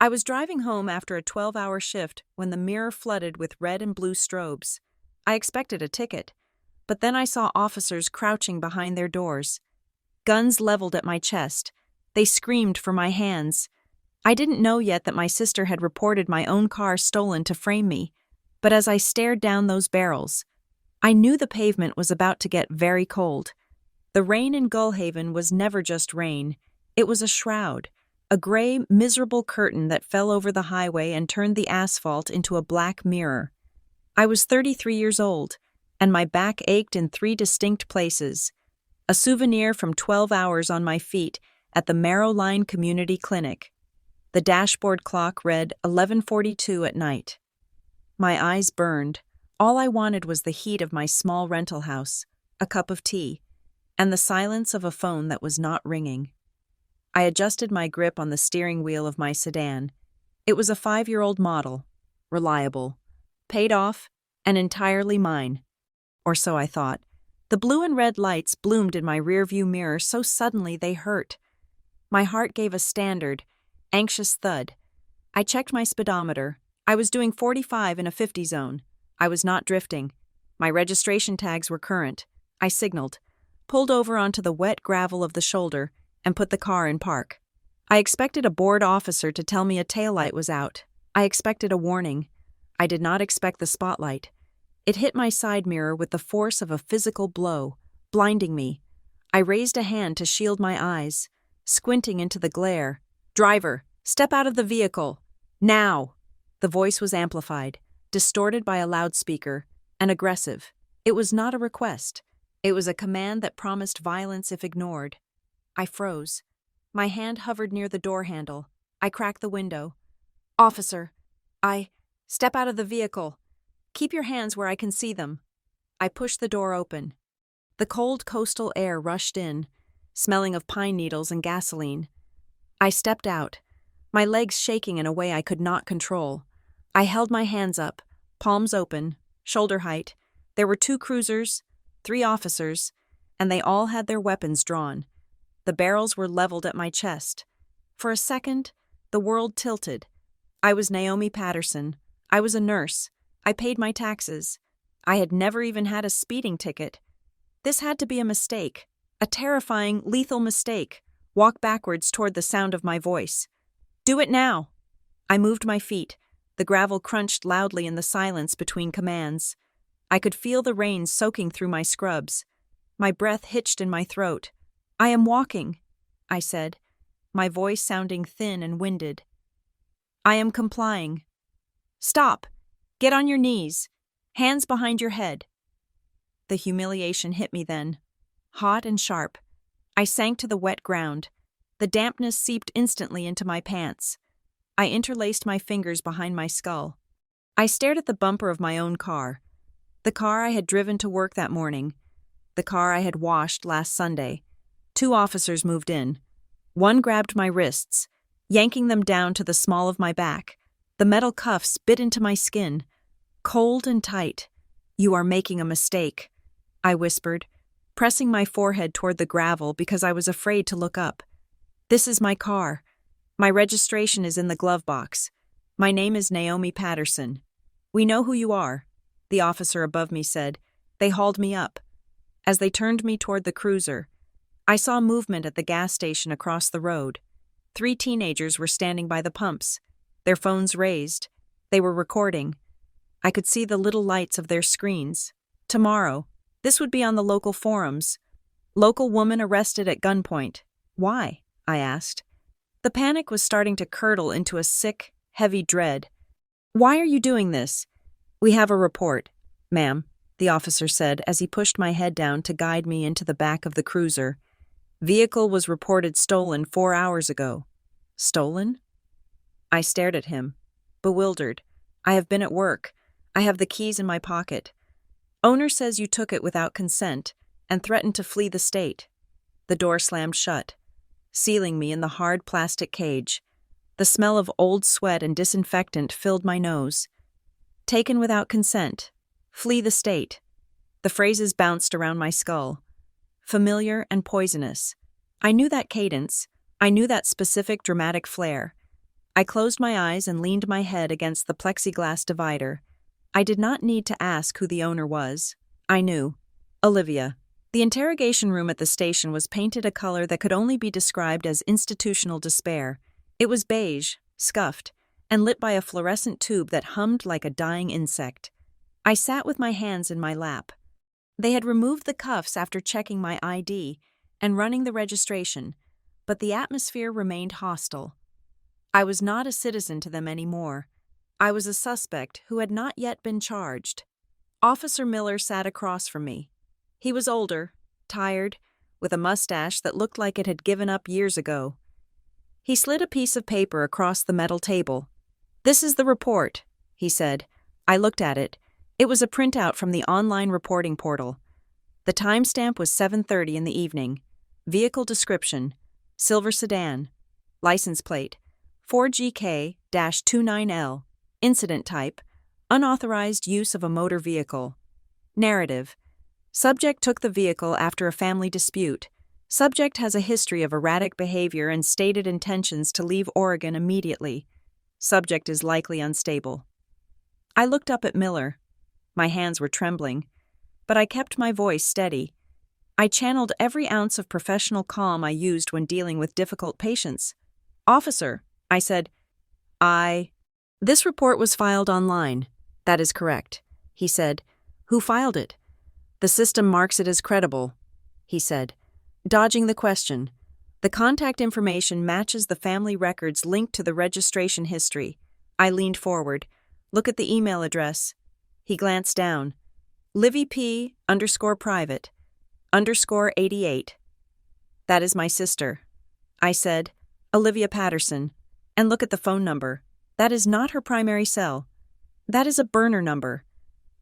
I was driving home after a 12-hour shift when the mirror flooded with red and blue strobes. I expected a ticket, but then I saw officers crouching behind their doors. Guns leveled at my chest. They screamed for my hands. I didn't know yet that my sister had reported my own car stolen to frame me, but as I stared down those barrels, I knew the pavement was about to get very cold. The rain in Gullhaven was never just rain. It was a shroud, a gray, miserable curtain that fell over the highway and turned the asphalt into a black mirror. I was 33 years old, and my back ached in 3 distinct places. A souvenir from 12 hours on my feet at the Marrow Line Community Clinic. The dashboard clock read 11:42 at night. My eyes burned. All I wanted was the heat of my small rental house, a cup of tea, and the silence of a phone that was not ringing. I adjusted my grip on the steering wheel of my sedan. It was a 5-year-old model, reliable, paid off, and entirely mine. Or so I thought. The blue and red lights bloomed in my rearview mirror so suddenly they hurt. My heart gave a standard, anxious thud. I checked my speedometer. I was doing 45 in a 50 zone. I was not drifting. My registration tags were current. I signaled, pulled over onto the wet gravel of the shoulder, and put the car in park. I expected a bored officer to tell me a taillight was out. I expected a warning. I did not expect the spotlight. It hit my side mirror with the force of a physical blow, blinding me. I raised a hand to shield my eyes, squinting into the glare. "Driver, step out of the vehicle. Now!" The voice was amplified, distorted by a loudspeaker, and aggressive. It was not a request. It was a command that promised violence if ignored. I froze. My hand hovered near the door handle. I cracked the window. "Officer, step out of the vehicle. Keep your hands where I can see them." I pushed the door open. The cold coastal air rushed in, smelling of pine needles and gasoline. I stepped out, my legs shaking in a way I could not control. I held my hands up, palms open, shoulder height. There were 2 cruisers, 3 officers, and they all had their weapons drawn. The barrels were leveled at my chest. For a second, the world tilted. I was Naomi Patterson. I was a nurse. I paid my taxes. I had never even had a speeding ticket. This had to be a mistake, a terrifying, lethal mistake. Walk backwards toward the sound of my voice. "Do it now!" I moved my feet. The gravel crunched loudly in the silence between commands. I could feel the rain soaking through my scrubs. My breath hitched in my throat. "I am walking," I said, my voice sounding thin and winded. "I am complying." "Stop! Get on your knees. Hands behind your head." The humiliation hit me then, hot and sharp. I sank to the wet ground. The dampness seeped instantly into my pants. I interlaced my fingers behind my skull. I stared at the bumper of my own car. The car I had driven to work that morning. The car I had washed last Sunday. 2 officers moved in. One grabbed my wrists, yanking them down to the small of my back. The metal cuffs bit into my skin, cold and tight. "You are making a mistake," I whispered, pressing my forehead toward the gravel because I was afraid to look up. "This is my car. My registration is in the glove box. My name is Naomi Patterson." "We know who you are," the officer above me said. They hauled me up. As they turned me toward the cruiser, I saw movement at the gas station across the road. 3 teenagers were standing by the pumps, their phones raised. They were recording. I could see the little lights of their screens. Tomorrow, this would be on the local forums. "Local woman arrested at gunpoint." "Why?" I asked. The panic was starting to curdle into a sick, heavy dread. "Why are you doing this?" "We have a report, ma'am," the officer said as he pushed my head down to guide me into the back of the cruiser. "Vehicle was reported stolen 4 hours ago." "Stolen?" I stared at him, bewildered. "I have been at work. I have the keys in my pocket. Owner says you took it without consent and threatened to flee the state." The door slammed shut, sealing me in the hard plastic cage. The smell of old sweat and disinfectant filled my nose. "Taken without consent. Flee the state." The phrases bounced around my skull. Familiar and poisonous. I knew that cadence. I knew that specific dramatic flair. I closed my eyes and leaned my head against the plexiglass divider. I did not need to ask who the owner was. I knew. Olivia. The interrogation room at the station was painted a color that could only be described as institutional despair. It was beige, scuffed, and lit by a fluorescent tube that hummed like a dying insect. I sat with my hands in my lap. They had removed the cuffs after checking my ID and running the registration, but the atmosphere remained hostile. I was not a citizen to them anymore. I was a suspect who had not yet been charged. Officer Miller sat across from me. He was older, tired, with a mustache that looked like it had given up years ago. He slid a piece of paper across the metal table. "This is the report," he said. I looked at it. It was a printout from the online reporting portal. The timestamp was 7:30 in the evening. Vehicle description: silver sedan. License plate: 4GK-29L. Incident type: unauthorized use of a motor vehicle. Narrative: subject took the vehicle after a family dispute. Subject has a history of erratic behavior and stated intentions to leave Oregon immediately. Subject is likely unstable. I looked up at Miller. My hands were trembling, but I kept my voice steady. I channeled every ounce of professional calm I used when dealing with difficult patients. "Officer," I said, This report was filed online." "That is correct," he said. "Who filed it?" "The system marks it as credible," he said, dodging the question. "The contact information matches the family records linked to the registration history." I leaned forward. "Look at the email address." He glanced down. Livy_P_private_88. "That is my sister," I said. "Olivia Patterson. And look at the phone number. That is not her primary cell. That is a burner number.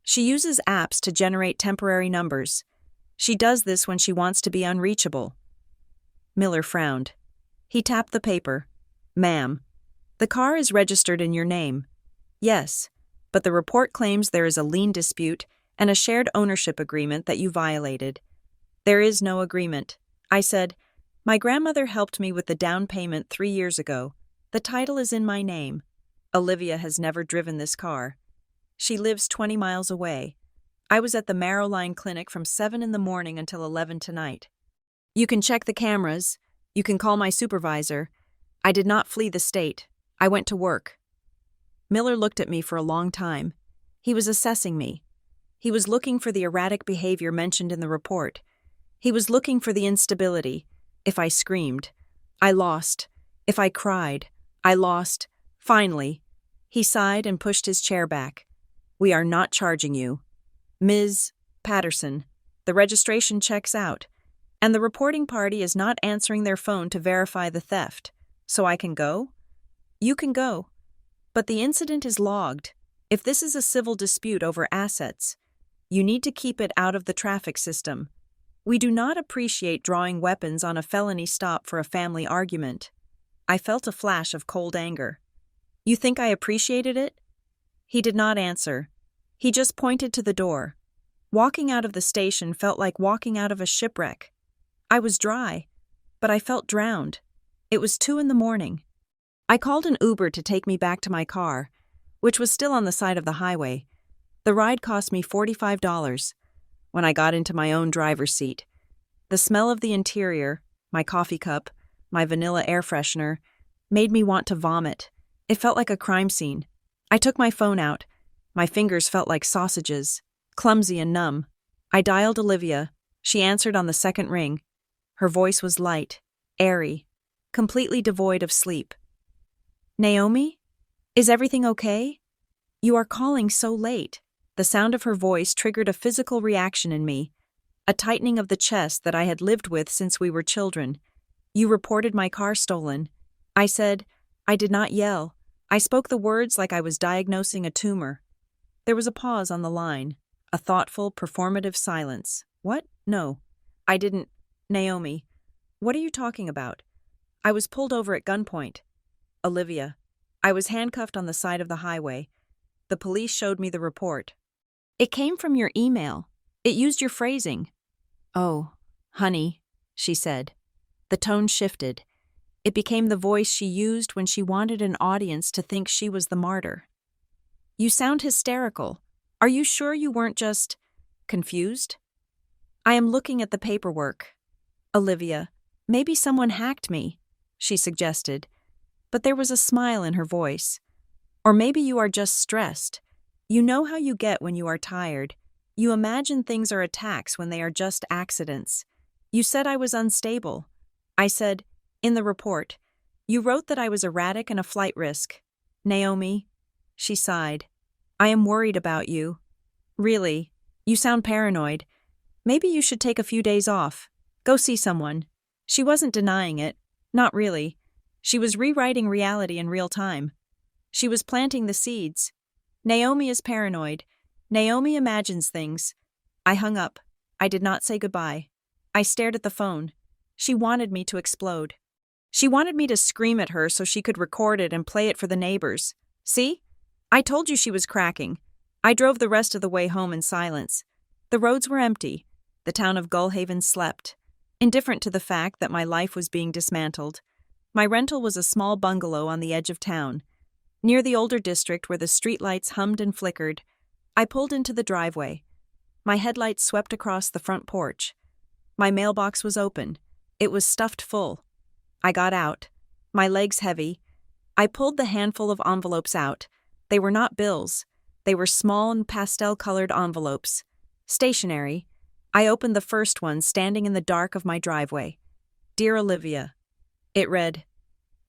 She uses apps to generate temporary numbers. She does this when she wants to be unreachable." Miller frowned. He tapped the paper. "Ma'am, the car is registered in your name." "Yes, but the report claims there is a lien dispute and a shared ownership agreement that you violated." "There is no agreement," I said. "My grandmother helped me with the down payment 3 years ago. The title is in my name. Olivia has never driven this car. She lives 20 miles away. I was at the Marrowline Clinic from 7 in the morning until 11 tonight. You can check the cameras. You can call my supervisor. I did not flee the state. I went to work." Miller looked at me for a long time. He was assessing me. He was looking for the erratic behavior mentioned in the report. He was looking for the instability. If I screamed, I lost. If I cried, I lost. Finally, he sighed and pushed his chair back. "We are not charging you. Ms. Patterson, the registration checks out, and the reporting party is not answering their phone to verify the theft. So I can go?" "You can go. But the incident is logged. If this is a civil dispute over assets, you need to keep it out of the traffic system. We do not appreciate drawing weapons on a felony stop for a family argument." I felt a flash of cold anger. "You think I appreciated it?" He did not answer. He just pointed to the door. Walking out of the station felt like walking out of a shipwreck. I was dry, but I felt drowned. It was 2 in the morning. I called an Uber to take me back to my car, which was still on the side of the highway. The ride cost me $45. When I got into my own driver's seat, the smell of the interior, my coffee cup, my vanilla air freshener, made me want to vomit. It felt like a crime scene. I took my phone out. My fingers felt like sausages, clumsy and numb. I dialed Olivia. She answered on the second ring. Her voice was light, airy, completely devoid of sleep. "Naomi? Is everything okay? You are calling so late." The sound of her voice triggered a physical reaction in me, a tightening of the chest that I had lived with since we were children. "You reported my car stolen." I said. I did not yell. I spoke the words like I was diagnosing a tumor. There was a pause on the line, a thoughtful, performative silence. "What? No. I didn't. Naomi, what are you talking about?" "I was pulled over at gunpoint." "Olivia, I was handcuffed on the side of the highway. The police showed me the report." "It came from your email. It used your phrasing." "Oh, honey," she said. The tone shifted. It became the voice she used when she wanted an audience to think she was the martyr. You sound hysterical. Are you sure you weren't just confused? I am looking at the paperwork. Olivia, maybe someone hacked me, she suggested, but there was a smile in her voice. Or maybe you are just stressed. You know how you get when you are tired. You imagine things are attacks when they are just accidents. You said I was unstable. I said, in the report, you wrote that I was erratic and a flight risk. Naomi, she sighed. I am worried about you. Really, you sound paranoid. Maybe you should take a few days off. Go see someone. She wasn't denying it. Not really. She was rewriting reality in real time. She was planting the seeds. Naomi is paranoid. Naomi imagines things. I hung up. I did not say goodbye. I stared at the phone. She wanted me to explode. She wanted me to scream at her so she could record it and play it for the neighbors. See? I told you she was cracking. I drove the rest of the way home in silence. The roads were empty. The town of Gullhaven slept, indifferent to the fact that my life was being dismantled. My rental was a small bungalow on the edge of town, near the older district where the streetlights hummed and flickered. I pulled into the driveway. My headlights swept across the front porch. My mailbox was open. It was stuffed full. I got out, my legs heavy. I pulled the handful of envelopes out. They were not bills. They were small and pastel-colored envelopes. Stationery. I opened the first one standing in the dark of my driveway. Dear Olivia. It read,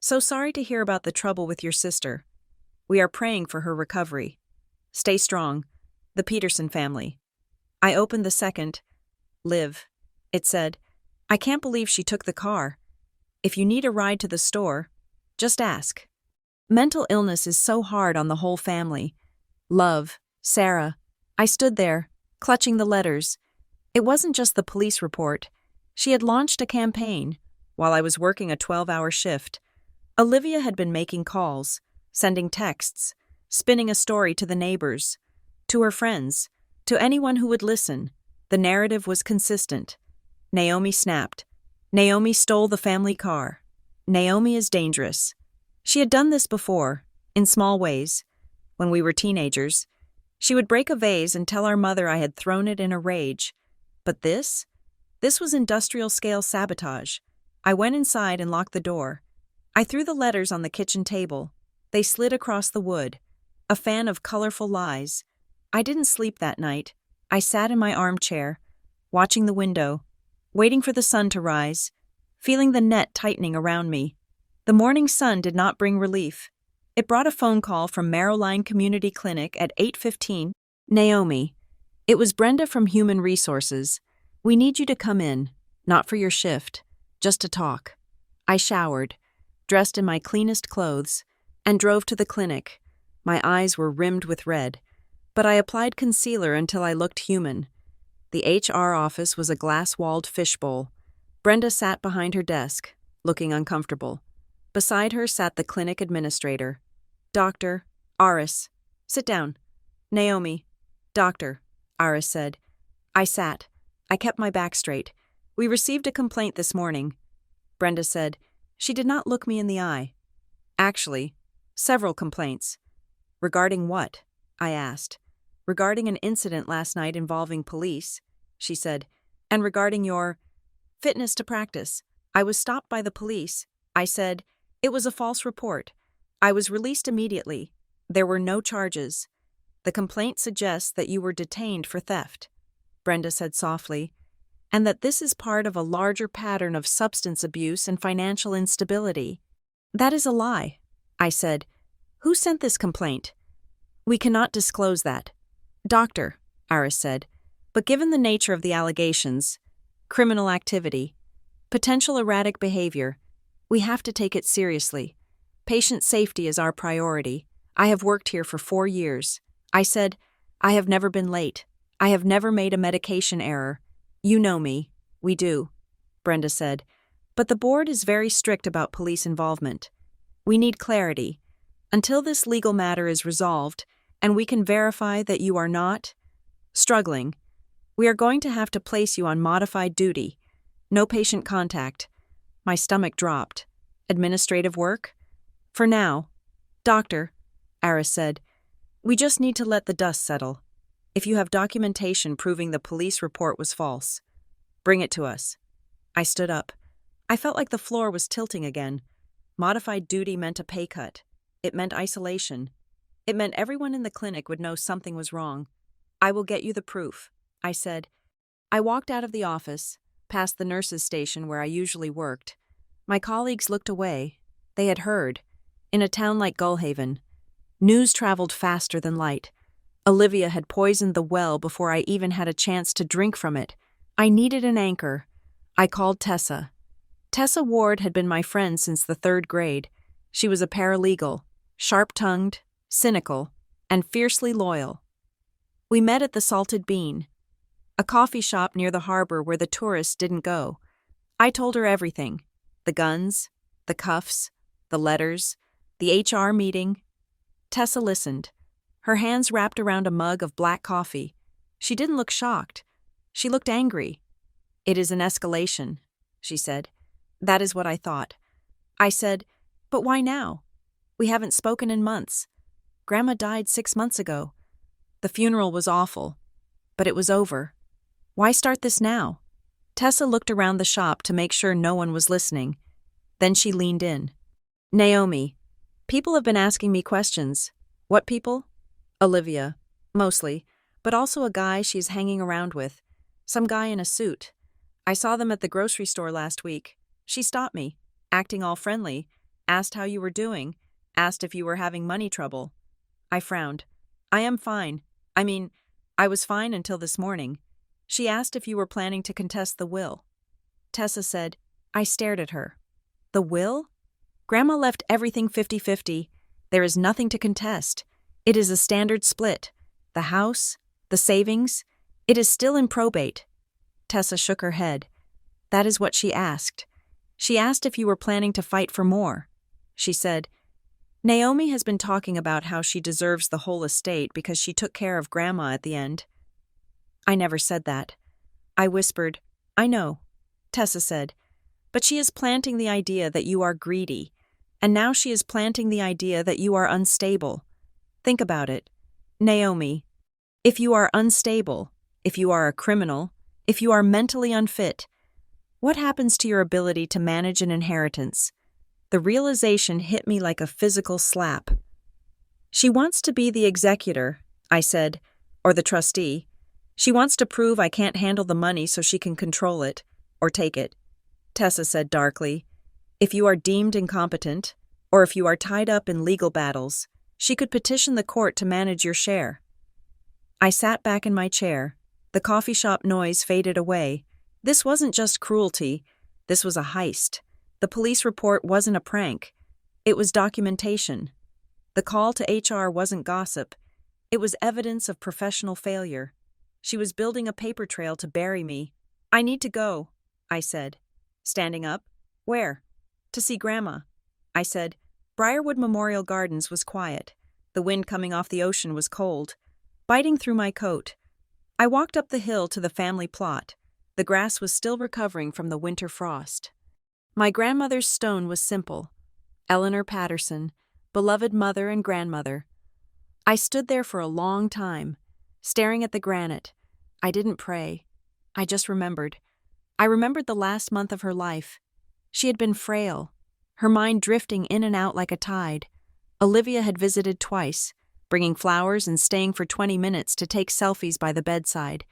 So sorry to hear about the trouble with your sister. We are praying for her recovery. Stay strong. The Peterson family. I opened the second. Liv. It said, I can't believe she took the car. If you need a ride to the store, just ask. Mental illness is so hard on the whole family. Love, Sarah. I stood there, clutching the letters. It wasn't just the police report. She had launched a campaign. While I was working a 12-hour shift, Olivia had been making calls, sending texts, spinning a story to the neighbors, to her friends, to anyone who would listen. The narrative was consistent. Naomi snapped. Naomi stole the family car. Naomi is dangerous. She had done this before, in small ways. When we were teenagers, she would break a vase and tell our mother I had thrown it in a rage. But this was industrial-scale sabotage. I went inside and locked the door. I threw the letters on the kitchen table. They slid across the wood. A fan of colorful lies. I didn't sleep that night. I sat in my armchair, watching the window, waiting for the sun to rise, feeling the net tightening around me. The morning sun did not bring relief. It brought a phone call from Marrowline Community Clinic at 8:15. Naomi. It was Brenda from Human Resources. We need you to come in, not for your shift, just to talk. I showered, dressed in my cleanest clothes, and drove to the clinic. My eyes were rimmed with red, but I applied concealer until I looked human. The HR office was a glass-walled fishbowl. Brenda sat behind her desk, looking uncomfortable. Beside her sat the clinic administrator. Dr. Aris. Sit down. Naomi. Doctor, Aris said. I sat. I kept my back straight. We received a complaint this morning. Brenda said. She did not look me in the eye. Actually, several complaints. Regarding what? I asked. Regarding an incident last night involving police, she said, and regarding your fitness to practice. I was stopped by the police. I said, it was a false report. I was released immediately. There were no charges. The complaint suggests that you were detained for theft, Brenda said softly, and that this is part of a larger pattern of substance abuse and financial instability. That is a lie, I said. Who sent this complaint? We cannot disclose that. Doctor, Aris said, but given the nature of the allegations, criminal activity, potential erratic behavior, we have to take it seriously. Patient safety is our priority. I have worked here for 4 years. I said, I have never been late. I have never made a medication error. You know me. We do, Brenda said. But the board is very strict about police involvement. We need clarity. Until this legal matter is resolved, and we can verify that you are not struggling, we are going to have to place you on modified duty. No patient contact. My stomach dropped. Administrative work? For now. Doctor, Aris said, we just need to let the dust settle. If you have documentation proving the police report was false, bring it to us. I stood up. I felt like the floor was tilting again. Modified duty meant a pay cut. It meant isolation. It meant everyone in the clinic would know something was wrong. I will get you the proof, I said. I walked out of the office, past the nurses' station where I usually worked. My colleagues looked away. They had heard. In a town like Gullhaven, news traveled faster than light. Olivia had poisoned the well before I even had a chance to drink from it. I needed an anchor. I called Tessa. Tessa Ward had been my friend since the 3rd grade. She was a paralegal, sharp-tongued, cynical, and fiercely loyal. We met at the Salted Bean, a coffee shop near the harbor where the tourists didn't go. I told her everything: the guns, the cuffs, the letters, the HR meeting. Tessa listened, her hands wrapped around a mug of black coffee. She didn't look shocked. She looked angry. It is an escalation, she said. That is what I thought. I said, but why now? We haven't spoken in months. Grandma died 6 months ago. The funeral was awful, but it was over. Why start this now? Tessa looked around the shop to make sure no one was listening. Then she leaned in. Naomi, people have been asking me questions. What people? Olivia, mostly, but also a guy she's hanging around with. Some guy in a suit. I saw them at the grocery store last week. She stopped me, acting all friendly, asked how you were doing, asked if you were having money trouble. I frowned. I am fine. I was fine until this morning. She asked if you were planning to contest the will. Tessa said. I stared at her. The will? Grandma left everything 50-50. There is nothing to contest. It is a standard split. The house, the savings, it is still in probate. Tessa shook her head. That is what she asked. She asked if you were planning to fight for more. She said, Naomi has been talking about how she deserves the whole estate because she took care of Grandma at the end. I never said that. I whispered, I know, Tessa said, but she is planting the idea that you are greedy, and now she is planting the idea that you are unstable. Think about it. Naomi, if you are unstable, if you are a criminal, if you are mentally unfit, what happens to your ability to manage an inheritance? The realization hit me like a physical slap. She wants to be the executor, I said, or the trustee. She wants to prove I can't handle the money so she can control it, or take it. Tessa said darkly, if you are deemed incompetent, or if you are tied up in legal battles, she could petition the court to manage your share. I sat back in my chair. The coffee shop noise faded away. This wasn't just cruelty. This was a heist. The police report wasn't a prank. It was documentation. The call to HR wasn't gossip. It was evidence of professional failure. She was building a paper trail to bury me. I need to go, I said. Standing up? Where? To see Grandma. I said. Briarwood Memorial Gardens was quiet. The wind coming off the ocean was cold, biting through my coat. I walked up the hill to the family plot. The grass was still recovering from the winter frost. My grandmother's stone was simple. Eleanor Patterson, beloved mother and grandmother. I stood there for a long time, staring at the granite. I didn't pray. I just remembered. I remembered the last month of her life. She had been frail, her mind drifting in and out like a tide. Olivia had visited twice, bringing flowers and staying for 20 minutes to take selfies by the bedside.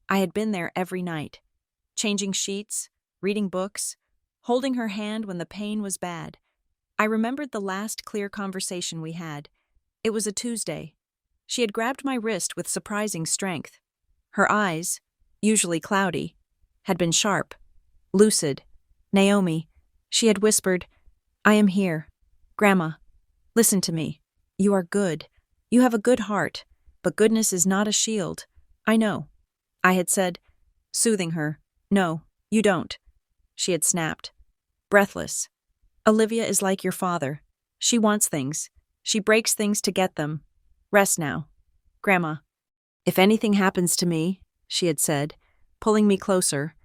I had been there every night, changing sheets, reading books, holding her hand when the pain was bad. I remembered the last clear conversation we had. It was a Tuesday. She had grabbed my wrist with surprising strength. Her eyes, usually cloudy, had been sharp, lucid. Naomi, she had whispered, I am here. Grandma, listen to me. You are good. You have a good heart, but goodness is not a shield. I know. I had said, soothing her, no, you don't. She had snapped, breathless. Olivia is like your father. She wants things. She breaks things to get them. Rest now. Grandma, if anything happens to me, she had said, pulling me closer.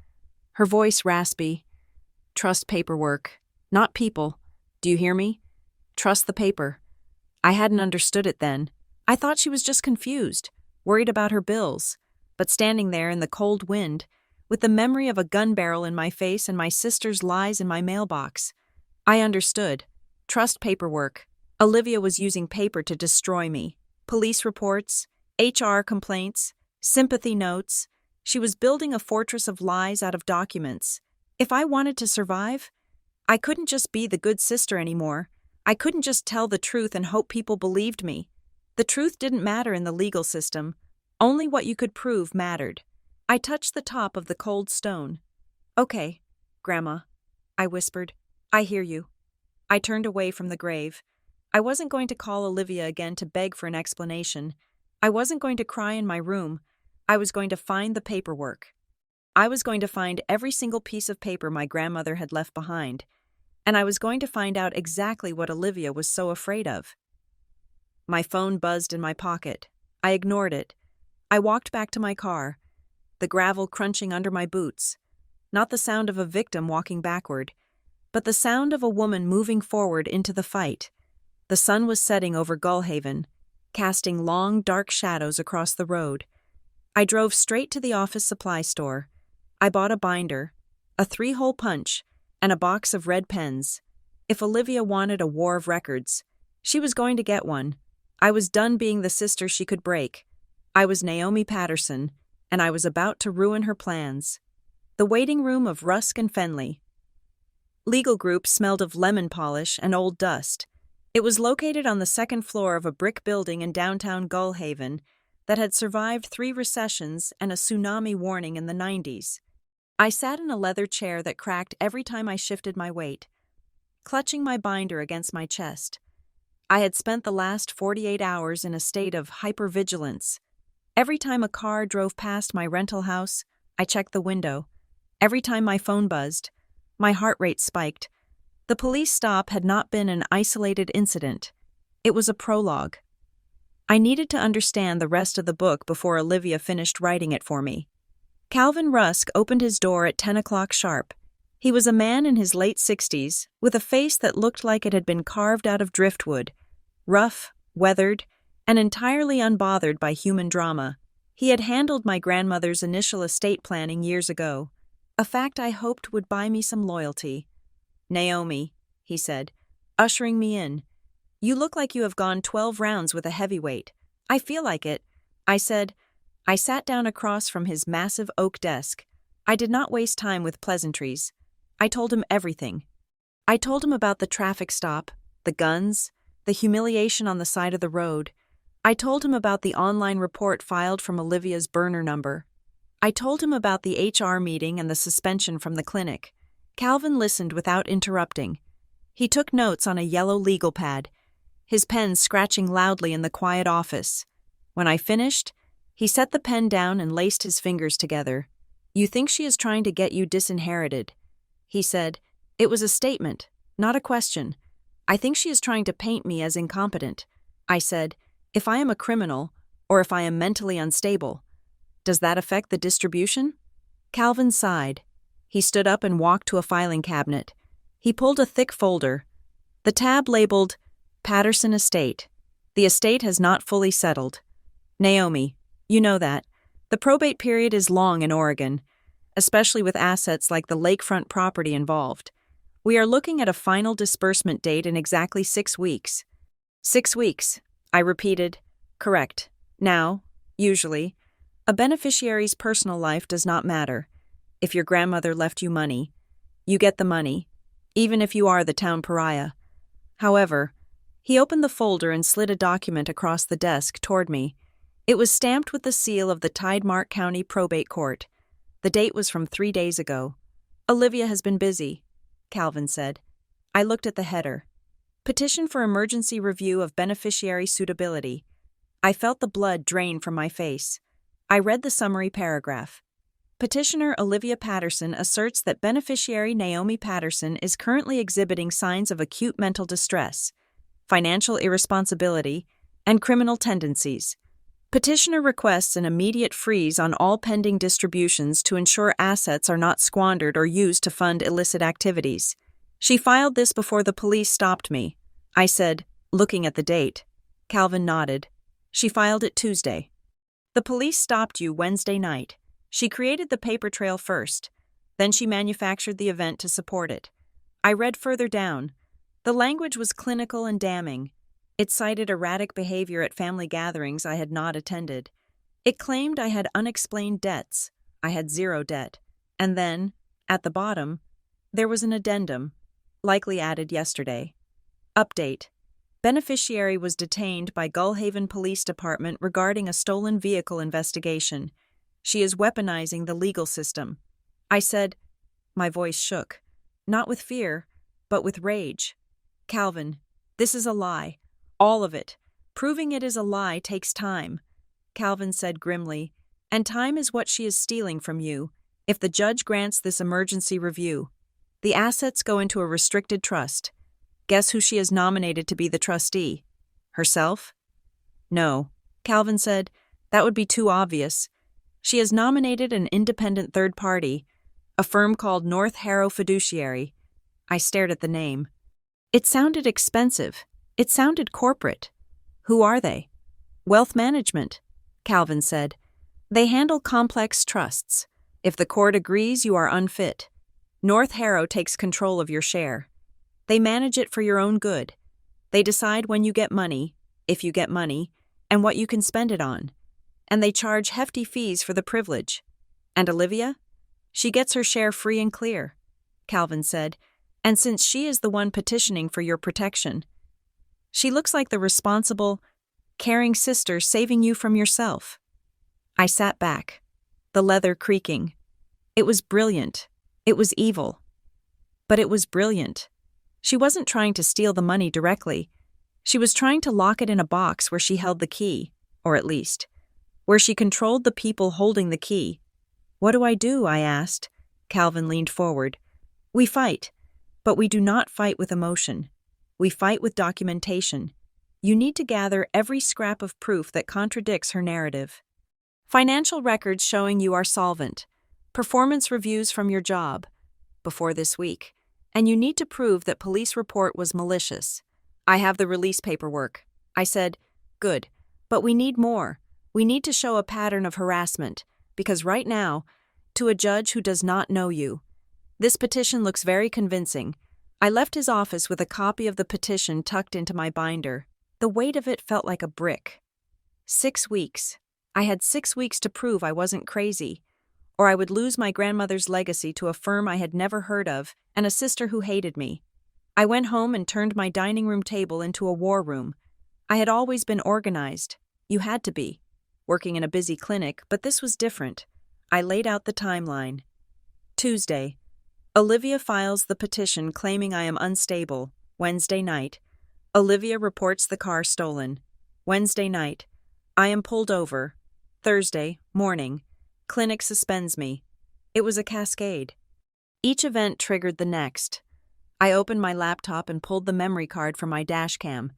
Her voice raspy. Trust paperwork, not people. Do you hear me? Trust the paper. I hadn't understood it then. I thought she was just confused, worried about her bills. But standing there in the cold wind, with the memory of a gun barrel in my face and my sister's lies in my mailbox, I understood. Trust paperwork. Olivia was using paper to destroy me. Police reports, HR complaints, sympathy notes. She was building a fortress of lies out of documents. If I wanted to survive, I couldn't just be the good sister anymore. I couldn't just tell the truth and hope people believed me. The truth didn't matter in the legal system. Only what you could prove mattered. I touched the top of the cold stone. Okay, Grandma, I whispered. I hear you. I turned away from the grave. I wasn't going to call Olivia again to beg for an explanation. I wasn't going to cry in my room. I was going to find the paperwork. I was going to find every single piece of paper my grandmother had left behind, and I was going to find out exactly what Olivia was so afraid of. My phone buzzed in my pocket. I ignored it. I walked back to my car, the gravel crunching under my boots. Not the sound of a victim walking backward, but the sound of a woman moving forward into the fight. The sun was setting over Gullhaven, casting long, dark shadows across the road. I drove straight to the office supply store. I bought a binder, a 3-hole punch, and a box of red pens. If Olivia wanted a war of records, she was going to get one. I was done being the sister she could break. I was Naomi Patterson, and I was about to ruin her plans. The waiting room of Rusk and Fenley. Legal Group smelled of lemon polish and old dust. It was located on the second floor of a brick building in downtown Gullhaven that had survived 3 recessions and a tsunami warning in the 90s. I sat in a leather chair that cracked every time I shifted my weight, clutching my binder against my chest. I had spent the last 48 hours in a state of hypervigilance. Every time a car drove past my rental house, I checked the window. Every time my phone buzzed, my heart rate spiked. The police stop had not been an isolated incident. It was a prologue. I needed to understand the rest of the book before Olivia finished writing it for me. Calvin Rusk opened his door at 10 o'clock sharp. He was a man in his late 60s, with a face that looked like it had been carved out of driftwood, rough, weathered, and entirely unbothered by human drama. He had handled my grandmother's initial estate planning years ago, a fact I hoped would buy me some loyalty. "Naomi," he said, ushering me in. "You look like you have gone 12 rounds with a heavyweight." "I feel like it," I said. I sat down across from his massive oak desk. I did not waste time with pleasantries. I told him everything. I told him about the traffic stop, the guns, the humiliation on the side of the road. I told him about the online report filed from Olivia's burner number. I told him about the HR meeting and the suspension from the clinic. Calvin listened without interrupting. He took notes on a yellow legal pad, his pen scratching loudly in the quiet office. When I finished, he set the pen down and laced his fingers together. "You think she is trying to get you disinherited," he said. It was a statement, not a question. "I think she is trying to paint me as incompetent," I said. "If I am a criminal, or if I am mentally unstable, does that affect the distribution?" Calvin sighed. He stood up and walked to a filing cabinet. He pulled a thick folder. The tab labeled, "Patterson Estate. The estate has not fully settled. Naomi, you know that. The probate period is long in Oregon, especially with assets like the lakefront property involved. We are looking at a final disbursement date in exactly 6 weeks." 6 weeks, I repeated. "Correct. Now, usually, a beneficiary's personal life does not matter. If your grandmother left you money, you get the money, even if you are the town pariah. However," he opened the folder and slid a document across the desk toward me. It was stamped with the seal of the Tidemark County Probate Court. The date was from 3 days ago. "Olivia has been busy," Calvin said. I looked at the header. "Petition for emergency review of beneficiary suitability." I felt the blood drain from my face. I read the summary paragraph. Petitioner Olivia Patterson asserts that beneficiary Naomi Patterson is currently exhibiting signs of acute mental distress, financial irresponsibility, and criminal tendencies. Petitioner requests an immediate freeze on all pending distributions to ensure assets are not squandered or used to fund illicit activities. She filed this before the police stopped me. I said, looking at the date. Calvin nodded. She filed it Tuesday. The police stopped you Wednesday night. She created the paper trail first. Then she manufactured the event to support it. I read further down. The language was clinical and damning. It cited erratic behavior at family gatherings I had not attended. It claimed I had unexplained debts. I had zero debt. And then, at the bottom, there was an addendum, likely added yesterday. Update. Beneficiary was detained by Gullhaven Police Department regarding a stolen vehicle investigation. She is weaponizing the legal system. I said, my voice shook, not with fear, but with rage. Calvin, this is a lie. All of it. Proving it is a lie takes time. Calvin said grimly, and time is what she is stealing from you. If the judge grants this emergency review, the assets go into a restricted trust. Guess who she has nominated to be the trustee? Herself? No, Calvin said. That would be too obvious. She has nominated an independent third party, a firm called North Harrow Fiduciary. I stared at the name. It sounded expensive. It sounded corporate. Who are they? Wealth management, Calvin said. They handle complex trusts. If the court agrees you are unfit, North Harrow takes control of your share. They manage it for your own good. They decide when you get money, if you get money, and what you can spend it on. And they charge hefty fees for the privilege. And Olivia? She gets her share free and clear, Calvin said, and since she is the one petitioning for your protection, she looks like the responsible, caring sister saving you from yourself. I sat back, the leather creaking. It was brilliant. It was evil. But it was brilliant. She wasn't trying to steal the money directly. She was trying to lock it in a box where she held the key, or at least, where she controlled the people holding the key. What do? I asked. Calvin leaned forward. We fight, but we do not fight with emotion. We fight with documentation. You need to gather every scrap of proof that contradicts her narrative. Financial records showing you are solvent. Performance reviews from your job before this week. And you need to prove that police report was malicious. I have the release paperwork. I said, good, but we need more. We need to show a pattern of harassment, because right now, to a judge who does not know you, this petition looks very convincing. I left his office with a copy of the petition tucked into my binder. The weight of it felt like a brick. 6 weeks. I had 6 weeks to prove I wasn't crazy, or I would lose my grandmother's legacy to a firm I had never heard of and a sister who hated me. I went home and turned my dining room table into a war room. I had always been organized. You had to be. Working in a busy clinic, but this was different. I laid out the timeline. Tuesday. Olivia files the petition claiming I am unstable. Wednesday night. Olivia reports the car stolen. Wednesday night. I am pulled over. Thursday morning. Clinic suspends me. It was a cascade. Each event triggered the next. I opened my laptop and pulled the memory card from my dash cam.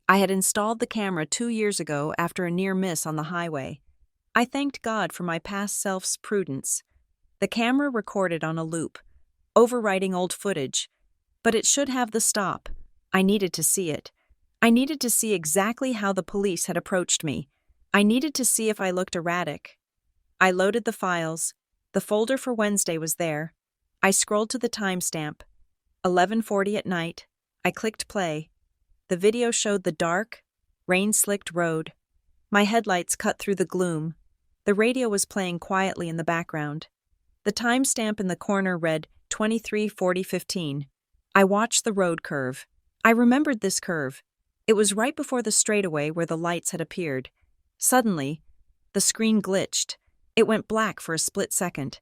I had installed the camera 2 years ago after a near miss on the highway. I thanked God for my past self's prudence. The camera recorded on a loop, overwriting old footage, but it should have the stop. I needed to see it. I needed to see exactly how the police had approached me. I needed to see if I looked erratic. I loaded the files. The folder for Wednesday was there. I scrolled to the timestamp. 11:40 at night. I clicked play. The video showed the dark, rain-slicked road. My headlights cut through the gloom. The radio was playing quietly in the background. The timestamp in the corner read 23:40:15. I watched the road curve. I remembered this curve. It was right before the straightaway where the lights had appeared. Suddenly, the screen glitched. It went black for a split second,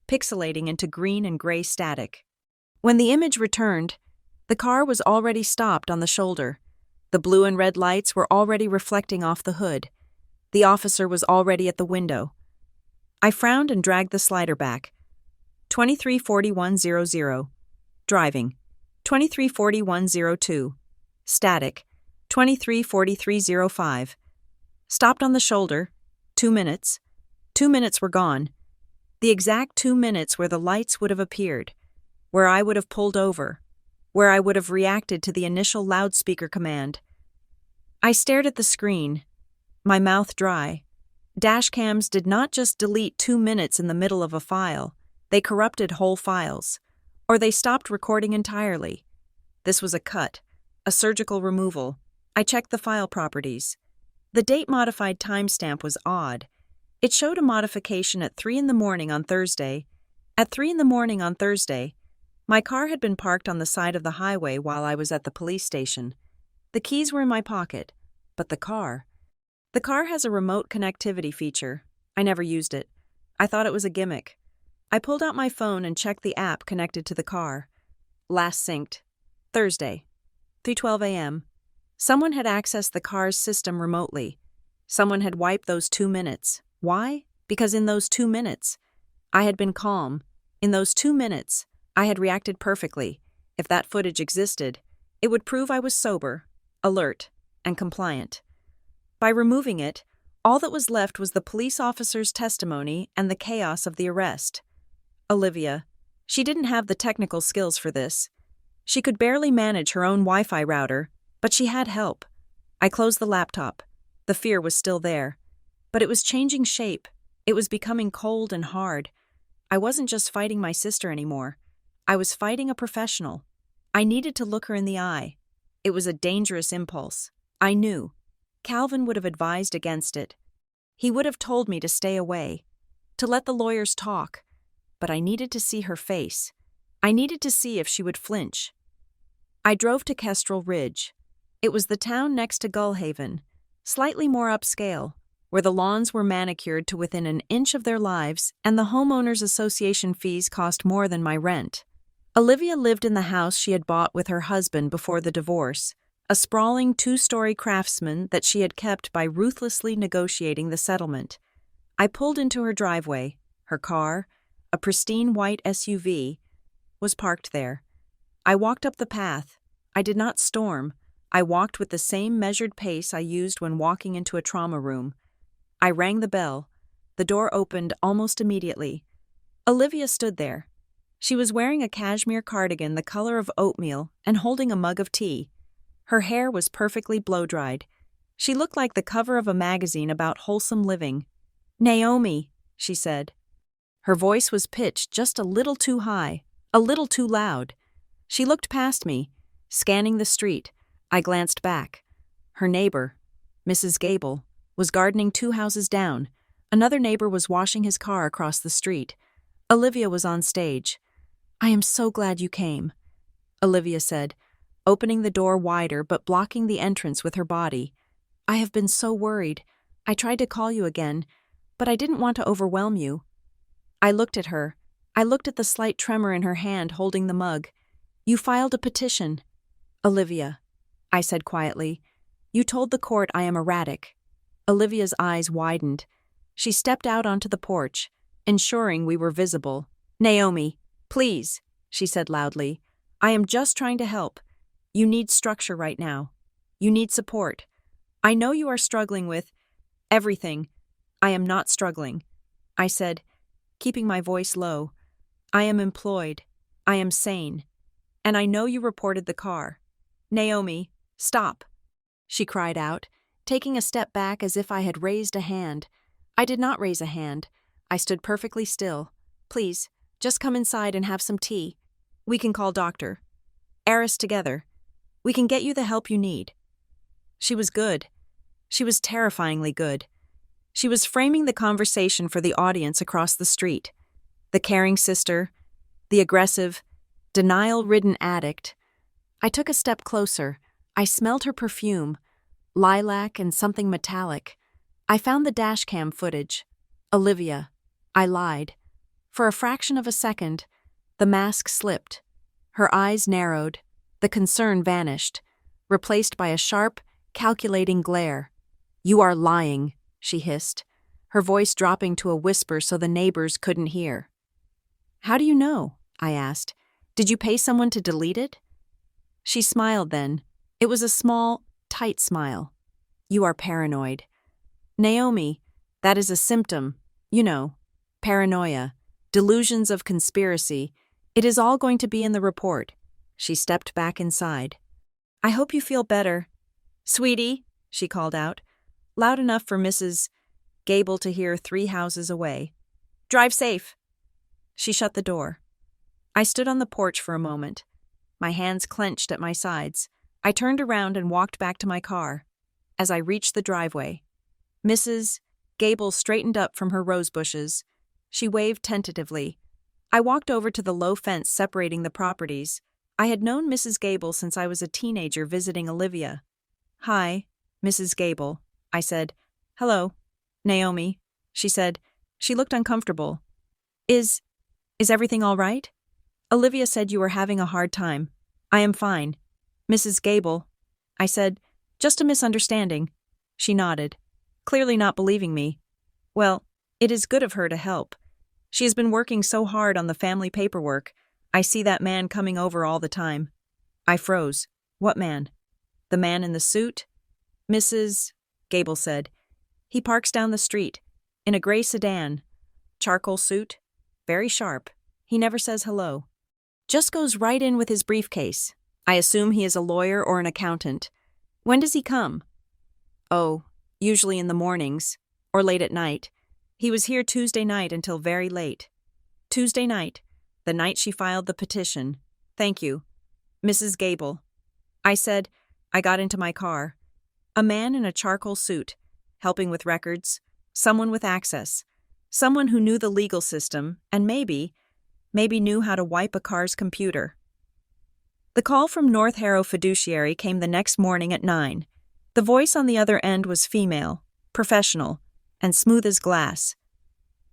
pixelating into green and gray static. When the image returned, the car was already stopped on the shoulder. The blue and red lights were already reflecting off the hood. The officer was already at the window. I frowned and dragged the slider back. 23:41:00. Driving. 23:41:02. Static. 23:43:05. Stopped on the shoulder. 2 minutes. 2 minutes were gone. The exact 2 minutes where the lights would have appeared, where I would have pulled over. where I would have reacted to the initial loudspeaker command. I stared at the screen, my mouth dry. Dashcams did not just delete 2 minutes in the middle of a file, they corrupted whole files. Or they stopped recording entirely. This was a cut, a surgical removal. I checked the file properties. The date-modified timestamp was odd. It showed a modification at 3 in the morning on Thursday. At 3 in the morning on Thursday, my car had been parked on the side of the highway while I was at the police station. The keys were in my pocket, but the car has a remote connectivity feature. I never used it. I thought it was a gimmick. I pulled out my phone and checked the app connected to the car. Last synced. Thursday, 3:12 a.m. Someone had accessed the car's system remotely. Someone had wiped those 2 minutes. Why? Because in those 2 minutes, I had been calm. In those 2 minutes, I had reacted perfectly. If that footage existed, it would prove I was sober, alert, and compliant. By removing it, all that was left was the police officer's testimony and the chaos of the arrest. Olivia. She didn't have the technical skills for this. She could barely manage her own Wi-Fi router, but she had help. I closed the laptop. The fear was still there. But it was changing shape. It was becoming cold and hard. I wasn't just fighting my sister anymore. I was fighting a professional. I needed to look her in the eye. It was a dangerous impulse. I knew. Calvin would have advised against it. He would have told me to stay away, to let the lawyers talk. But I needed to see her face. I needed to see if she would flinch. I drove to Kestrel Ridge. It was the town next to Gullhaven, slightly more upscale, where the lawns were manicured to within an inch of their lives and the homeowners association fees cost more than my rent. Olivia lived in the house she had bought with her husband before the divorce, a sprawling 2-story craftsman that she had kept by ruthlessly negotiating the settlement. I pulled into her driveway. Her car, a pristine white SUV, was parked there. I walked up the path. I did not storm. I walked with the same measured pace I used when walking into a trauma room. I rang the bell. The door opened almost immediately. Olivia stood there. She was wearing a cashmere cardigan the color of oatmeal and holding a mug of tea. Her hair was perfectly blow-dried. She looked like the cover of a magazine about wholesome living. "Naomi," she said. Her voice was pitched just a little too high, a little too loud. She looked past me, scanning the street. I glanced back. Her neighbor, Mrs. Gable, was gardening 2 houses down. Another neighbor was washing his car across the street. Olivia was on stage. "I am so glad you came," Olivia said, opening the door wider but blocking the entrance with her body. "I have been so worried. I tried to call you again, but I didn't want to overwhelm you." I looked at her. I looked at the slight tremor in her hand holding the mug. "You filed a petition." "Olivia," I said quietly, "you told the court I am erratic." Olivia's eyes widened. She stepped out onto the porch, ensuring we were visible. "Naomi, please," she said loudly. "I am just trying to help. You need structure right now. You need support. I know you are struggling with everything. I am not struggling," I said, keeping my voice low. "I am employed. I am sane. And I know you reported the car." "Naomi, stop," she cried out, taking a step back as if I had raised a hand. I did not raise a hand. I stood perfectly still. "Please, just come inside and have some tea. We can call doctor. Eris together. We can get you the help you need." She was good. She was terrifyingly good. She was framing the conversation for the audience across the street. The caring sister, the aggressive, denial-ridden addict. I took a step closer. I smelled her perfume, lilac and something metallic. I found the dashcam footage. Olivia. I lied. For a fraction of a second, the mask slipped. Her eyes narrowed. The concern vanished, replaced by a sharp, calculating glare. "You are lying," she hissed, her voice dropping to a whisper so the neighbors couldn't hear. "How do you know?" I asked. "Did you pay someone to delete it?" She smiled then. It was a small, tight smile. "You are paranoid." "Naomi, that is a symptom. You know, paranoia, delusions of conspiracy. It is all going to be in the report." She stepped back inside. I hope you feel better. Sweetie, she called out, loud enough for Mrs. Gable to hear 3 houses away. Drive safe. She shut the door. I stood on the porch for a moment, my hands clenched at my sides. I turned around and walked back to my car. As I reached the driveway, Mrs. Gable straightened up from her rose bushes. She waved tentatively. I walked over to the low fence separating the properties. I had known Mrs. Gable since I was a teenager visiting Olivia. Hi, Mrs. Gable, I said. Hello, Naomi, she said. She looked uncomfortable. Is everything all right? Olivia said you were having a hard time. I am fine. Mrs. Gable, I said, just a misunderstanding. She nodded, clearly not believing me. Well, it is good of her to help. She has been working so hard on the family paperwork. I see that man coming over all the time. I froze. What man? The man in the suit? Mrs. Gable said. He parks down the street, in a gray sedan. Charcoal suit. Very sharp. He never says hello. Just goes right in with his briefcase. I assume he is a lawyer or an accountant. When does he come? Oh, usually in the mornings, or late at night. He was here Tuesday night until very late. Tuesday night, the night she filed the petition. Thank you. Mrs. Gable. I said. I got into my car. A man in a charcoal suit, helping with records, someone with access, someone who knew the legal system and maybe knew how to wipe a car's computer. The call from North Harrow Fiduciary came the next morning at 9. The voice on the other end was female, professional, and smooth as glass.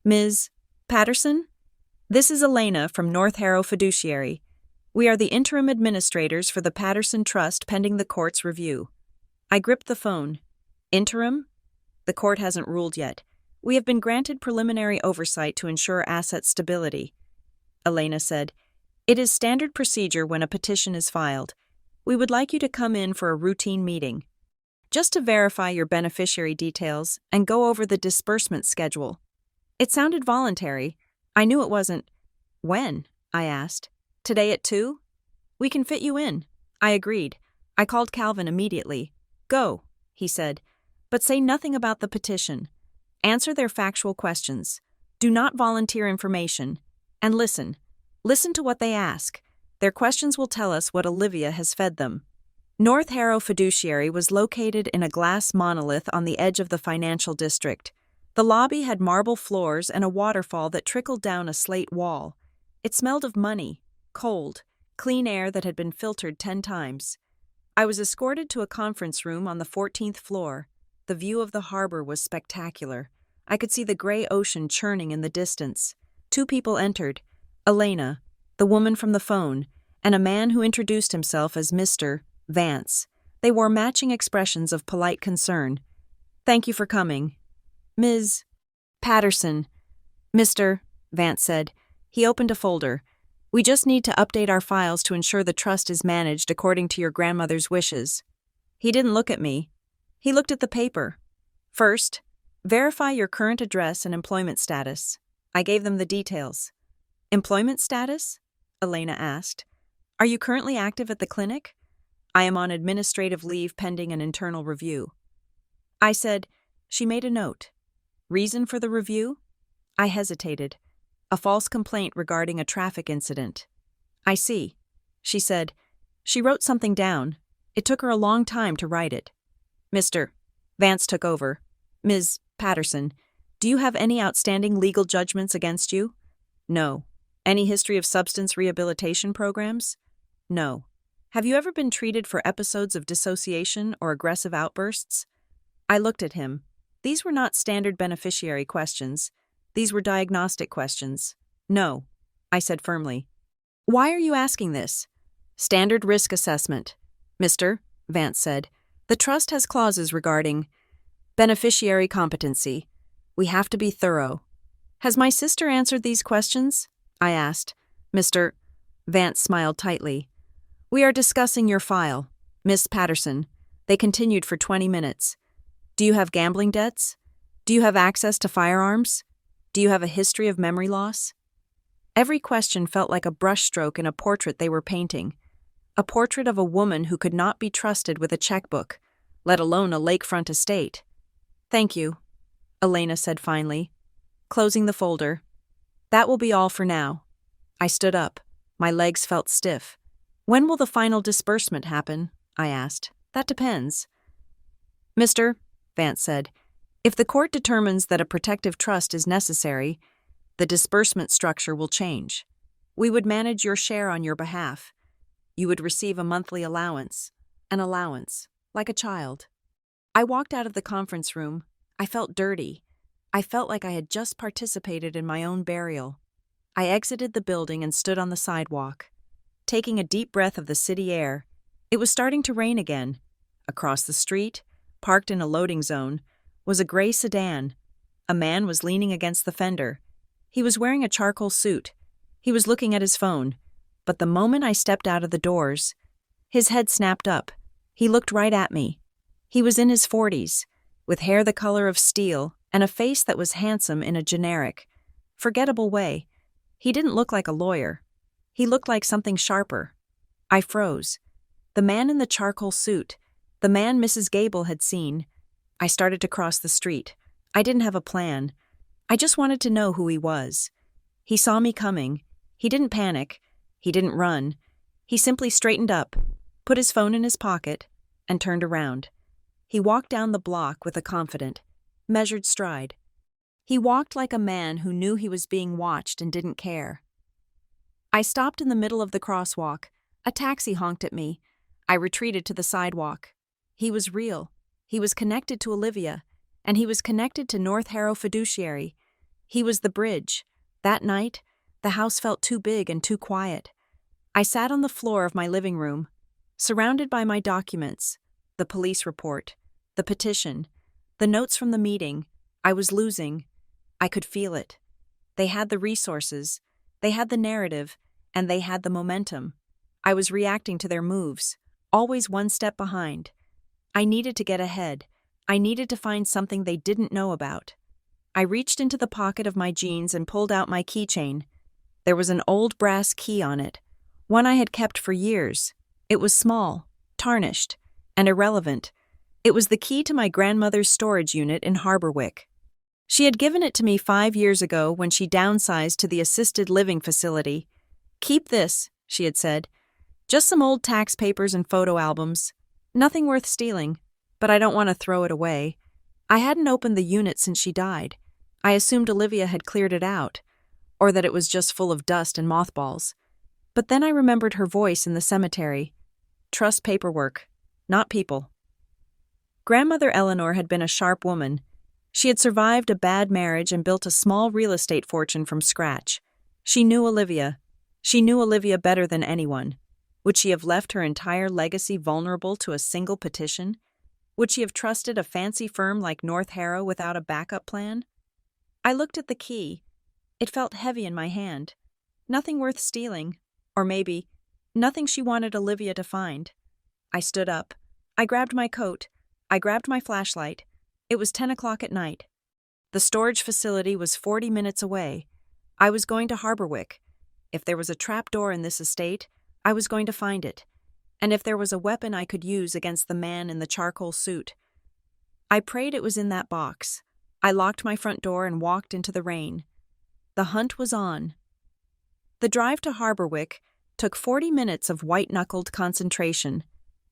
Ms. Patterson? This is Elena from North Harrow Fiduciary. We are the interim administrators for the Patterson Trust pending the court's review. I gripped the phone. Interim? The court hasn't ruled yet. We have been granted preliminary oversight to ensure asset stability. Elena said, It is standard procedure when a petition is filed. We would like you to come in for a routine meeting, just to verify your beneficiary details and go over the disbursement schedule. It sounded voluntary. I knew it wasn't. When? I asked. Today at 2? We can fit you in. I agreed. I called Calvin immediately. Go, he said, but say nothing about the petition. Answer their factual questions. Do not volunteer information. And listen. Listen to what they ask. Their questions will tell us what Olivia has fed them. North Harrow Fiduciary was located in a glass monolith on the edge of the financial district. The lobby had marble floors and a waterfall that trickled down a slate wall. It smelled of money, cold, clean air that had been filtered 10 times. I was escorted to a conference room on the 14th floor. The view of the harbor was spectacular. I could see the gray ocean churning in the distance. 2 people entered. Elena, the woman from the phone, and a man who introduced himself as Mr. Vance. They wore matching expressions of polite concern. Thank you for coming. Ms. Patterson. Mr. Vance said. He opened a folder. We just need to update our files to ensure the trust is managed according to your grandmother's wishes. He didn't look at me. He looked at the paper. First, verify your current address and employment status. I gave them the details. Employment status? Elena asked. Are you currently active at the clinic? I am on administrative leave pending an internal review. I said. She made a note. Reason for the review? I hesitated. A false complaint regarding a traffic incident. I see. She said. She wrote something down. It took her a long time to write it. Mr. Vance took over. Ms. Patterson, do you have any outstanding legal judgments against you? No. Any history of substance rehabilitation programs? No. Have you ever been treated for episodes of dissociation or aggressive outbursts? I looked at him. These were not standard beneficiary questions. These were diagnostic questions. No, I said firmly. Why are you asking this? Standard risk assessment. Mr. Vance said. The trust has clauses regarding beneficiary competency. We have to be thorough. Has my sister answered these questions? I asked. Mr. Vance smiled tightly. We are discussing your file, Miss Patterson. They continued for 20 minutes. Do you have gambling debts? Do you have access to firearms? Do you have a history of memory loss? Every question felt like a brushstroke in a portrait they were painting. a portrait of a woman who could not be trusted with a checkbook, let alone a lakefront estate. "Thank you," Elena said finally, closing the folder. "That will be all for now." I stood up. My legs felt stiff. "When will the final disbursement happen?" I asked. "That depends." "Mister," Vance said, "if the court determines that a protective trust is necessary, the disbursement structure will change. We would manage your share on your behalf. You would receive a monthly allowance, an allowance, like a child." I walked out of the conference room. I felt dirty. I felt like I had just participated in my own burial. I exited the building and stood on the sidewalk, taking a deep breath of the city air. It was starting to rain again. Across the street, parked in a loading zone, was a gray sedan. A man was leaning against the fender. He was wearing a charcoal suit. He was looking at his phone. But the moment I stepped out of the doors, his head snapped up. He looked right at me. He was in his 40s, with hair the color of steel and a face that was handsome in a generic, forgettable way. He didn't look like a lawyer. He looked like something sharper. I froze. The man in the charcoal suit, the man Mrs. Gable had seen. I started to cross the street. I didn't have a plan. I just wanted to know who he was. He saw me coming. He didn't panic. He didn't run. He simply straightened up, put his phone in his pocket, and turned around. He walked down the block with a confident, measured stride. He walked like a man who knew he was being watched and didn't care. I stopped in the middle of the crosswalk. A taxi honked at me. I retreated to the sidewalk. He was real. He was connected to Olivia, and he was connected to North Harrow Fiduciary. He was the bridge. That night, the house felt too big and too quiet. I sat on the floor of my living room, surrounded by my documents, the police report, the petition, the notes from the meeting. I was losing. I could feel it. They had the resources, they had the narrative, and they had the momentum. I was reacting to their moves, always one step behind. I needed to get ahead. I needed to find something they didn't know about. I reached into the pocket of my jeans and pulled out my keychain. There was an old brass key on it, one I had kept for years. It was small, tarnished, and irrelevant. It was the key to my grandmother's storage unit in Harborwick. She had given it to me 5 years ago when she downsized to the assisted living facility. "Keep this," she had said. "Just some old tax papers and photo albums. Nothing worth stealing, but I don't want to throw it away." I hadn't opened the unit since she died. I assumed Olivia had cleared it out, or that it was just full of dust and mothballs. But then I remembered her voice in the cemetery. "Trust paperwork, not people." Grandmother Eleanor had been a sharp woman. She had survived a bad marriage and built a small real estate fortune from scratch. She knew Olivia. She knew Olivia better than anyone. Would she have left her entire legacy vulnerable to a single petition? Would she have trusted a fancy firm like North Harrow without a backup plan? I looked at the key. It felt heavy in my hand. Nothing worth stealing. Or maybe, nothing she wanted Olivia to find. I stood up. I grabbed my coat. I grabbed my flashlight. It was 10 o'clock at night. The storage facility was 40 minutes away. I was going to Harborwick. If there was a trapdoor in this estate, I was going to find it. And if there was a weapon I could use against the man in the charcoal suit, I prayed it was in that box. I locked my front door and walked into the rain. The hunt was on. The drive to Harborwick took 40 minutes of white-knuckled concentration.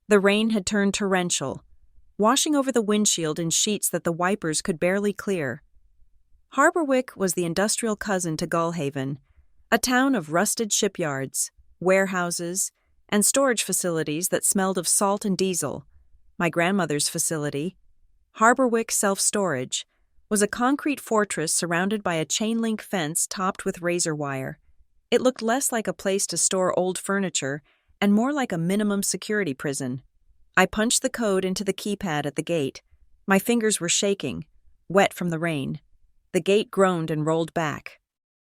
The rain had turned torrential, washing over the windshield in sheets that the wipers could barely clear. Harborwick was the industrial cousin to Gullhaven, a town of rusted shipyards, warehouses, and storage facilities that smelled of salt and diesel. My grandmother's facility, Harborwick Self-Storage, was a concrete fortress surrounded by a chain-link fence topped with razor wire. It looked less like a place to store old furniture and more like a minimum security prison. I punched the code into the keypad at the gate. My fingers were shaking, wet from the rain. The gate groaned and rolled back.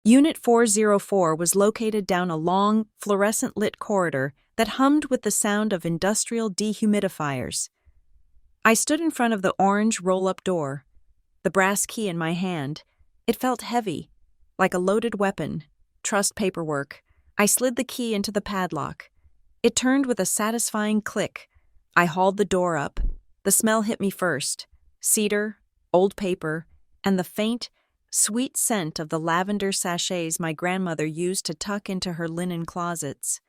Unit 404 was located down a long, fluorescent-lit corridor that hummed with the sound of industrial dehumidifiers. I stood in front of the orange roll-up door, the brass key in my hand. It felt heavy, like a loaded weapon. Trust paperwork. I slid the key into the padlock. It turned with a satisfying click. I hauled the door up. The smell hit me first: cedar, old paper, and the faint, sweet scent of the lavender sachets my grandmother used to tuck into her linen closets.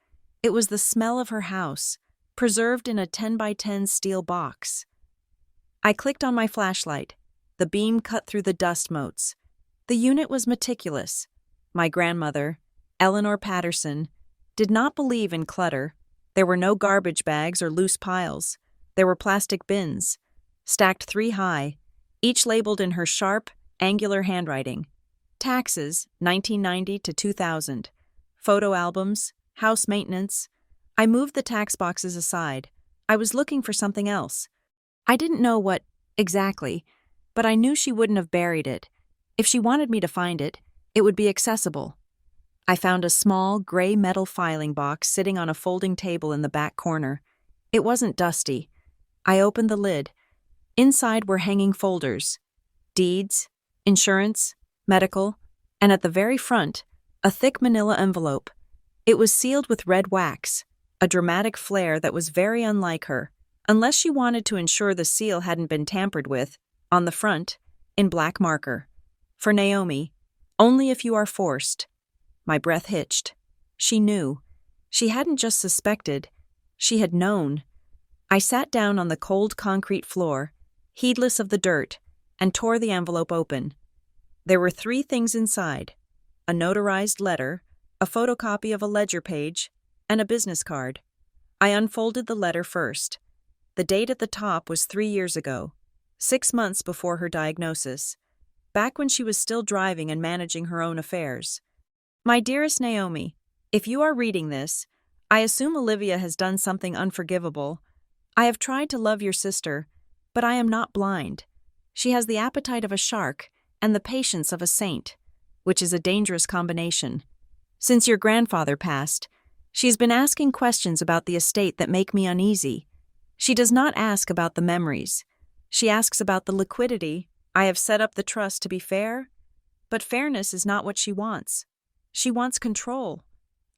It was the smell of her house, preserved in a 10 by 10 steel box. I clicked on my flashlight. The beam cut through the dust motes. The unit was meticulous. My grandmother, Eleanor Patterson, did not believe in clutter. There were no garbage bags or loose piles. There were plastic bins, stacked 3 high, each labeled in her sharp, angular handwriting. Taxes, 1990 to 2000. Photo albums, house maintenance. I moved the tax boxes aside. I was looking for something else. I didn't know what exactly, but I knew she wouldn't have buried it. If she wanted me to find it, it would be accessible. I found a small, gray metal filing box sitting on a folding table in the back corner. It wasn't dusty. I opened the lid. Inside were hanging folders: deeds, insurance, medical, and at the very front, a thick manila envelope. It was sealed with red wax, a dramatic flair that was very unlike her, unless she wanted to ensure the seal hadn't been tampered with. On the front, in black marker: "For Naomi, only if you are forced." My breath hitched. She knew. She hadn't just suspected. She had known. I sat down on the cold concrete floor, heedless of the dirt, and tore the envelope open. There were 3 things inside: a notarized letter, a photocopy of a ledger page, and a business card. I unfolded the letter first. The date at the top was 3 years ago, 6 months before her diagnosis, back when she was still driving and managing her own affairs. "My dearest Naomi, if you are reading this, I assume Olivia has done something unforgivable. I have tried to love your sister, but I am not blind. She has the appetite of a shark and the patience of a saint, which is a dangerous combination. Since your grandfather passed, she has been asking questions about the estate that make me uneasy. She does not ask about the memories. She asks about the liquidity. I have set up the trust to be fair, but fairness is not what she wants. She wants control.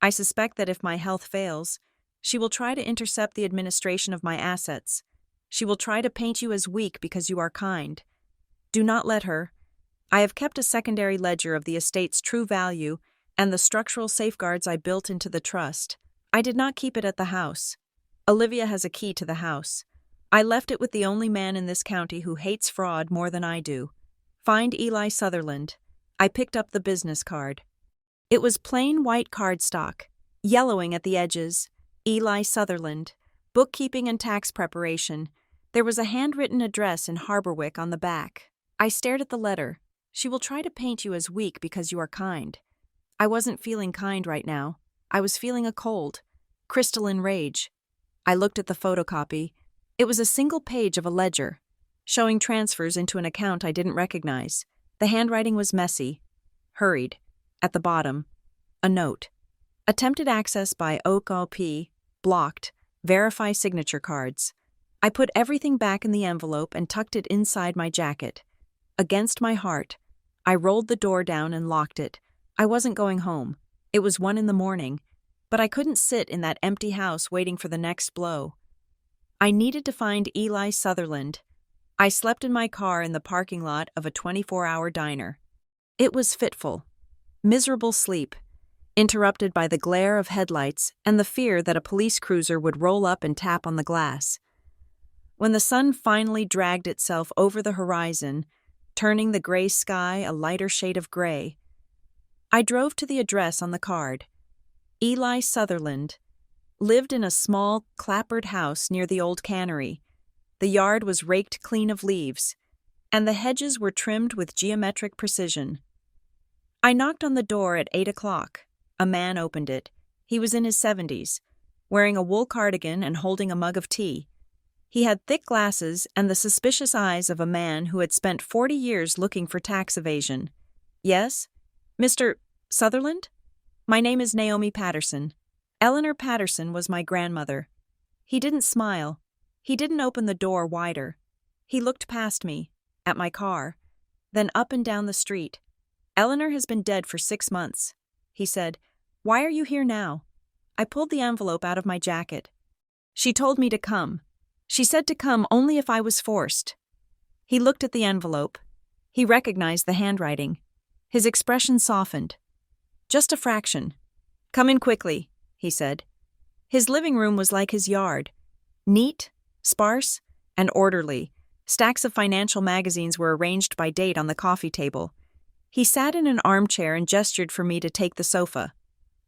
I suspect that if my health fails, she will try to intercept the administration of my assets. She will try to paint you as weak because you are kind. Do not let her. I have kept a secondary ledger of the estate's true value and the structural safeguards I built into the trust. I did not keep it at the house. Olivia has a key to the house. I left it with the only man in this county who hates fraud more than I do. Find Eli Sutherland." I picked up the business card. It was plain white cardstock, yellowing at the edges. Eli Sutherland, bookkeeping and tax preparation. There was a handwritten address in Harborwick on the back. I stared at the letter. She will try to paint you as weak because you are kind. I wasn't feeling kind right now. I was feeling a cold, crystalline rage. I looked at the photocopy. It was a single page of a ledger, showing transfers into an account I didn't recognize. The handwriting was messy, hurried. At the bottom, a note: "Attempted access by OKP, blocked, verify signature cards." I put everything back in the envelope and tucked it inside my jacket. Against my heart, I rolled the door down and locked it. I wasn't going home. It was 1 a.m, but I couldn't sit in that empty house waiting for the next blow. I needed to find Eli Sutherland. I slept in my car in the parking lot of a 24-hour diner. It was fitful. Miserable sleep, interrupted by the glare of headlights and the fear that a police cruiser would roll up and tap on the glass. When the sun finally dragged itself over the horizon, turning the gray sky a lighter shade of gray, I drove to the address on the card. Eli Sutherland lived in a small, clapboard house near the old cannery. The yard was raked clean of leaves, and the hedges were trimmed with geometric precision. I knocked on the door at 8 o'clock. A man opened it. He was in his 70s, wearing a wool cardigan and holding a mug of tea. He had thick glasses and the suspicious eyes of a man who had spent 40 years looking for tax evasion. "Yes? Mr. Sutherland? My name is Naomi Patterson. Eleanor Patterson was my grandmother." He didn't smile. He didn't open the door wider. He looked past me, at my car, then up and down the street. "Eleanor has been dead for 6 months," he said. "Why are you here now?" I pulled the envelope out of my jacket. She told me to come. She said to come only if I was forced. He looked at the envelope. He recognized the handwriting. His expression softened. Just a fraction. Come in quickly, he said. His living room was like his yard. Neat, sparse, and orderly. Stacks of financial magazines were arranged by date on the coffee table. He sat in an armchair and gestured for me to take the sofa.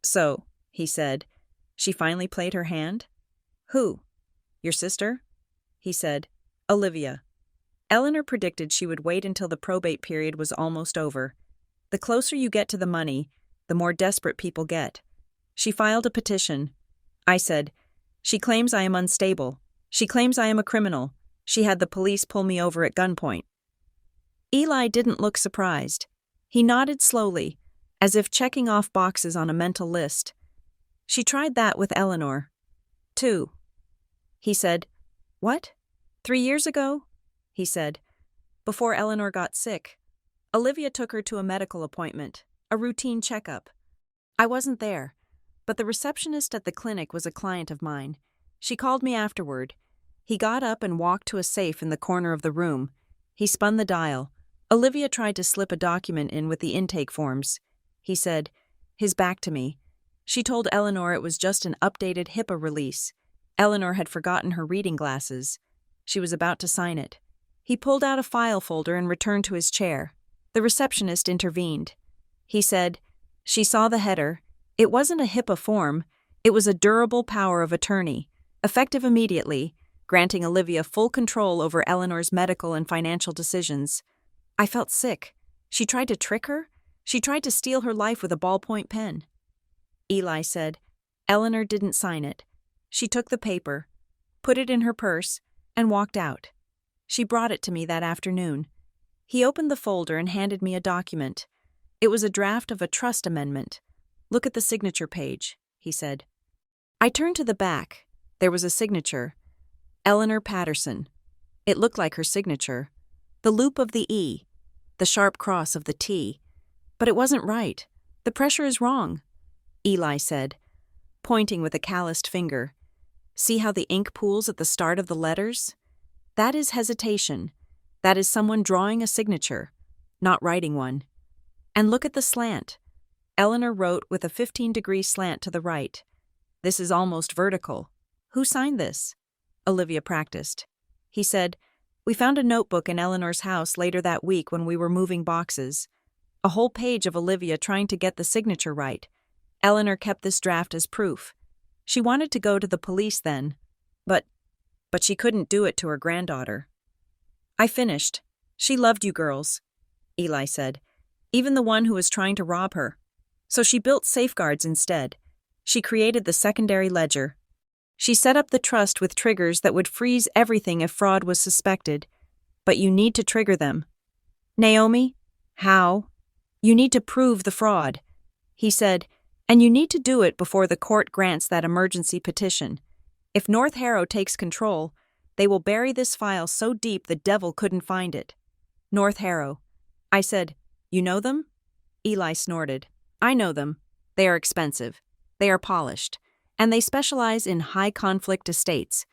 So, he said, she finally played her hand? Who? Your sister? He said, Olivia. Eleanor predicted she would wait until the probate period was almost over. The closer you get to the money, the more desperate people get. She filed a petition. I said, she claims I am unstable. She claims I am a criminal. She had the police pull me over at gunpoint. Eli didn't look surprised. He nodded slowly, as if checking off boxes on a mental list. She tried that with Eleanor. 2. He said, What? 3 years ago? He said, before Eleanor got sick. Olivia took her to a medical appointment, a routine checkup. I wasn't there, but the receptionist at the clinic was a client of mine. She called me afterward. He got up and walked to a safe in the corner of the room. He spun the dial. Olivia tried to slip a document in with the intake forms. He said, his back to me. She told Eleanor it was just an updated HIPAA release. Eleanor had forgotten her reading glasses. She was about to sign it. He pulled out a file folder and returned to his chair. The receptionist intervened. He said, she saw the header. It wasn't a HIPAA form. It was a durable power of attorney, effective immediately, granting Olivia full control over Eleanor's medical and financial decisions. I felt sick. She tried to trick her? She tried to steal her life with a ballpoint pen. Eli said, Eleanor didn't sign it. She took the paper, put it in her purse, and walked out. She brought it to me that afternoon. He opened the folder and handed me a document. It was a draft of a trust amendment. Look at the signature page, he said. I turned to the back. There was a signature. Eleanor Patterson. It looked like her signature. The loop of the E, the sharp cross of the T. But it wasn't right. The pressure is wrong, Eli said, pointing with a calloused finger. See how the ink pools at the start of the letters? That is hesitation. That is someone drawing a signature, not writing one. And look at the slant. Eleanor wrote with a 15-degree slant to the right. This is almost vertical. Who signed this? Olivia practiced. He said, we found a notebook in Eleanor's house later that week when we were moving boxes. A whole page of Olivia trying to get the signature right. Eleanor kept this draft as proof. She wanted to go to the police then, but she couldn't do it to her granddaughter. I finished. She loved you girls, Eli said, even the one who was trying to rob her. So she built safeguards instead. She created the secondary ledger. She set up the trust with triggers that would freeze everything if fraud was suspected. But you need to trigger them. Naomi, how? You need to prove the fraud. He said, and you need to do it before the court grants that emergency petition. If North Harrow takes control, they will bury this file so deep the devil couldn't find it. North Harrow. I said, you know them? Eli snorted. I know them. They are expensive. They are polished. And they specialize in high-conflict estates.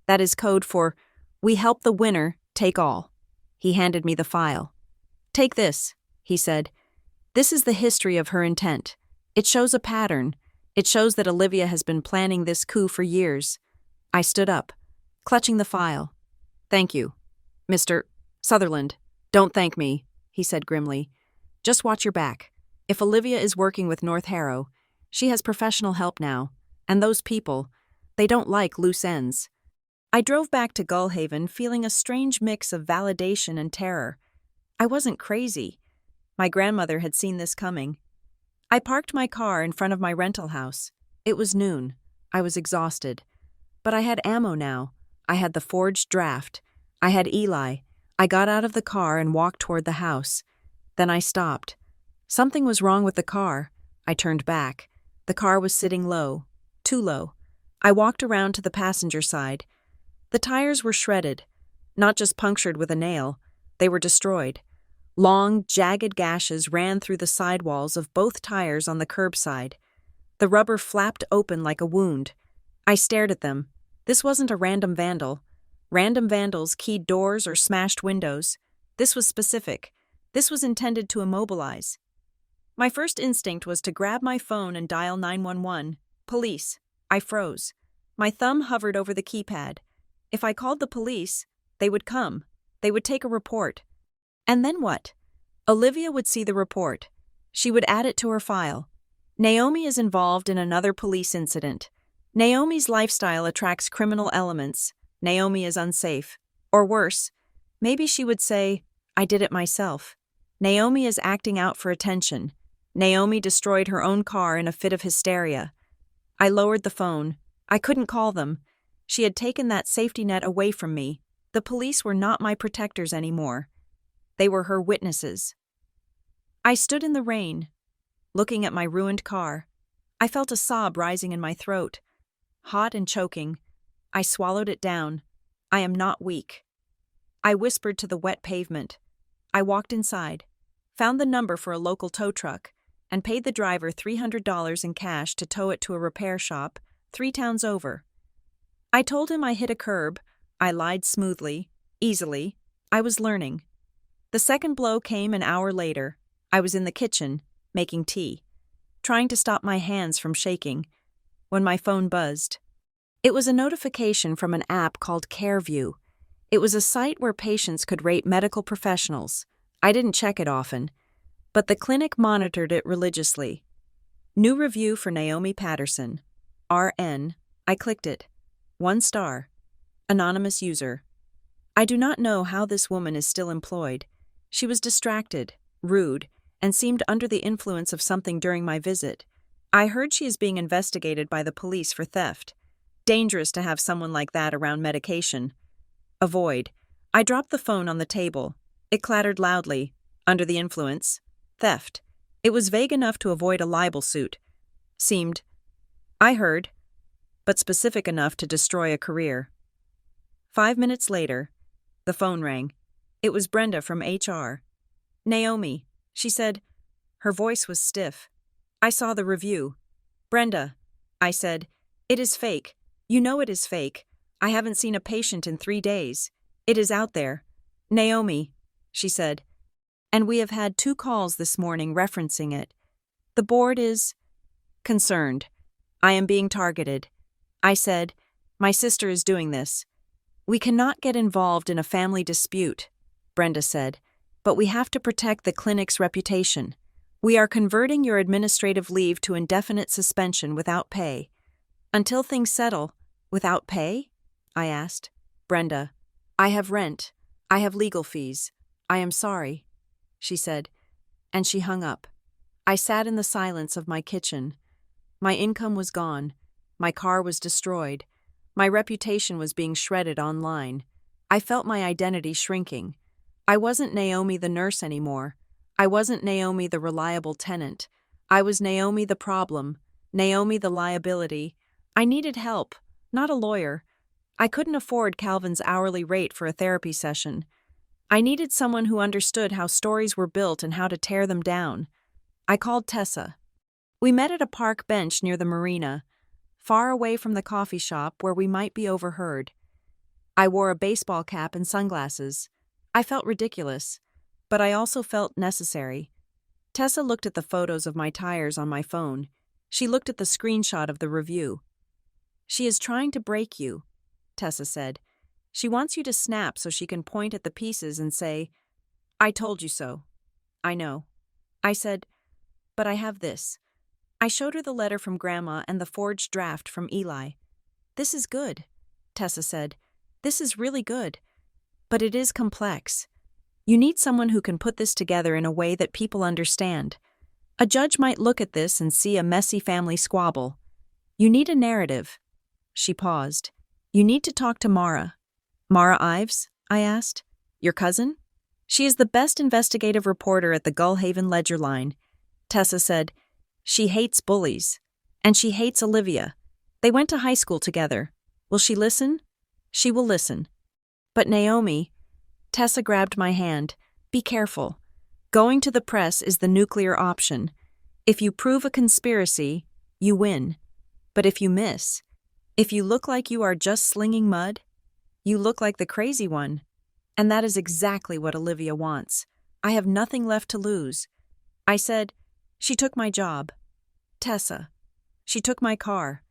That is code for, we help the winner take all. He handed me the file. Take this, he said. This is the history of her intent. It shows a pattern. It shows that Olivia has been planning this coup for years. I stood up, clutching the file. Thank you, Mr. Sutherland. Don't thank me, he said grimly. Just watch your back. If Olivia is working with North Harrow, she has professional help now. And those people, they don't like loose ends. I drove back to Gullhaven feeling a strange mix of validation and terror. I wasn't crazy. My grandmother had seen this coming. I parked my car in front of my rental house. It was noon. I was exhausted. But I had ammo now. I had the forged draft. I had Eli. I got out of the car and walked toward the house. Then I stopped. Something was wrong with the car. I turned back. The car was sitting low. Too low. I walked around to the passenger side. The tires were shredded. Not just punctured with a nail. They were destroyed. Long, jagged gashes ran through the sidewalls of both tires on the curbside. The rubber flapped open like a wound. I stared at them. This wasn't a random vandal. Random vandals keyed doors or smashed windows. This was specific. This was intended to immobilize. My first instinct was to grab my phone and dial 911. Police. I froze. My thumb hovered over the keypad. If I called the police, they would come. They would take a report. And then what? Olivia would see the report. She would add it to her file. Naomi is involved in another police incident. Naomi's lifestyle attracts criminal elements. Naomi is unsafe. Or worse, maybe she would say, I did it myself. Naomi is acting out for attention. Naomi destroyed her own car in a fit of hysteria. I lowered the phone. I couldn't call them. She had taken that safety net away from me. The police were not my protectors anymore. They were her witnesses. I stood in the rain, looking at my ruined car. I felt a sob rising in my throat. Hot and choking. I swallowed it down. I am not weak. I whispered to the wet pavement. I walked inside, found the number for a local tow truck, and paid the driver $300 in cash to tow it to a repair shop 3 towns over. I told him I hit a curb. I lied smoothly, easily. I was learning. The second blow came an hour later. I was in the kitchen, making tea, trying to stop my hands from shaking, when my phone buzzed. It was a notification from an app called CareView. It was a site where patients could rate medical professionals. I didn't check it often, but the clinic monitored it religiously. New review for Naomi Patterson. RN. I clicked it. 1 star. Anonymous user. I do not know how this woman is still employed. She was distracted, rude, and seemed under the influence of something during my visit. I heard she is being investigated by the police for theft. Dangerous to have someone like that around medication. Avoid. I dropped the phone on the table. It clattered loudly. Under the influence. Theft. It was vague enough to avoid a libel suit. Seemed. I heard. But specific enough to destroy a career. 5 minutes later, the phone rang. It was Brenda from HR. Naomi, she said. Her voice was stiff. I saw the review. Brenda, I said, it is fake. You know it is fake. I haven't seen a patient in 3 days. It is out there. Naomi, she said. And we have had 2 calls this morning referencing it. The board is concerned. I am being targeted. I said, my sister is doing this. We cannot get involved in a family dispute, Brenda said, but we have to protect the clinic's reputation. We are converting your administrative leave to indefinite suspension without pay. Until things settle, without pay? I asked. Brenda, I have rent. I have legal fees. I am sorry, she said, and she hung up. I sat in the silence of my kitchen. My income was gone. My car was destroyed. My reputation was being shredded online. I felt my identity shrinking. I wasn't Naomi the nurse anymore. I wasn't Naomi the reliable tenant. I was Naomi the problem, Naomi the liability. I needed help, not a lawyer. I couldn't afford Calvin's hourly rate for a therapy session. I needed someone who understood how stories were built and how to tear them down. I called Tessa. We met at a park bench near the marina, far away from the coffee shop where we might be overheard. I wore a baseball cap and sunglasses. I felt ridiculous, but I also felt necessary. Tessa looked at the photos of my tires on my phone. She looked at the screenshot of the review. She is trying to break you, Tessa said. She wants you to snap so she can point at the pieces and say, I told you so. I know. I said, but I have this. I showed her the letter from Grandma and the forged draft from Eli. This is good, Tessa said. This is really good. But it is complex. You need someone who can put this together in a way that people understand. A judge might look at this and see a messy family squabble. You need a narrative. She paused. You need to talk to Mara. Mara Ives? I asked. Your cousin? She is the best investigative reporter at the Gullhaven Ledger Line. Tessa said, she hates bullies. And she hates Olivia. They went to high school together. Will she listen? She will listen. But Naomi, Tessa grabbed my hand. Be careful. Going to the press is the nuclear option. If you prove a conspiracy, you win. But if you miss, if you look like you are just slinging mud, you look like the crazy one. And that is exactly what Olivia wants. I have nothing left to lose. I said, she took my job. Tessa. She took my car.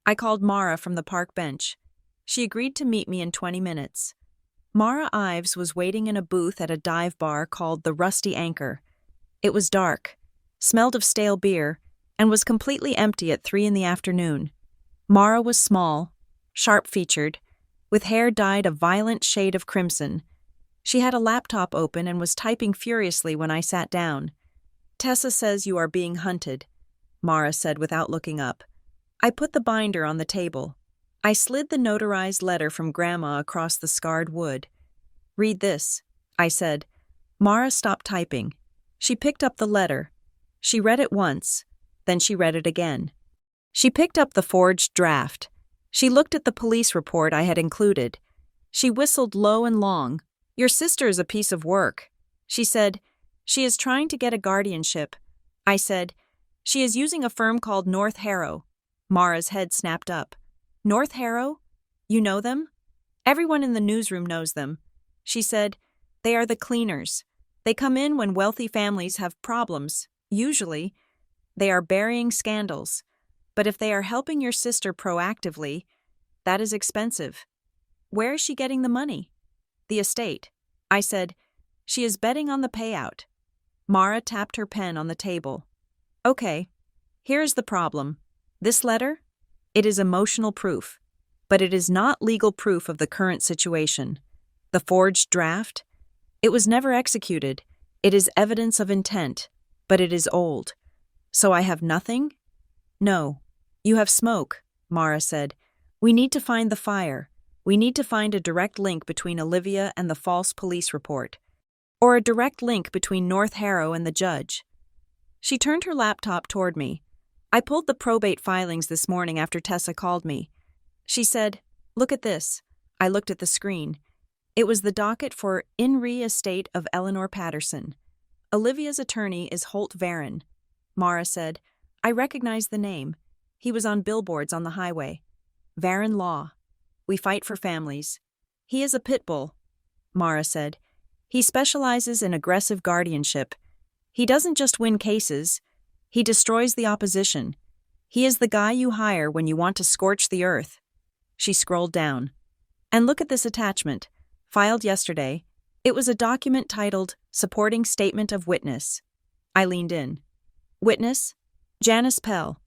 I called Mara from the park bench. She agreed to meet me in 20 minutes. Mara Ives was waiting in a booth at a dive bar called the Rusty Anchor. It was dark, smelled of stale beer, and was completely empty at 3 p.m. Mara was small, sharp-featured, with hair dyed a violent shade of crimson. She had a laptop open and was typing furiously when I sat down. "Tessa says you are being hunted," Mara said without looking up. I put the binder on the table. I slid the notarized letter from Grandma across the scarred wood. "Read this," I said. Mara stopped typing. She picked up the letter. She read it once, then she read it again. She picked up the forged draft. She looked at the police report I had included. She whistled low and long. "Your sister is a piece of work." She said, "She is trying to get a guardianship." I said, "She is using a firm called North Harrow." Mara's head snapped up. "North Harrow? You know them?" "Everyone in the newsroom knows them." She said, "They are the cleaners. They come in when wealthy families have problems. Usually, they are burying scandals. But if they are helping your sister proactively, that is expensive." "Where is she getting the money?" "The estate." I said, "She is betting on the payout." Mara tapped her pen on the table. "Okay, here is the problem. This letter? It is emotional proof, but it is not legal proof of the current situation. The forged draft? It was never executed. It is evidence of intent, but it is old. So I have nothing?" "No. You have smoke," Mara said. "We need to find the fire. We need to find a direct link between Olivia and the false police report. Or a direct link between North Harrow and the judge." She turned her laptop toward me. "I pulled the probate filings this morning after Tessa called me." She said, "Look at this." I looked at the screen. It was the docket for in re estate of Eleanor Patterson. Olivia's attorney is Holt Varon. Mara said, "I recognize the name. He was on billboards on the highway. Varon Law. We fight for families. He is a pit bull," Mara said. "He specializes in aggressive guardianship. He doesn't just win cases. He destroys the opposition. He is the guy you hire when you want to scorch the earth." She scrolled down. "And look at this attachment. Filed yesterday. It was a document titled Supporting Statement of Witness." I leaned in. "Witness? Janice Pell."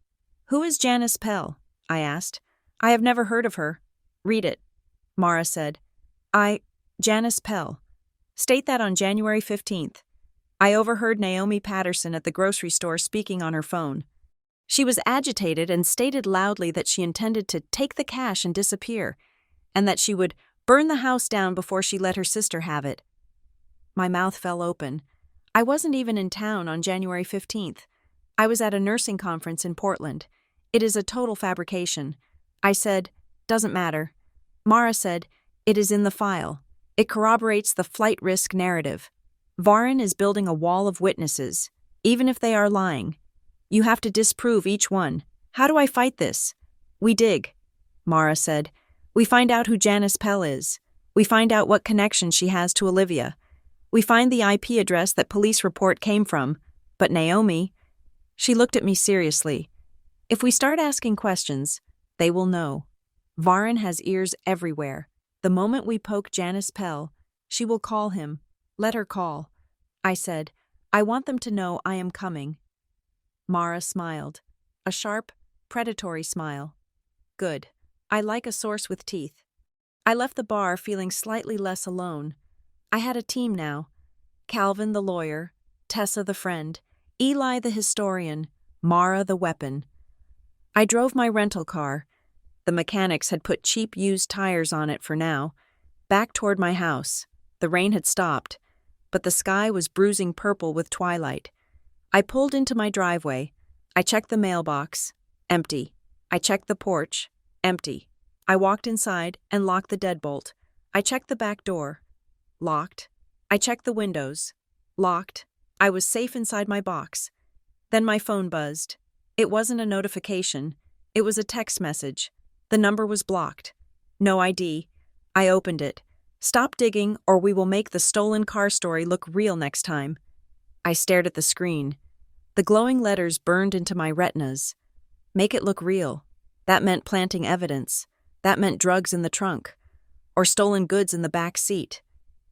"Who is Janice Pell?" I asked. "I have never heard of her." "Read it," Mara said. Janice Pell. State that on January 15th. I overheard Naomi Patterson at the grocery store speaking on her phone. She was agitated and stated loudly that she intended to take the cash and disappear, and that she would burn the house down before she let her sister have it. My mouth fell open. I wasn't even in town on January 15th. I was at a nursing conference in Portland. It is a total fabrication. I said, "Doesn't matter." Mara said, "It is in the file. It corroborates the flight risk narrative. Varon is building a wall of witnesses, even if they are lying. You have to disprove each one. How do I fight this?" "We dig," Mara said. "We find out who Janice Pell is. We find out what connection she has to Olivia. We find the IP address that police report came from. But Naomi..." She looked at me seriously. "If we start asking questions, they will know. Varon has ears everywhere. The moment we poke Janice Pell, she will call him. Let her call." I said, "I want them to know I am coming." Mara smiled. A sharp, predatory smile. "Good. I like a source with teeth." I left the bar feeling slightly less alone. I had a team now. Calvin the lawyer, Tessa the friend, Eli the historian, Mara the weapon. I drove my rental car. The mechanics had put cheap used tires on it for now. Back toward my house. The rain had stopped, but the sky was bruising purple with twilight. I pulled into my driveway. I checked the mailbox. Empty. I checked the porch. Empty. I walked inside and locked the deadbolt. I checked the back door. Locked. I checked the windows. Locked. I was safe inside my box. Then my phone buzzed. It wasn't a notification. It was a text message. The number was blocked. No ID. I opened it. Stop digging, or we will make the stolen car story look real next time. I stared at the screen. The glowing letters burned into my retinas. Make it look real. That meant planting evidence. That meant drugs in the trunk. Or stolen goods in the back seat.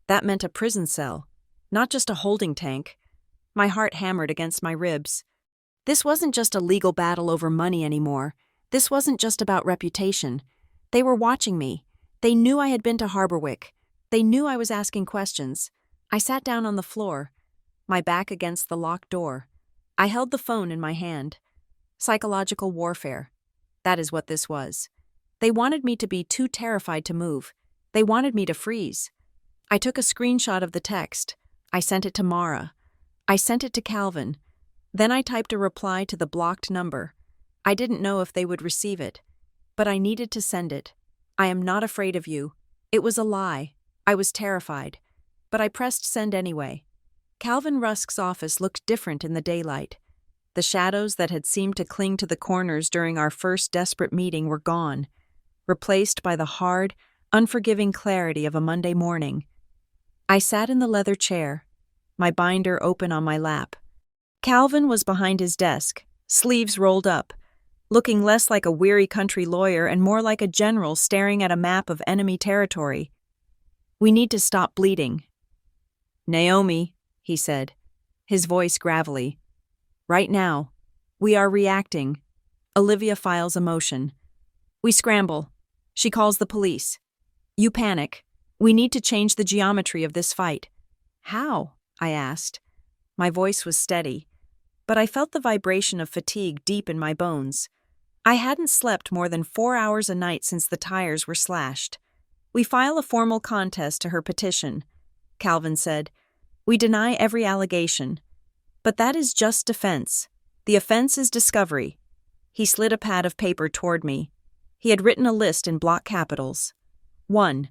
That meant a prison cell, not just a holding tank. My heart hammered against my ribs. This wasn't just a legal battle over money anymore. This wasn't just about reputation. They were watching me. They knew I had been to Harborwick. They knew I was asking questions. I sat down on the floor, my back against the locked door. I held the phone in my hand. Psychological warfare. That is what this was. They wanted me to be too terrified to move. They wanted me to freeze. I took a screenshot of the text. I sent it to Mara. I sent it to Calvin. Then I typed a reply to the blocked number. I didn't know if they would receive it, but I needed to send it. I am not afraid of you. It was a lie. I was terrified, but I pressed send anyway. Calvin Rusk's office looked different in the daylight. The shadows that had seemed to cling to the corners during our first desperate meeting were gone, replaced by the hard, unforgiving clarity of a Monday morning. I sat in the leather chair, my binder open on my lap. Calvin was behind his desk, sleeves rolled up, looking less like a weary country lawyer and more like a general staring at a map of enemy territory. We need to stop bleeding. Naomi, he said, his voice gravelly. Right now, we are reacting. Olivia files a motion. We scramble. She calls the police. You panic. We need to change the geometry of this fight. How? I asked. My voice was steady, but I felt the vibration of fatigue deep in my bones. I hadn't slept more than 4 hours a night since the tires were slashed. We file a formal contest to her petition, Calvin said. We deny every allegation. But that is just defense. The offense is discovery. He slid a pad of paper toward me. He had written a list in block capitals. 1.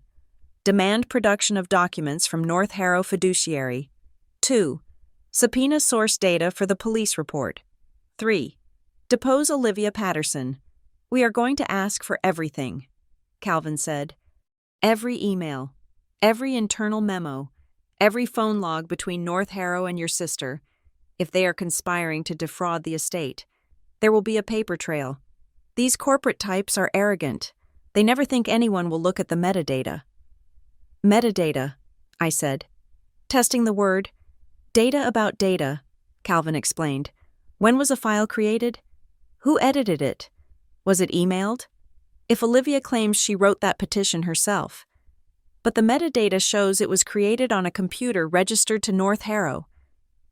Demand production of documents from North Harrow fiduciary. 2. Subpoena source data for the police report. 3. Depose Olivia Patterson. We are going to ask for everything, Calvin said. Every email, every internal memo, every phone log between North Harrow and your sister. If they are conspiring to defraud the estate, there will be a paper trail. These corporate types are arrogant. They never think anyone will look at the metadata. Metadata, I said. Testing the word. Data about data, Calvin explained. When was a file created? Who edited it? Was it emailed? If Olivia claims she wrote that petition herself. But the metadata shows it was created on a computer registered to North Harrow.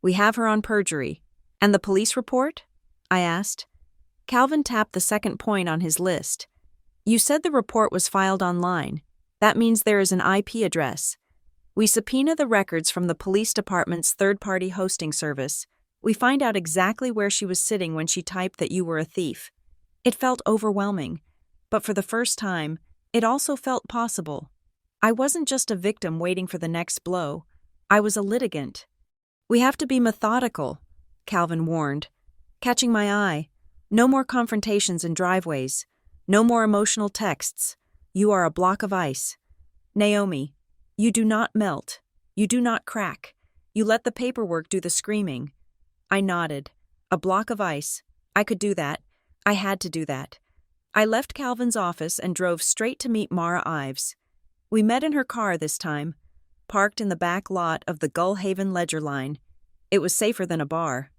We have her on perjury. And the police report? I asked. Calvin tapped the second point on his list. You said the report was filed online. That means there is an IP address. We subpoena the records from the police department's third-party hosting service. We find out exactly where she was sitting when she typed that you were a thief. It felt overwhelming, but for the first time, it also felt possible. I wasn't just a victim waiting for the next blow. I was a litigant. We have to be methodical, Calvin warned, catching my eye. No more confrontations in driveways. No more emotional texts. You are a block of ice. Naomi, you do not melt. You do not crack. You let the paperwork do the screaming. I nodded. A block of ice. I could do that. I had to do that. I left Calvin's office and drove straight to meet Mara Ives. We met in her car this time, parked in the back lot of the Gullhaven Ledger Line. It was safer than a bar.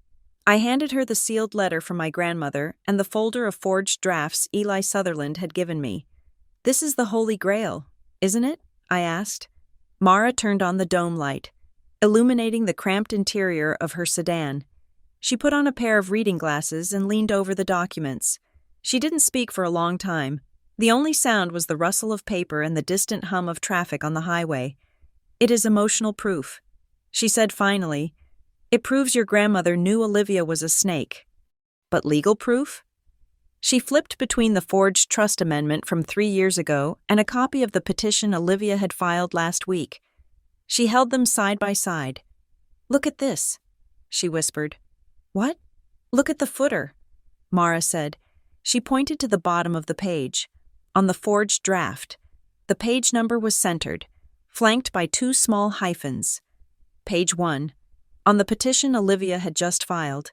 I handed her the sealed letter from my grandmother and the folder of forged drafts Eli Sutherland had given me. This is the Holy Grail, isn't it? I asked. Mara turned on the dome light, illuminating the cramped interior of her sedan. She put on a pair of reading glasses and leaned over the documents. She didn't speak for a long time. The only sound was the rustle of paper and the distant hum of traffic on the highway. It is emotional proof, she said finally. It proves your grandmother knew Olivia was a snake. But legal proof? She flipped between the forged trust amendment from 3 years ago and a copy of the petition Olivia had filed last week. She held them side by side. Look at this, she whispered. What? Look at the footer. Mara said. She pointed to the bottom of the page. On the forged draft, the page number was centered, flanked by 2 small hyphens. Page 1. On the petition Olivia had just filed.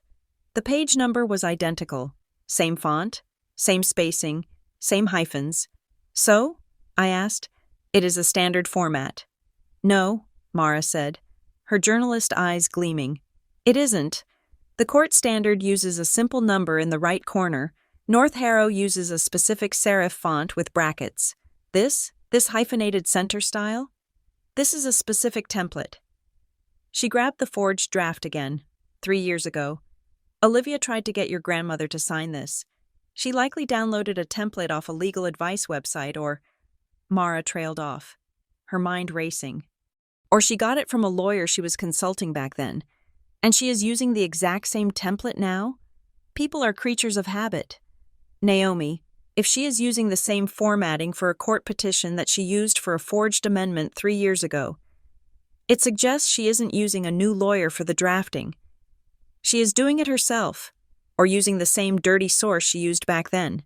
The page number was identical. Same font, same spacing, same hyphens. So? I asked. It is a standard format. No, Mara said, her journalist eyes gleaming. It isn't. The court standard uses a simple number in the right corner. North Harrow uses a specific serif font with brackets. This hyphenated center style? This is a specific template. She grabbed the forged draft again. 3 years ago. Olivia tried to get your grandmother to sign this. She likely downloaded a template off a legal advice website or… Mara trailed off, her mind racing. Or she got it from a lawyer she was consulting back then. And she is using the exact same template now? People are creatures of habit. Naomi, if she is using the same formatting for a court petition that she used for a forged amendment 3 years ago, it suggests she isn't using a new lawyer for the drafting. She is doing it herself, or using the same dirty source she used back then.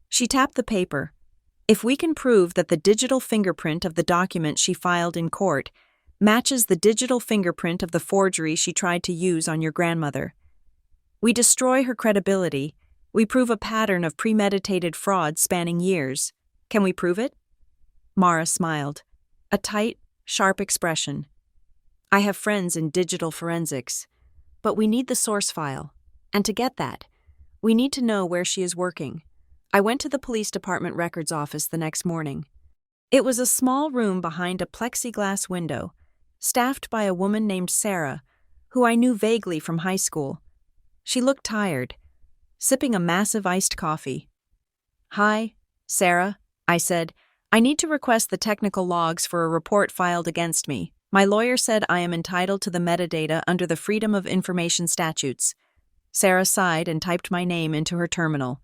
She tapped the paper. If we can prove that the digital fingerprint of the document she filed in court matches the digital fingerprint of the forgery she tried to use on your grandmother, we destroy her credibility. We prove a pattern of premeditated fraud spanning years. Can we prove it? Mara smiled, a tight, sharp expression. I have friends in digital forensics, but we need the source file. And to get that, we need to know where she is working. I went to the police department records office the next morning. It was a small room behind a plexiglass window, staffed by a woman named Sarah, who I knew vaguely from high school. She looked tired, sipping a massive iced coffee. Hi, Sarah, I said. I need to request the technical logs for a report filed against me. My lawyer said I am entitled to the metadata under the Freedom of Information statutes. Sarah sighed and typed my name into her terminal.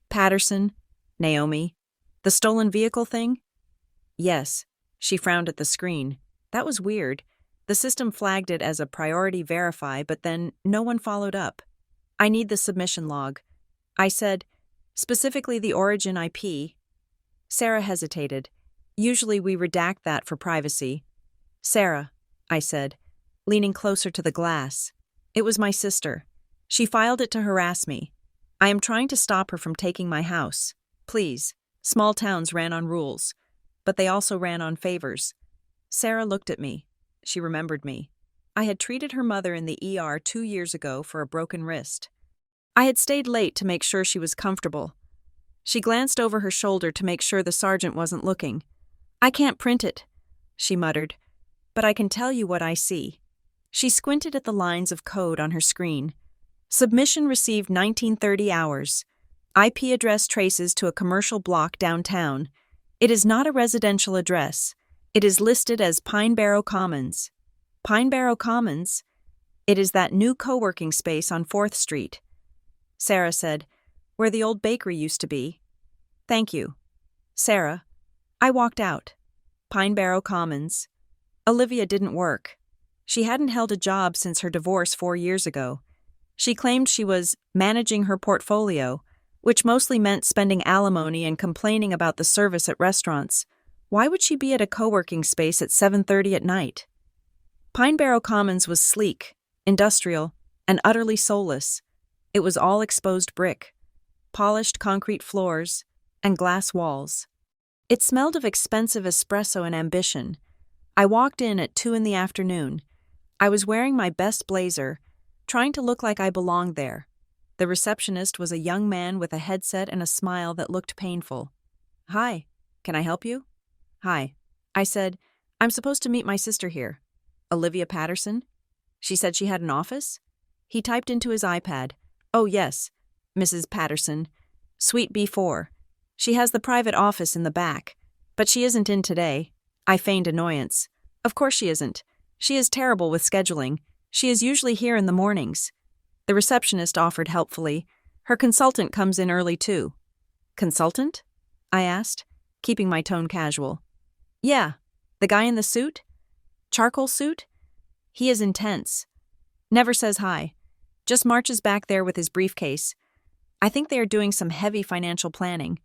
Patterson, Naomi. The stolen vehicle thing? Yes. She frowned at the screen. That was weird. The system flagged it as a priority verify, but then no one followed up. I need the submission log. I said, specifically the origin IP. Sarah hesitated. Usually we redact that for privacy. Sarah, I said, leaning closer to the glass. It was my sister. She filed it to harass me. I am trying to stop her from taking my house. Please. Small towns ran on rules, but they also ran on favors. Sarah looked at me. She remembered me. I had treated her mother in the ER 2 years ago for a broken wrist. I had stayed late to make sure she was comfortable. She glanced over her shoulder to make sure the sergeant wasn't looking. I can't print it, she muttered, but I can tell you what I see. She squinted at the lines of code on her screen. Submission received 1930 hours. IP address traces to a commercial block downtown. It is not a residential address. It is listed as Pine Barrow Commons. Pine Barrow Commons? It is that new co-working space on 4th Street. Sarah said, where the old bakery used to be. Thank you. Sarah. I walked out. Pine Barrow Commons. Olivia didn't work. She hadn't held a job since her divorce 4 years ago. She claimed she was managing her portfolio, which mostly meant spending alimony and complaining about the service at restaurants. Why would she be at a co-working space at 7:30 at night? Pine Barrow Commons was sleek, industrial, and utterly soulless. It was all exposed brick, polished concrete floors, and glass walls. It smelled of expensive espresso and ambition. I walked in at 2 in the afternoon. I was wearing my best blazer, trying to look like I belonged there. The receptionist was a young man with a headset and a smile that looked painful. Hi, can I help you? Hi. I said, I'm supposed to meet my sister here. Olivia Patterson? She said she had an office? He typed into his iPad. Oh, yes, Mrs. Patterson. Suite B4. She has the private office in the back. But she isn't in today. I feigned annoyance. Of course she isn't. She is terrible with scheduling. She is usually here in the mornings. The receptionist offered helpfully. Her consultant comes in early too. Consultant? I asked, keeping my tone casual. Yeah, the guy in the suit? Charcoal suit? He is intense. Never says hi. Just marches back there with his briefcase. I think they are doing some heavy financial planning.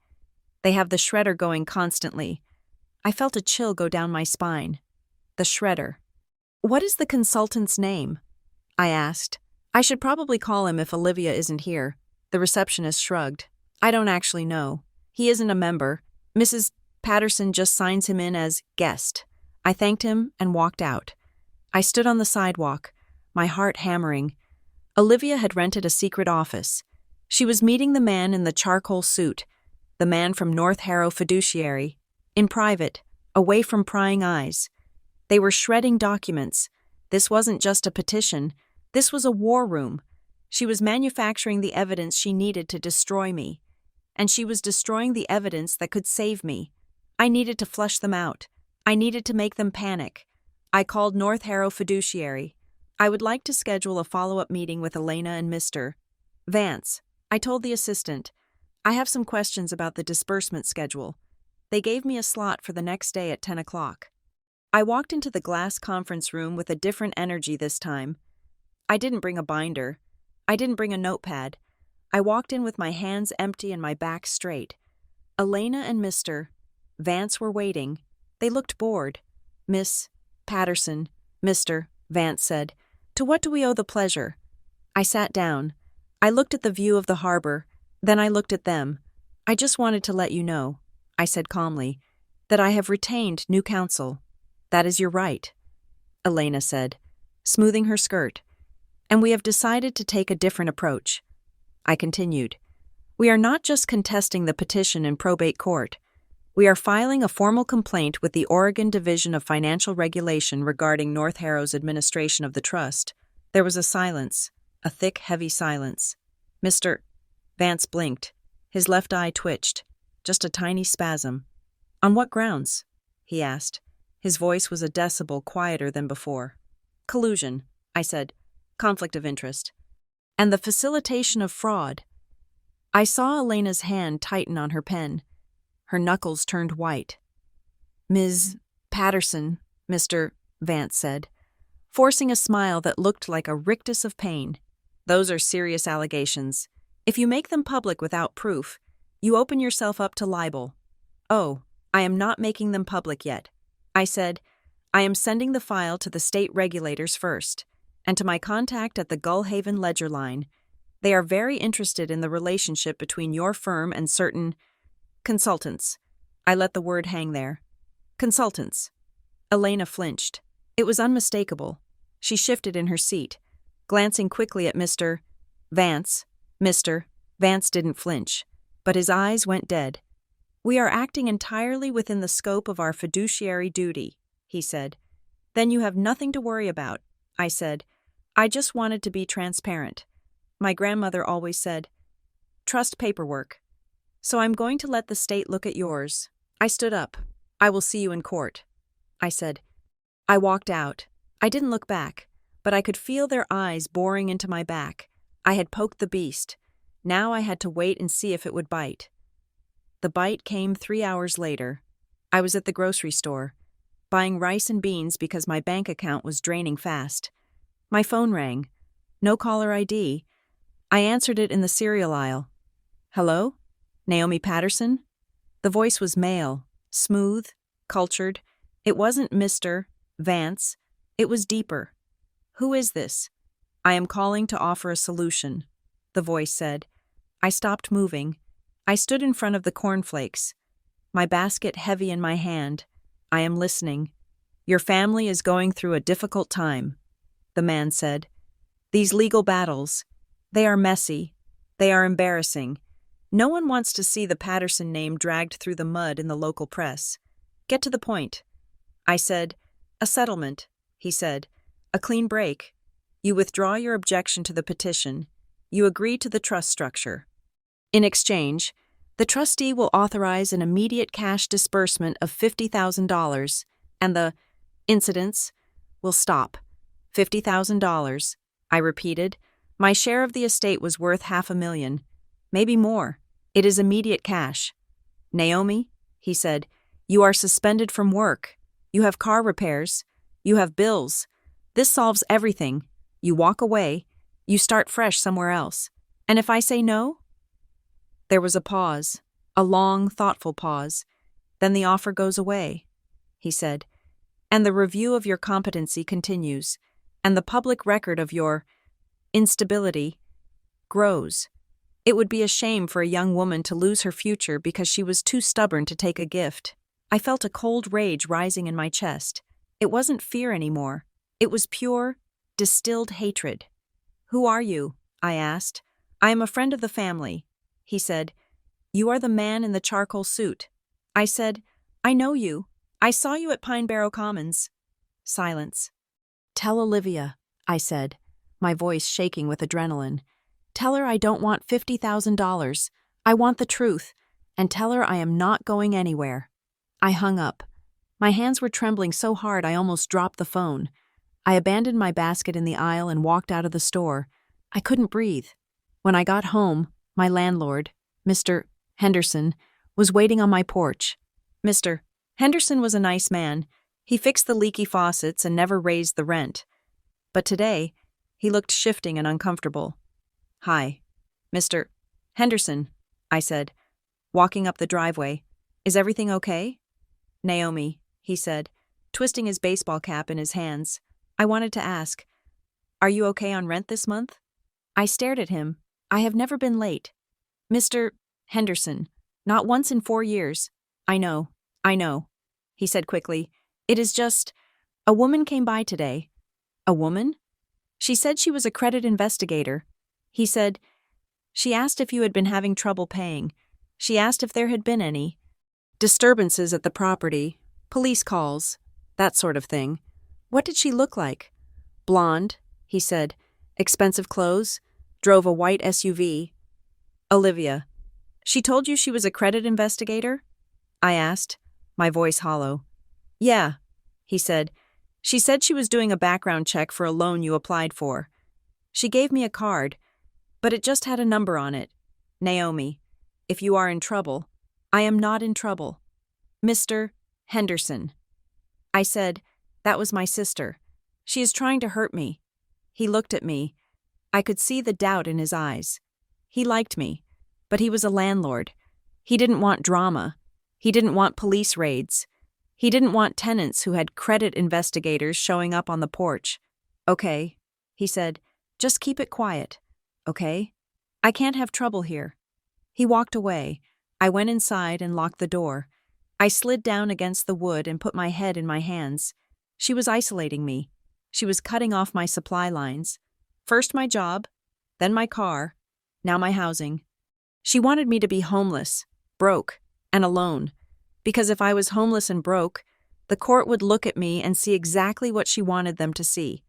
They have the shredder going constantly. I felt a chill go down my spine. The shredder. What is the consultant's name? I asked. I should probably call him if Olivia isn't here. The receptionist shrugged. I don't actually know. He isn't a member. Mrs. Patterson just signs him in as guest. I thanked him and walked out. I stood on the sidewalk, my heart hammering. Olivia had rented a secret office. She was meeting the man in the charcoal suit, the man from North Harrow Fiduciary, in private, away from prying eyes. They were shredding documents. This wasn't just a petition. This was a war room. She was manufacturing the evidence she needed to destroy me. And she was destroying the evidence that could save me. I needed to flush them out. I needed to make them panic. I called North Harrow Fiduciary. I would like to schedule a follow-up meeting with Elena and Mr. Vance. I told the assistant. I have some questions about the disbursement schedule. They gave me a slot for the next day at 10 o'clock. I walked into the glass conference room with a different energy this time. I didn't bring a binder. I didn't bring a notepad. I walked in with my hands empty and my back straight. Elena and Mr. Vance were waiting. They looked bored. Miss Patterson, Mr. Vance said, "To what do we owe the pleasure?" I sat down. I looked at the view of the harbor. Then I looked at them. "I just wanted to let you know," I said calmly, "that I have retained new counsel." "That is your right," Elena said, smoothing her skirt. "And we have decided to take a different approach." I continued. "We are not just contesting the petition in probate court. We are filing a formal complaint with the Oregon Division of Financial Regulation regarding North Harrow's administration of the trust." There was a silence, a thick, heavy silence. Mr. Vance blinked. His left eye twitched. Just a tiny spasm. "On what grounds?" he asked. His voice was a decibel quieter than before. "Collusion," I said. "Conflict of interest. And the facilitation of fraud." I saw Elena's hand tighten on her pen. Her knuckles turned white. "Ms. Patterson," Mr. Vance said, forcing a smile that looked like a rictus of pain. "Those are serious allegations. If you make them public without proof, you open yourself up to libel." "Oh, I am not making them public yet," I said. "I am sending the file to the state regulators first, and to my contact at the Gullhaven Ledger Line. They are very interested in the relationship between your firm and certain consultants." I let the word hang there. "Consultants." Elena flinched. It was unmistakable. She shifted in her seat, glancing quickly at Mr. Vance. Mr. Vance didn't flinch, but his eyes went dead. "We are acting entirely within the scope of our fiduciary duty," he said. "Then you have nothing to worry about," I said. "I just wanted to be transparent. My grandmother always said, 'Trust paperwork.' So I'm going to let the state look at yours." I stood up. "I will see you in court," I said. I walked out. I didn't look back, but I could feel their eyes boring into my back. I had poked the beast. Now I had to wait and see if it would bite. The bite came 3 hours later. I was at the grocery store, buying rice and beans because my bank account was draining fast. My phone rang. No caller ID. I answered it in the cereal aisle. "Hello? Naomi Patterson?" The voice was male, smooth, cultured. It wasn't Mr. Vance. It was deeper. "Who is this?" "I am calling to offer a solution," the voice said. I stopped moving. I stood in front of the cornflakes, my basket heavy in my hand. "I am listening." "Your family is going through a difficult time," the man said. "These legal battles, they are messy. They are embarrassing. No one wants to see the Patterson name dragged through the mud in the local press. Get to the point." I said, "A settlement," he said. "A clean break. You withdraw your objection to the petition. You agree to the trust structure. In exchange, the trustee will authorize an immediate cash disbursement of $50,000, and the incidents will stop." $50,000, I repeated. My share of the estate was worth $500,000, maybe more. "It is immediate cash." "Naomi," he said, "you are suspended from work. You have car repairs. You have bills. This solves everything. You walk away. You start fresh somewhere else. And if I say no?" There was a pause, a long, thoughtful pause. Then the offer goes away, he said, and the review of your competency continues, and the public record of your instability grows. It would be a shame for a young woman to lose her future because she was too stubborn to take a gift. I felt a cold rage rising in my chest. It wasn't fear anymore. It was pure, distilled hatred. "Who are you?" I asked. "I am a friend of the family," he said. "You are the man in the charcoal suit." I said, "I know you. I saw you at Pine Barrow Commons." Silence. "Tell Olivia," I said, my voice shaking with adrenaline. "Tell her I don't want $50,000. I want the truth. And tell her I am not going anywhere." I hung up. My hands were trembling so hard I almost dropped the phone. I abandoned my basket in the aisle and walked out of the store. I couldn't breathe. When I got home, my landlord, Mr. Henderson, was waiting on my porch. Mr. Henderson was a nice man. He fixed the leaky faucets and never raised the rent. But today, he looked shifting and uncomfortable. "Hi, Mr. Henderson," I said, walking up the driveway. "Is everything okay?" "Naomi," he said, twisting his baseball cap in his hands. I wanted to ask, "Are you okay on rent this month?" I stared at him. "I have never been late." "Mr. Henderson, not once in 4 years." I know," he said quickly. "It is just, a woman came by today." "A woman?" "She said she was a credit investigator." He said, "She asked if you had been having trouble paying. She asked if there had been any disturbances at the property, police calls, that sort of thing." "What did she look like?" "Blonde," he said. "Expensive clothes. Drove a white SUV. "Olivia. She told you she was a credit investigator?" I asked, my voice hollow. "Yeah," he said. "She said she was doing a background check for a loan you applied for. She gave me a card, but it just had a number on it. Naomi, if you are in trouble." "I am not in trouble." "Mr. Henderson." I said, "That was my sister. She is trying to hurt me." He looked at me. I could see the doubt in his eyes. He liked me, but he was a landlord. He didn't want drama. He didn't want police raids. He didn't want tenants who had credit investigators showing up on the porch. "Okay," he said, "just keep it quiet, okay? I can't have trouble here." He walked away. I went inside and locked the door. I slid down against the wood and put my head in my hands. She was isolating me. She was cutting off my supply lines. First my job, then my car, now my housing. She wanted me to be homeless, broke, and alone, because if I was homeless and broke, the court would look at me and see exactly what she wanted them to see.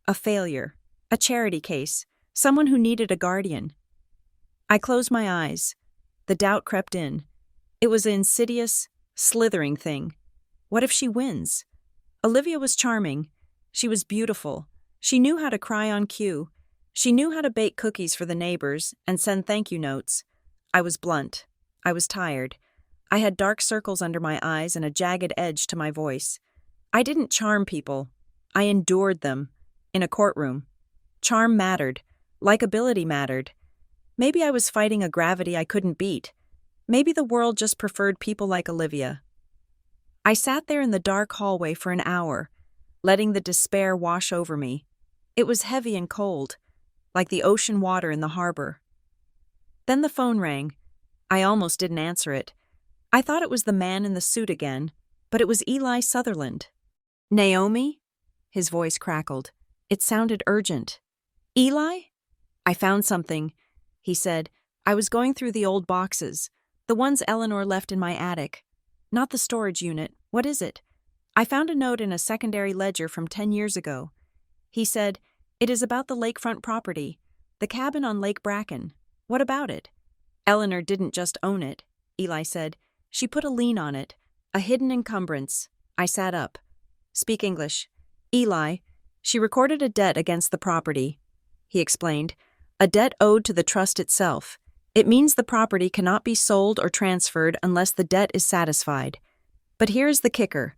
A failure, a charity case, someone who needed a guardian. I closed my eyes. The doubt crept in. It was an insidious, slithering thing. What if she wins? Olivia was charming. She was beautiful. She knew how to cry on cue. She knew how to bake cookies for the neighbors and send thank you notes. I was blunt. I was tired. I had dark circles under my eyes and a jagged edge to my voice. I didn't charm people. I endured them. In a courtroom. Charm mattered. Likability mattered. Maybe I was fighting a gravity I couldn't beat. Maybe the world just preferred people like Olivia. I sat there in the dark hallway for an hour, letting the despair wash over me. It was heavy and cold, like the ocean water in the harbor. Then the phone rang. I almost didn't answer it. I thought it was the man in the suit again, but it was Eli Sutherland. "Naomi?" His voice crackled. It sounded urgent. "Eli?" "I found something," he said. "I was going through the old boxes, the ones Eleanor left in my attic. Not the storage unit. What is it?" "I found a note in a secondary ledger from 10 years ago. He said, it is about the lakefront property, the cabin on Lake Bracken. What about it?" "Eleanor didn't just own it," Eli said. "She put a lien on it, a hidden encumbrance." I sat up. "Speak English." "Eli, she recorded a debt against the property," he explained. "A debt owed to the trust itself. It means the property cannot be sold or transferred unless the debt is satisfied. But here's the kicker.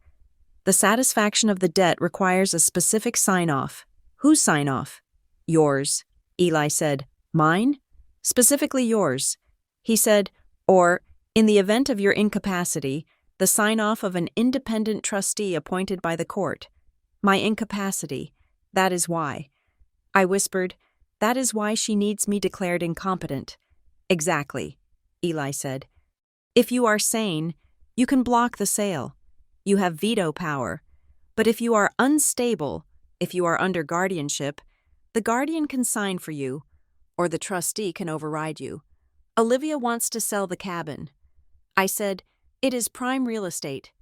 The satisfaction of the debt requires a specific sign-off." "Whose sign-off?" "Yours," Eli said. "Mine?" "Specifically yours. He said, or, in the event of your incapacity, the sign-off of an independent trustee appointed by the court. My incapacity. That is why. I whispered, that is why she needs me declared incompetent. Exactly, Eli said. If you are sane, you can block the sale. You have veto power. But if you are unstable, if you are under guardianship, the guardian can sign for you, or the trustee can override you. Olivia wants to sell the cabin. I said, it is prime real estate.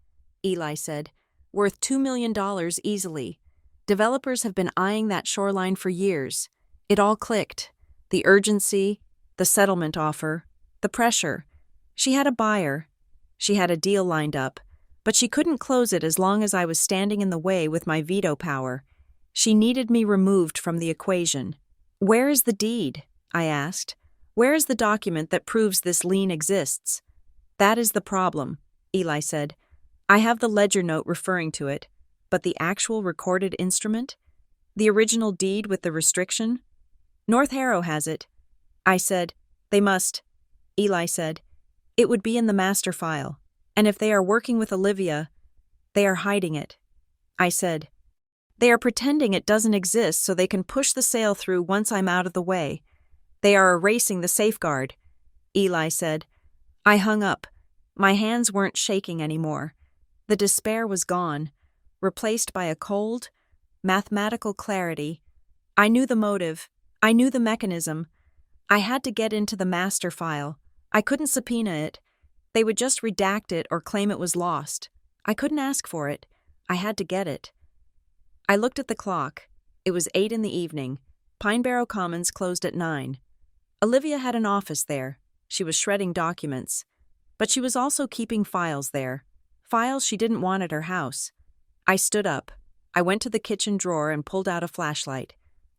Eli said, worth $2 million easily. Developers have been eyeing that shoreline for years. It all clicked. The urgency, the settlement offer, the pressure. She had a buyer. She had a deal lined up, but she couldn't close it as long as I was standing in the way with my veto power. She needed me removed from the equation. Where is the deed? I asked. Where is the document that proves this lien exists? That is the problem, Eli said. I have the ledger note referring to it, but the actual recorded instrument? The original deed with the restriction? North Harrow has it. I said, they must. Eli said, it would be in the master file, and if they are working with Olivia, they are hiding it. I said, they are pretending it doesn't exist so they can push the sale through once I'm out of the way. They are erasing the safeguard. Eli said. I hung up. My hands weren't shaking anymore. The despair was gone, replaced by a cold, mathematical clarity. I knew the motive. I knew the mechanism. I had to get into the master file. I couldn't subpoena it. They would just redact it or claim it was lost. I couldn't ask for it. I had to get it. I looked at the clock. It was 8 in the evening. Pine Barrow Commons closed at 9. Olivia had an office there. She was shredding documents. But she was also keeping files there. Files she didn't want at her house. I stood up. I went to the kitchen drawer and pulled out a flashlight.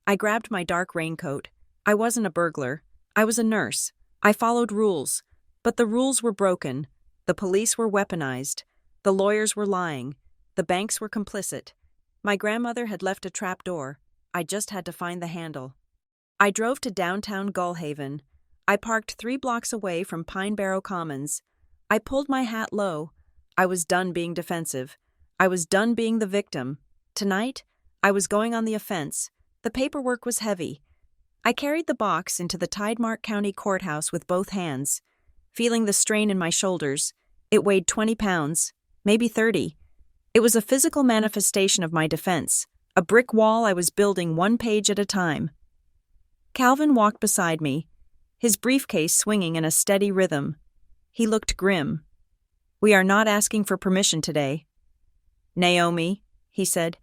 I grabbed my dark raincoat. I wasn't a burglar. I was a nurse. I followed rules. But the rules were broken. The police were weaponized. The lawyers were lying. The banks were complicit. My grandmother had left a trap door. I just had to find the handle. I drove to downtown Gullhaven. I parked 3 blocks away from Pine Barrow Commons. I pulled my hat low. I was done being defensive. I was done being the victim. Tonight, I was going on the offense. The paperwork was heavy. I carried the box into the Tidemark County Courthouse with both hands. Feeling the strain in my shoulders, it weighed 20 pounds, maybe 30. It was a physical manifestation of my defense, a brick wall I was building one page at a time. Calvin walked beside me, his briefcase swinging in a steady rhythm. He looked grim. We are not asking for permission today. Naomi, he said,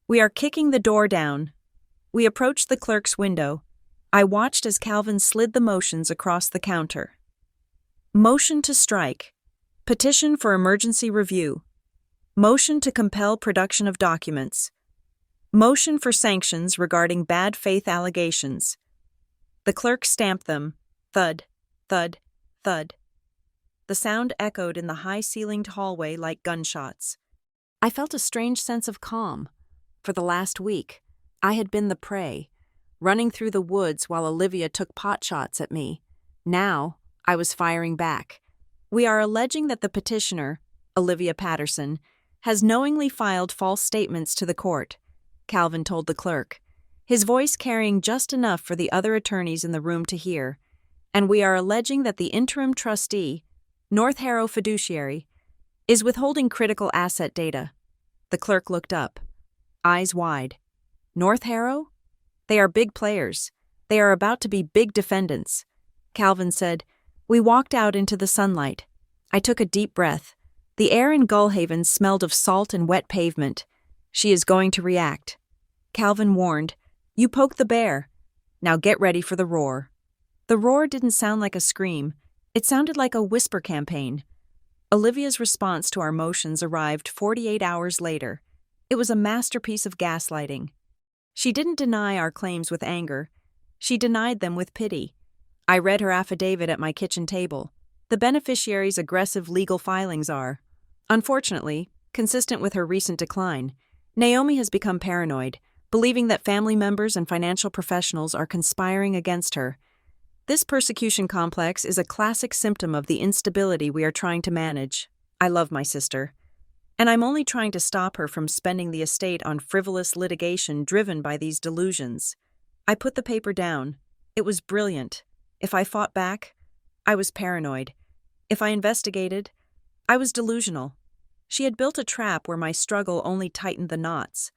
we are kicking the door down. We approached the clerk's window. I watched as Calvin slid the motions across the counter. Motion to strike. Petition for emergency review. Motion to compel production of documents. Motion for sanctions regarding bad faith allegations. The clerk stamped them. Thud, thud, thud. The sound echoed in the high-ceilinged hallway like gunshots. I felt a strange sense of calm. For the last week, I had been the prey, running through the woods while Olivia took potshots at me. Now, I was firing back. We are alleging that the petitioner, Olivia Patterson, has knowingly filed false statements to the court, Calvin told the clerk, his voice carrying just enough for the other attorneys in the room to hear. And we are alleging that the interim trustee, North Harrow fiduciary, is withholding critical asset data. The clerk looked up, eyes wide. North Harrow? They are big players. They are about to be big defendants. Calvin said, we walked out into the sunlight. I took a deep breath. The air in Gullhaven smelled of salt and wet pavement. She is going to react. Calvin warned, you poked the bear. Now get ready for the roar. The roar didn't sound like a scream. It sounded like a whisper campaign. Olivia's response to our motions arrived 48 hours later. It was a masterpiece of gaslighting. She didn't deny our claims with anger. She denied them with pity. I read her affidavit at my kitchen table. The beneficiary's aggressive legal filings are, unfortunately, consistent with her recent decline. Naomi has become paranoid, believing that family members and financial professionals are conspiring against her. This persecution complex is a classic symptom of the instability we are trying to manage. I love my sister, and I'm only trying to stop her from spending the estate on frivolous litigation driven by these delusions. I put the paper down. It was brilliant. If I fought back, I was paranoid. If I investigated, I was delusional. She had built a trap where my struggle only tightened the knots.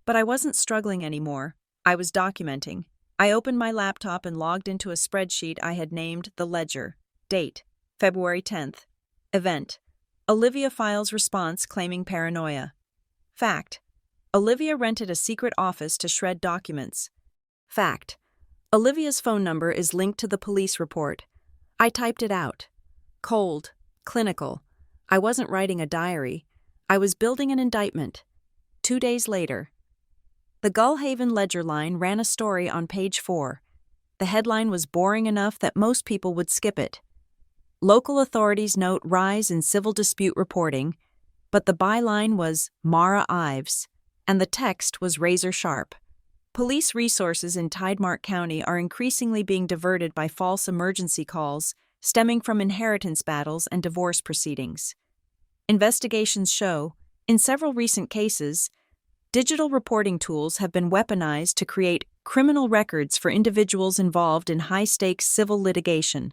But I wasn't struggling anymore. I was documenting. I opened my laptop and logged into a spreadsheet I had named The Ledger. Date: February 10th. Event: Olivia files response claiming paranoia. Fact: Olivia rented a secret office to shred documents. Fact: Olivia's phone number is linked to the police report. I typed it out. Cold, clinical. I wasn't writing a diary. I was building an indictment. 2 days later. The Gullhaven Ledger line ran a story on page 4. The headline was boring enough that most people would skip it. Local authorities note rise in civil dispute reporting, but the byline was Mara Ives, and the text was razor sharp. Police resources in Tidemark County are increasingly being diverted by false emergency calls stemming from inheritance battles and divorce proceedings. Investigations show, in several recent cases, digital reporting tools have been weaponized to create criminal records for individuals involved in high-stakes civil litigation.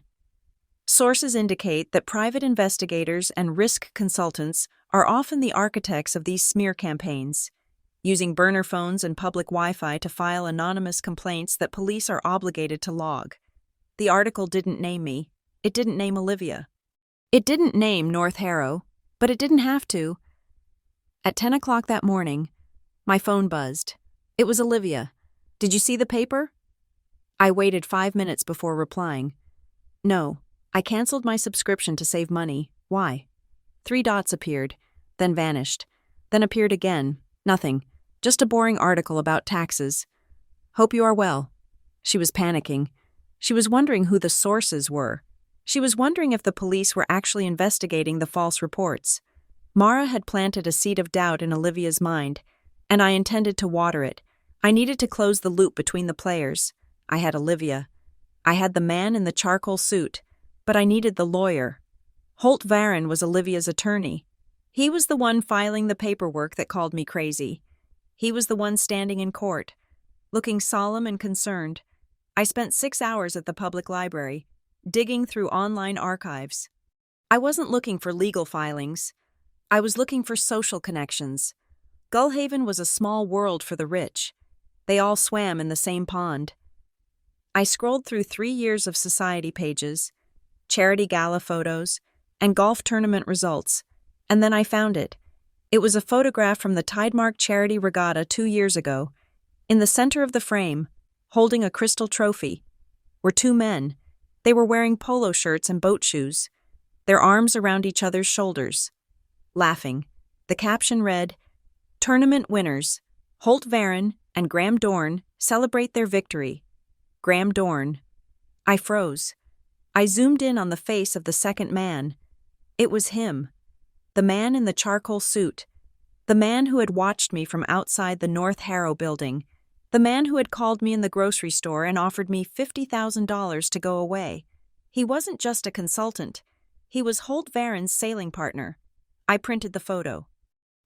Sources indicate that private investigators and risk consultants are often the architects of these smear campaigns, using burner phones and public Wi-Fi to file anonymous complaints that police are obligated to log. The article didn't name me. It didn't name Olivia. It didn't name North Harrow, but it didn't have to. At 10 o'clock that morning, my phone buzzed. It was Olivia. "Did you see the paper?" I waited 5 minutes before replying. "No, I canceled my subscription to save money. Why?" 3 dots appeared, then vanished, then appeared again. Nothing. Just a boring article about taxes. "Hope you are well." She was panicking. She was wondering who the sources were. She was wondering if the police were actually investigating the false reports. Mara had planted a seed of doubt in Olivia's mind, and I intended to water it. I needed to close the loop between the players. I had Olivia. I had the man in the charcoal suit, but I needed the lawyer. Holt Varon was Olivia's attorney. He was the one filing the paperwork that called me crazy. He was the one standing in court, looking solemn and concerned. I spent 6 hours at the public library, digging through online archives. I wasn't looking for legal filings. I was looking for social connections. Gullhaven was a small world for the rich. They all swam in the same pond. I scrolled through 3 years of society pages, charity gala photos, and golf tournament results, and then I found it. It was a photograph from the Tidemark Charity Regatta 2 years ago. In the center of the frame, holding a crystal trophy, were 2 men. They were wearing polo shirts and boat shoes, their arms around each other's shoulders, laughing. The caption read, "Tournament winners, Holt Varon and Graham Dorn celebrate their victory. Graham Dorn." I froze. I zoomed in on the face of the second man. It was him. The man in the charcoal suit. The man who had watched me from outside the North Harrow building. The man who had called me in the grocery store and offered me $50,000 to go away. He wasn't just a consultant. He was Holt Varon's sailing partner. I printed the photo.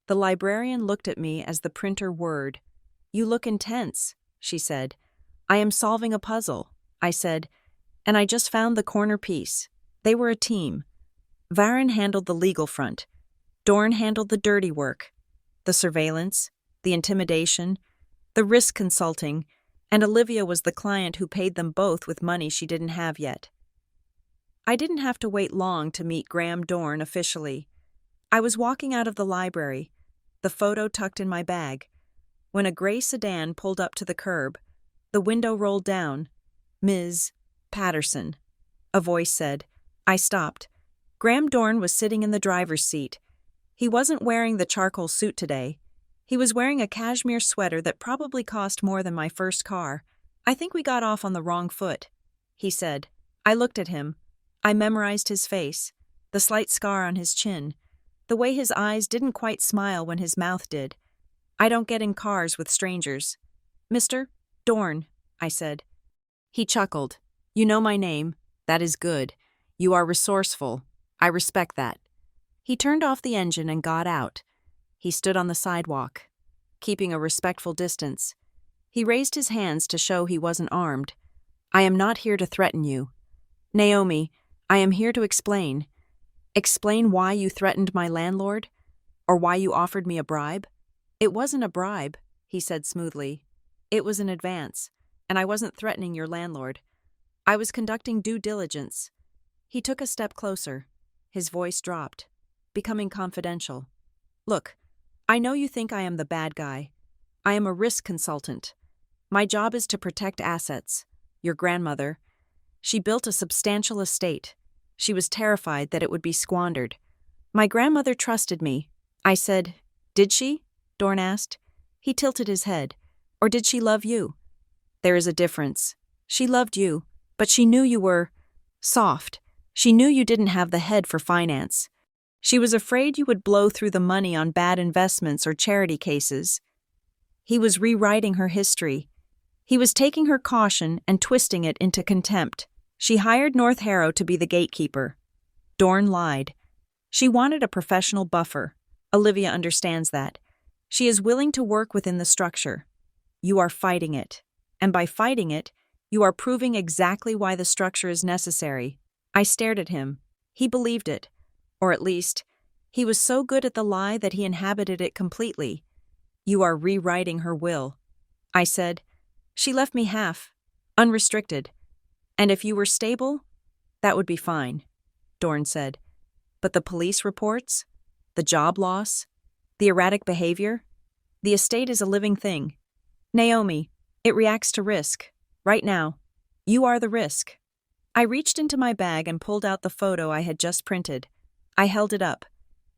The librarian looked at me as the printer whirred. "You look intense," she said. "I am solving a puzzle," I said, "and I just found the corner piece." They were a team. Varon handled the legal front. Dorn handled the dirty work, the surveillance, the intimidation, the risk consulting, and Olivia was the client who paid them both with money she didn't have yet. I didn't have to wait long to meet Graham Dorn officially. I was walking out of the library, the photo tucked in my bag, when a gray sedan pulled up to the curb. The window rolled down. "Ms. Patterson," a voice said. I stopped. Graham Dorn was sitting in the driver's seat. He wasn't wearing the charcoal suit today. He was wearing a cashmere sweater that probably cost more than my first car. "I think we got off on the wrong foot," he said. I looked at him. I memorized his face, the slight scar on his chin, the way his eyes didn't quite smile when his mouth did. "I don't get in cars with strangers." "Mr. Dorn," I said. He chuckled. You know my name. That is good. You are resourceful. I respect that. He turned off the engine and got out. He stood on the sidewalk, keeping a respectful distance. He raised his hands to show he wasn't armed. I am not here to threaten you. Naomi, I am here to explain. Explain why you threatened my landlord? Or why you offered me a bribe? It wasn't a bribe, he said smoothly. It was an advance, and I wasn't threatening your landlord. I was conducting due diligence. He took a step closer. His voice dropped, becoming confidential. Look, I know you think I am the bad guy. I am a risk consultant. My job is to protect assets. Your grandmother, she built a substantial estate. She was terrified that it would be squandered. My grandmother trusted me. I said, "Did she?" Dorn asked. He tilted his head. Or did she love you? There is a difference. She loved you, but she knew you were soft. She knew you didn't have the head for finance. She was afraid you would blow through the money on bad investments or charity cases. He was rewriting her history. He was taking her caution and twisting it into contempt. She hired North Harrow to be the gatekeeper. Dorn lied. She wanted a professional buffer. Olivia understands that. She is willing to work within the structure. You are fighting it. And by fighting it, you are proving exactly why the structure is necessary. I stared at him. He believed it. Or at least, he was so good at the lie that he inhabited it completely. You are rewriting her will. I said, she left me half, unrestricted. And if you were stable, that would be fine, Dorn said. But the police reports, the job loss, the erratic behavior, the estate is a living thing. Naomi, it reacts to risk. Right now, you are the risk. I reached into my bag and pulled out the photo I had just printed. I held it up.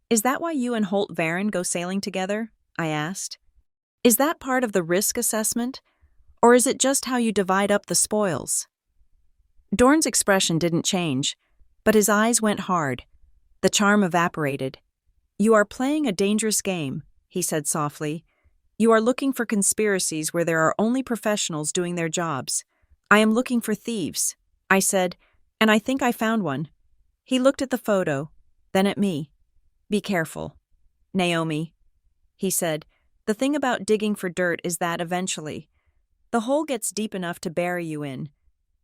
Is that why you and Holt Varon go sailing together? I asked. Is that part of the risk assessment? Or is it just how you divide up the spoils? Dorn's expression didn't change, but his eyes went hard. The charm evaporated. You are playing a dangerous game, he said softly. You are looking for conspiracies where there are only professionals doing their jobs. I am looking for thieves, I said, and I think I found one. He looked at the photo, then at me. Be careful. Naomi, he said, the thing about digging for dirt is that eventually, the hole gets deep enough to bury you in.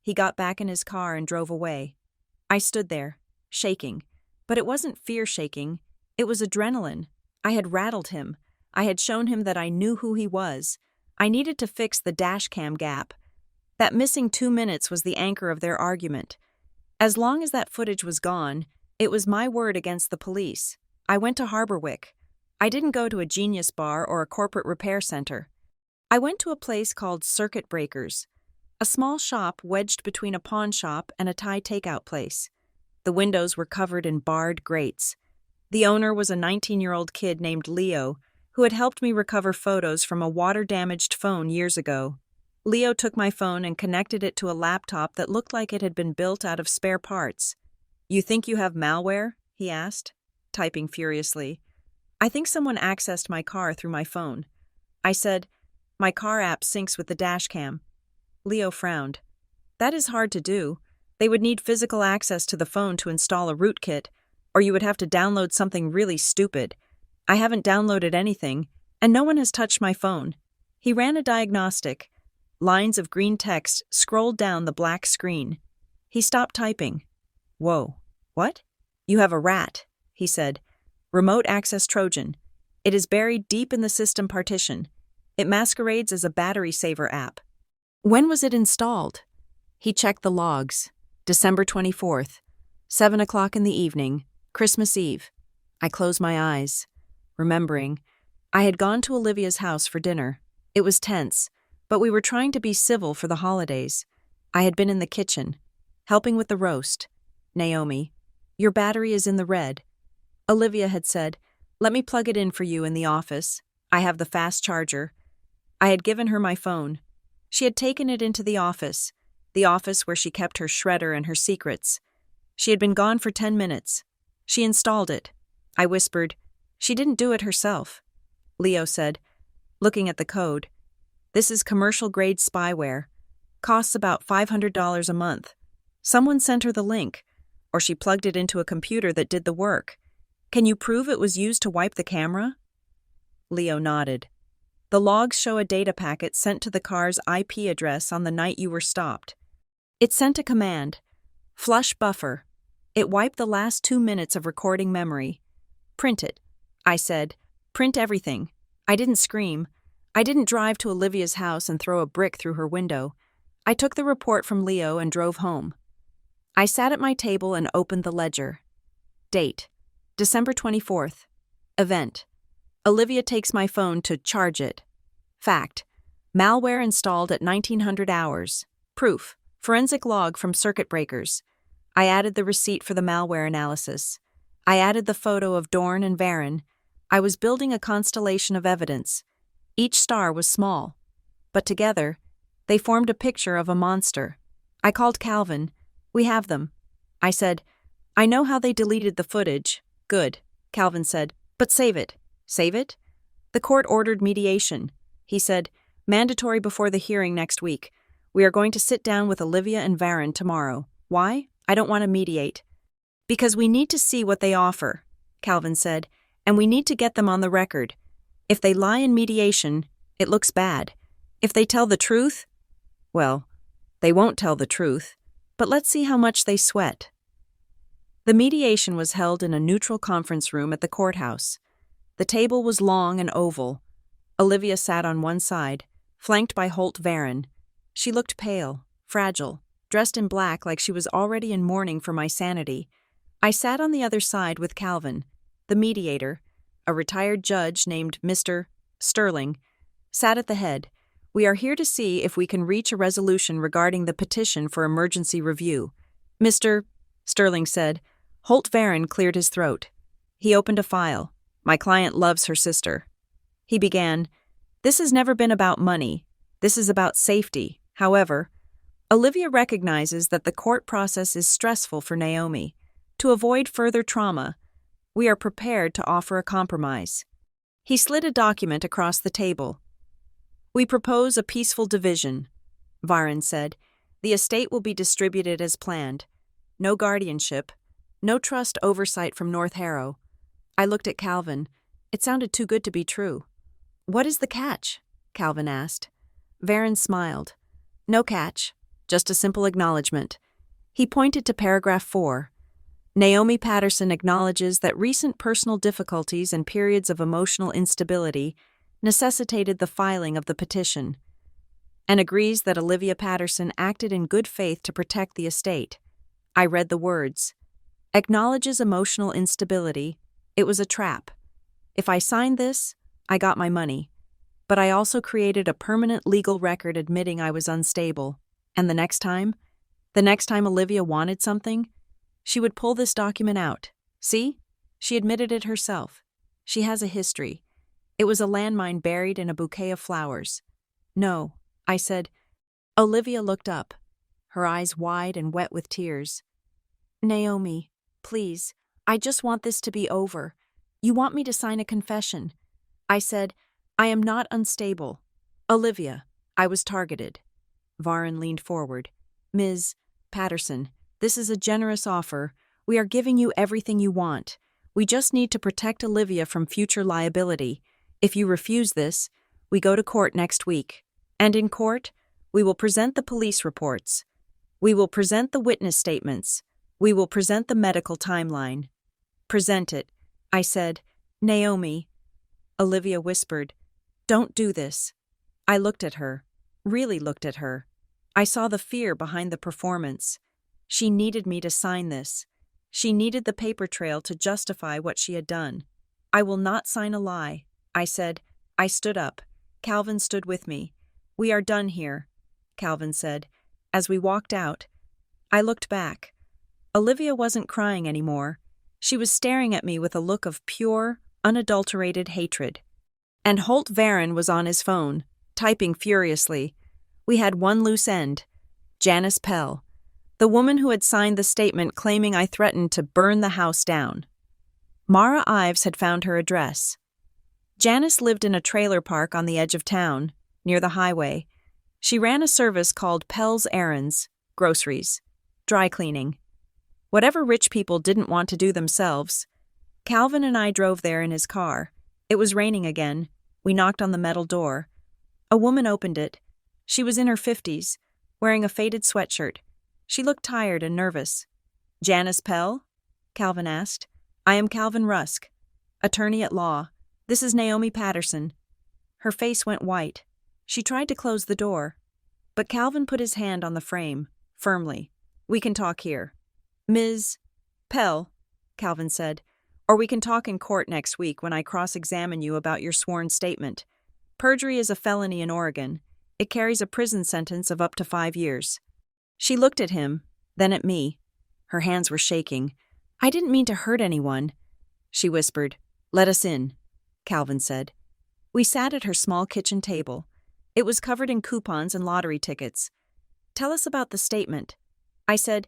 He got back in his car and drove away. I stood there, shaking. But it wasn't fear shaking, it was adrenaline. I had rattled him. I had shown him that I knew who he was. I needed to fix the dashcam gap. That missing 2 minutes was the anchor of their argument. As long as that footage was gone, it was my word against the police. I went to Harborwick. I didn't go to a Genius bar or a corporate repair center. I went to a place called Circuit Breakers, a small shop wedged between a pawn shop and a Thai takeout place. The windows were covered in barred grates. The owner was a 19-year-old kid named Leo, who had helped me recover photos from a water-damaged phone years ago. Leo took my phone and connected it to a laptop that looked like it had been built out of spare parts. You think you have malware? He asked, typing furiously. I think someone accessed my car through my phone. I said, my car app syncs with the dashcam. Leo frowned. That is hard to do. They would need physical access to the phone to install a rootkit, or you would have to download something really stupid. I haven't downloaded anything, and no one has touched my phone. He ran a diagnostic. Lines of green text scrolled down the black screen. He stopped typing. Whoa, what? You have a rat, he said. Remote access Trojan. It is buried deep in the system partition. It masquerades as a battery saver app. When was it installed? He checked the logs. December 24th, 7 o'clock in the evening, Christmas Eve. I closed my eyes, remembering. I had gone to Olivia's house for dinner. It was tense, but we were trying to be civil for the holidays. I had been in the kitchen, helping with the roast. Naomi, your battery is in the red. Olivia had said, let me plug it in for you in the office. I have the fast charger. I had given her my phone. She had taken it into the office where she kept her shredder and her secrets. She had been gone for 10 minutes. She installed it. I whispered, she didn't do it herself. Leo said, looking at the code, this is commercial-grade spyware. Costs about $500 a month. Someone sent her the link, or she plugged it into a computer that did the work. Can you prove it was used to wipe the camera? Leo nodded. The logs show a data packet sent to the car's IP address on the night you were stopped. It sent a command, flush buffer. It wiped the last 2 minutes of recording memory. Print it, I said. Print everything. I didn't scream. I didn't drive to Olivia's house and throw a brick through her window. I took the report from Leo and drove home. I sat at my table and opened the ledger. Date: December 24th. Event: Olivia takes my phone to charge it. Fact: malware installed at 1900 hours. Proof: forensic log from circuit breakers. I added the receipt for the malware analysis. I added the photo of Dorn and Varen. I was building a constellation of evidence. Each star was small, but together, they formed a picture of a monster. I called Calvin. We have them. I said, I know how they deleted the footage. Good, Calvin said, but save it. Save it? The court ordered mediation. He said, mandatory before the hearing next week. We are going to sit down with Olivia and Varen tomorrow. Why? I don't want to mediate. Because we need to see what they offer, Calvin said, and we need to get them on the record. If they lie in mediation, it looks bad. If they tell the truth, well, they won't tell the truth, but let's see how much they sweat. The mediation was held in a neutral conference room at the courthouse. The table was long and oval. Olivia sat on one side, flanked by Holt Varen. She looked pale, fragile, dressed in black like she was already in mourning for my sanity. I sat on the other side with Calvin, the mediator, a retired judge named Mr. Sterling, sat at the head. We are here to see if we can reach a resolution regarding the petition for emergency review. Mr. Sterling said. Holt Varen cleared his throat. He opened a file. My client loves her sister. He began, This has never been about money. This is about safety. However, Olivia recognizes that the court process is stressful for Naomi. To avoid further trauma, we are prepared to offer a compromise. He slid a document across the table. We propose a peaceful division, Varen said. The estate will be distributed as planned. No guardianship, no trust oversight from North Harrow. I looked at Calvin. It sounded too good to be true. What is the catch? Calvin asked. Varen smiled. No catch, just a simple acknowledgement. He pointed to paragraph 4. Naomi Patterson acknowledges that recent personal difficulties and periods of emotional instability necessitated the filing of the petition, and agrees that Olivia Patterson acted in good faith to protect the estate. I read the words. Acknowledges emotional instability. It was a trap. If I signed this, I got my money. But I also created a permanent legal record admitting I was unstable. And the next time Olivia wanted something, she would pull this document out. See? She admitted it herself. She has a history. It was a landmine buried in a bouquet of flowers. No, I said. Olivia looked up, her eyes wide and wet with tears. Naomi, please, I just want this to be over. You want me to sign a confession. I said, I am not unstable. Olivia, I was targeted. Varen leaned forward. Ms. Patterson, this is a generous offer. We are giving you everything you want. We just need to protect Olivia from future liability. If you refuse this, we go to court next week. And in court, we will present the police reports. We will present the witness statements. We will present the medical timeline. Present it, I said. Naomi. Olivia whispered, Don't do this. I looked at her, really looked at her. I saw the fear behind the performance. She needed me to sign this. She needed the paper trail to justify what she had done. I will not sign a lie, I said. I stood up. Calvin stood with me. We are done here, Calvin said. As we walked out, I looked back. Olivia wasn't crying anymore. She was staring at me with a look of pure, unadulterated hatred. And Holt Varen was on his phone, typing furiously. We had one loose end. Janice Pell, the woman who had signed the statement claiming I threatened to burn the house down. Mara Ives had found her address. Janice lived in a trailer park on the edge of town, near the highway. She ran a service called Pell's Errands, groceries. dry cleaning. Whatever rich people didn't want to do themselves. Calvin and I drove there in his car. It was raining again. We knocked on the metal door. A woman opened it. She was in her 50s, wearing a faded sweatshirt. She looked tired and nervous. "Janice Pell?" Calvin asked. "I am Calvin Rusk, attorney at law. This is Naomi Patterson." Her face went white. She tried to close the door, but Calvin put his hand on the frame, firmly. "We can talk here." "Ms. Pell," Calvin said, "or we can talk in court next week when I cross-examine you about your sworn statement. Perjury is a felony in Oregon. It carries a prison sentence of up to 5 years. She looked at him, then at me. Her hands were shaking. "I didn't mean to hurt anyone," she whispered. "Let us in," Calvin said. We sat at her small kitchen table. It was covered in coupons and lottery tickets. "Tell us about the statement." I said,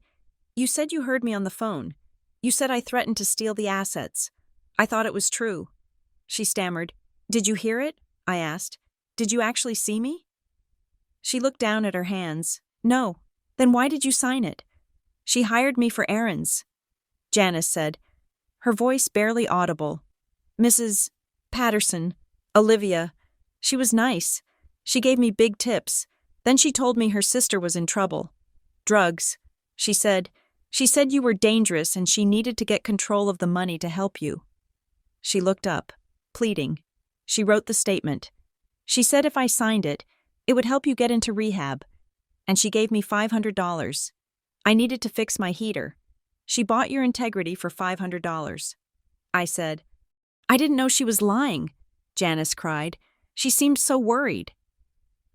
"You said you heard me on the phone. You said I threatened to steal the assets. I thought it was true." She stammered. "Did you hear it?" I asked. "Did you actually see me?" She looked down at her hands. "No. Then why did you sign it?" "She hired me for errands," Janice said, her voice barely audible. "Mrs. Patterson, Olivia. She was nice. She gave me big tips. Then she told me her sister was in trouble. Drugs. She said you were dangerous and she needed to get control of the money to help you." She looked up, pleading. She wrote the statement. She said if I signed it, it would help you get into rehab. And she gave me $500. I needed to fix my heater. She bought your integrity for $500. I said, "I didn't know she was lying," Janice cried. "She seemed so worried."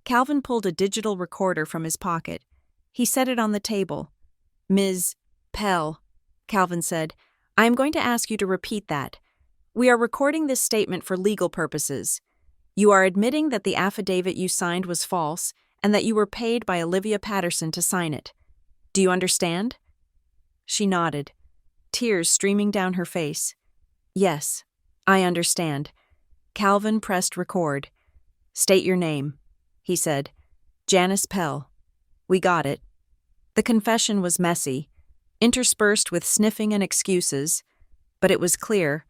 Calvin pulled a digital recorder from his pocket. He set it on the table. "Ms. Pell," Calvin said, "I am going to ask you to repeat that. We are recording this statement for legal purposes. You are admitting that the affidavit you signed was false and that you were paid by Olivia Patterson to sign it. Do you understand?" She nodded, tears streaming down her face. "Yes, I understand." Calvin pressed record. "State your name," he said. "Janice Pell." We got it. The confession was messy, interspersed with sniffing and excuses, but it was clear.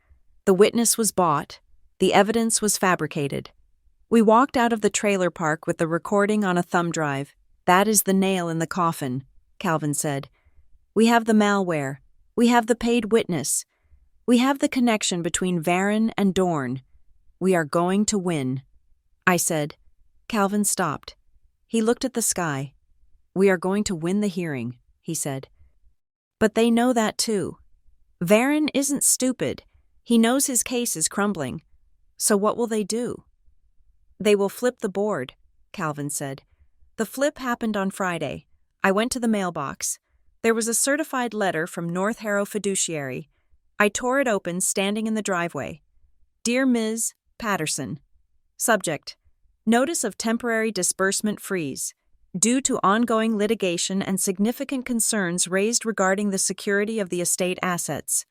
The witness was bought. The evidence was fabricated. We walked out of the trailer park with the recording on a thumb drive. "That is the nail in the coffin," Calvin said. "We have the malware. We have the paid witness. We have the connection between Varon and Dorn. We are going to win." I said. Calvin stopped. He looked at the sky. "We are going to win the hearing," he said. "But they know that too. Varon isn't stupid. He knows his case is crumbling. So what will they do?" "They will flip the board," Calvin said. "The flip happened on Friday. I went to the mailbox. There was a certified letter from North Harrow Fiduciary. I tore it open standing in the driveway. Dear Ms. Patterson. Subject: Notice of temporary disbursement freeze. Due to ongoing litigation and significant concerns raised regarding the security of the estate assets.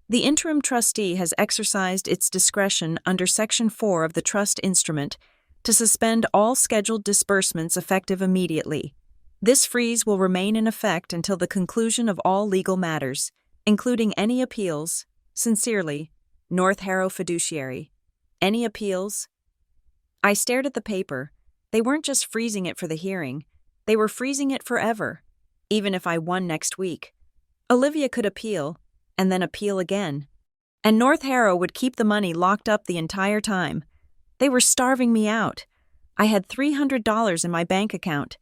The interim trustee has exercised its discretion under Section 4 of the trust instrument to suspend all scheduled disbursements effective immediately. This freeze will remain in effect until the conclusion of all legal matters, including any appeals. Sincerely, North Harrow Fiduciary. Any appeals? I stared at the paper. They weren't just freezing it for the hearing. They were freezing it forever, even if I won next week. Olivia could appeal, and then appeal again. And North Harrow would keep the money locked up the entire time. They were starving me out. I had $300 in my bank account.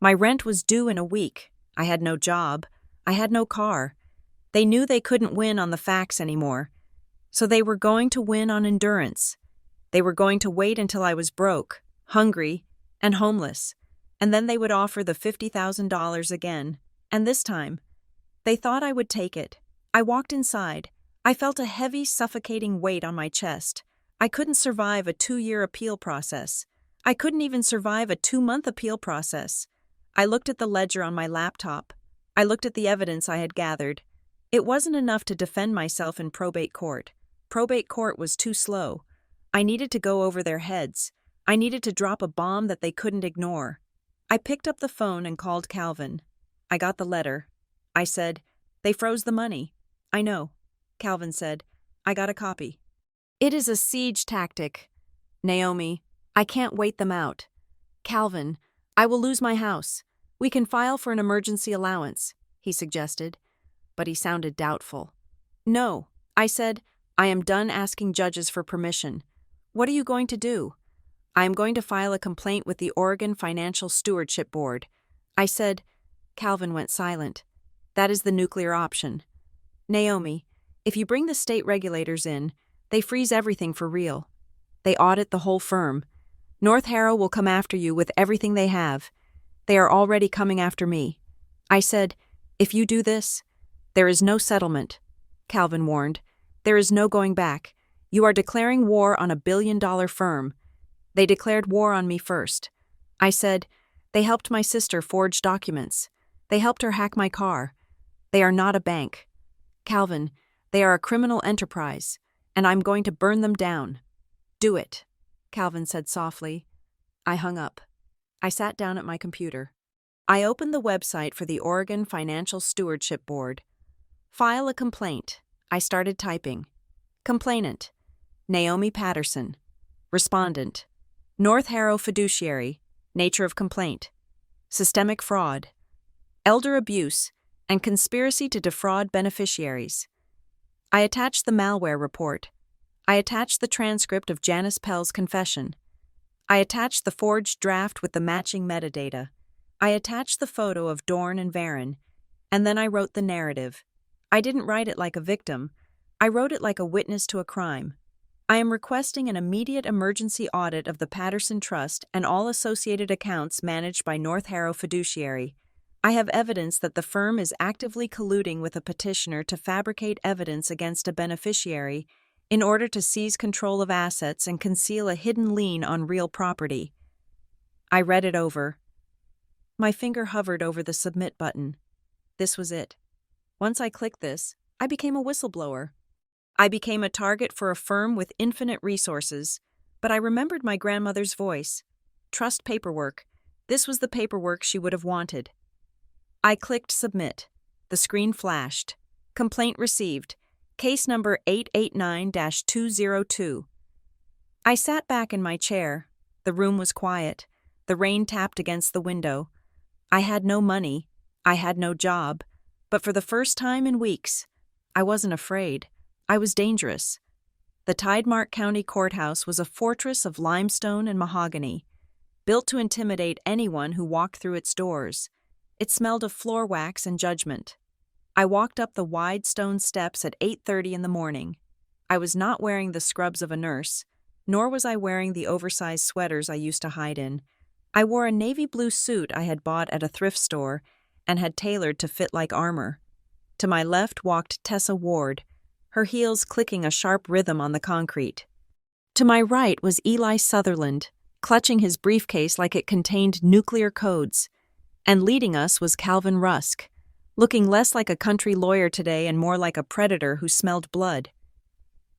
My rent was due in a week. I had no job. I had no car. They knew they couldn't win on the facts anymore. So they were going to win on endurance. They were going to wait until I was broke, hungry, and homeless, and then they would offer the $50,000 again. And this time, they thought I would take it. I walked inside. I felt a heavy, suffocating weight on my chest. I couldn't survive a 2-year appeal process. I couldn't even survive a 2-month appeal process. I looked at the ledger on my laptop. I looked at the evidence I had gathered. It wasn't enough to defend myself in probate court. Probate court was too slow. I needed to go over their heads. I needed to drop a bomb that they couldn't ignore. I picked up the phone and called Calvin. I got the letter. I said, "They froze the money." "I know," Calvin said. "I got a copy." "It is a siege tactic. Naomi, I can't wait them out." "Calvin, I will lose my house. We can file for an emergency allowance," he suggested, but he sounded doubtful. "No," I said, "I am done asking judges for permission. What are you going to do?" "I am going to file a complaint with the Oregon Financial Stewardship Board." I said. Calvin went silent. "That is the nuclear option. Naomi, if you bring the state regulators in, they freeze everything for real. They audit the whole firm. North Harrow will come after you with everything they have. They are already coming after me." I said, "If you do this, there is no settlement," Calvin warned. "There is no going back. You are declaring war on a billion-dollar firm. They declared war on me first." I said, "They helped my sister forge documents. They helped her hack my car. They are not a bank. Calvin, they are a criminal enterprise, and I'm going to burn them down." "Do it," Calvin said softly. I hung up. I sat down at my computer. I opened the website for the Oregon Financial Stewardship Board. "File a complaint." I started typing. Complainant: Naomi Patterson. Respondent: North Harrow Fiduciary. Nature of complaint: systemic fraud, elder abuse, and conspiracy to defraud beneficiaries. I attached the malware report. I attached the transcript of Janice Pell's confession. I attached the forged draft with the matching metadata. I attached the photo of Dorn and Varon, and then I wrote the narrative. I didn't write it like a victim. I wrote it like a witness to a crime. I am requesting an immediate emergency audit of the Patterson Trust and all associated accounts managed by North Harrow Fiduciary. I have evidence that the firm is actively colluding with a petitioner to fabricate evidence against a beneficiary in order to seize control of assets and conceal a hidden lien on real property. I read it over. My finger hovered over the submit button. This was it. Once I clicked this, I became a whistleblower. I became a target for a firm with infinite resources, but I remembered my grandmother's voice. Trust paperwork. This was the paperwork she would have wanted. I clicked submit. The screen flashed. Complaint received. Case number 889-202. I sat back in my chair. The room was quiet. The rain tapped against the window. I had no money. I had no job. But for the first time in weeks, I wasn't afraid. I was dangerous. The Tidemark County Courthouse was a fortress of limestone and mahogany, built to intimidate anyone who walked through its doors. It smelled of floor wax and judgment. I walked up the wide stone steps at 8:30 in the morning. I was not wearing the scrubs of a nurse, nor was I wearing the oversized sweaters I used to hide in. I wore a navy blue suit I had bought at a thrift store and had tailored to fit like armor. To my left walked Tessa Ward, her heels clicking a sharp rhythm on the concrete. To my right was Eli Sutherland, clutching his briefcase like it contained nuclear codes. And leading us was Calvin Rusk, looking less like a country lawyer today and more like a predator who smelled blood.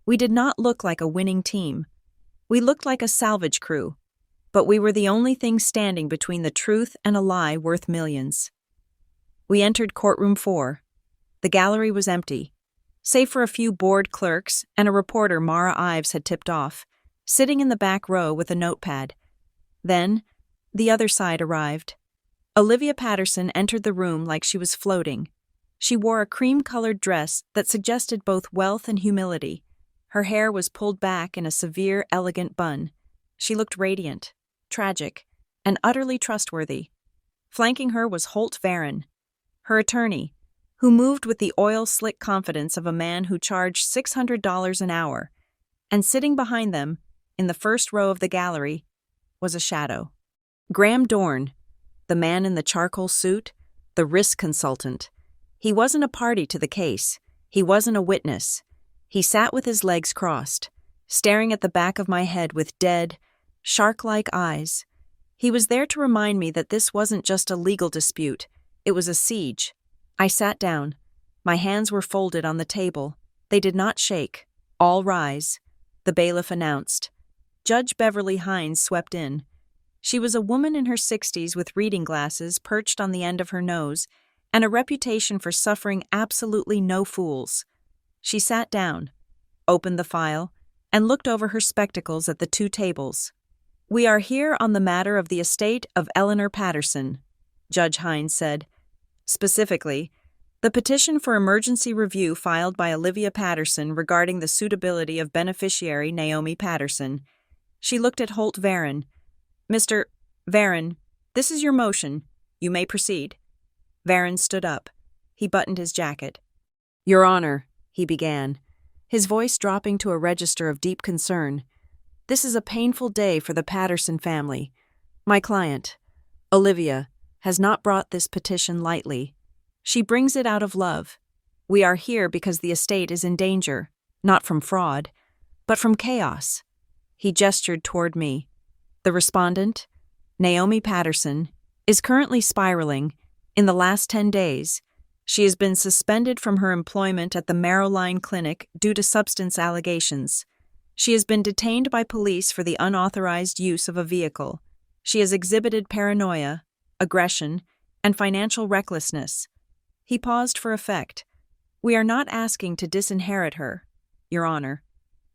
We did not look like a winning team. We looked like a salvage crew, but we were the only thing standing between the truth and a lie worth millions. We entered courtroom 4. The gallery was empty, save for a few bored clerks and a reporter Mara Ives had tipped off, sitting in the back row with a notepad. Then, the other side arrived. Olivia Patterson entered the room like she was floating. She wore a cream-colored dress that suggested both wealth and humility. Her hair was pulled back in a severe, elegant bun. She looked radiant, tragic, and utterly trustworthy. Flanking her was Holt Varon, her attorney, who moved with the oil-slick confidence of a man who charged $600 an hour. And sitting behind them, in the first row of the gallery, was a shadow. Graham Dorn, the man in the charcoal suit, the risk consultant. He wasn't a party to the case. He wasn't a witness. He sat with his legs crossed, staring at the back of my head with dead, shark-like eyes. He was there to remind me that this wasn't just a legal dispute. It was a siege. I sat down. My hands were folded on the table. They did not shake. "All rise," the bailiff announced. Judge Beverly Hines swept in. She was a woman in her 60s with reading glasses perched on the end of her nose and a reputation for suffering absolutely no fools. She sat down, opened the file, and looked over her spectacles at the two tables. "We are here on the matter of the estate of Eleanor Patterson," Judge Hines said. "Specifically, the petition for emergency review filed by Olivia Patterson regarding the suitability of beneficiary Naomi Patterson." She looked at Holt Varon. "Mr. Varon, this is your motion. You may proceed." Varon stood up. He buttoned his jacket. "Your Honor," he began, his voice dropping to a register of deep concern, "this is a painful day for the Patterson family. My client, Olivia, has not brought this petition lightly. She brings it out of love. We are here because the estate is in danger, not from fraud, but from chaos." He gestured toward me. "The respondent, Naomi Patterson, is currently spiraling. In the last 10 days, she has been suspended from her employment at the Marrowline Clinic due to substance allegations. She has been detained by police for the unauthorized use of a vehicle. She has exhibited paranoia, aggression, and financial recklessness." He paused for effect. "We are not asking to disinherit her, Your Honor.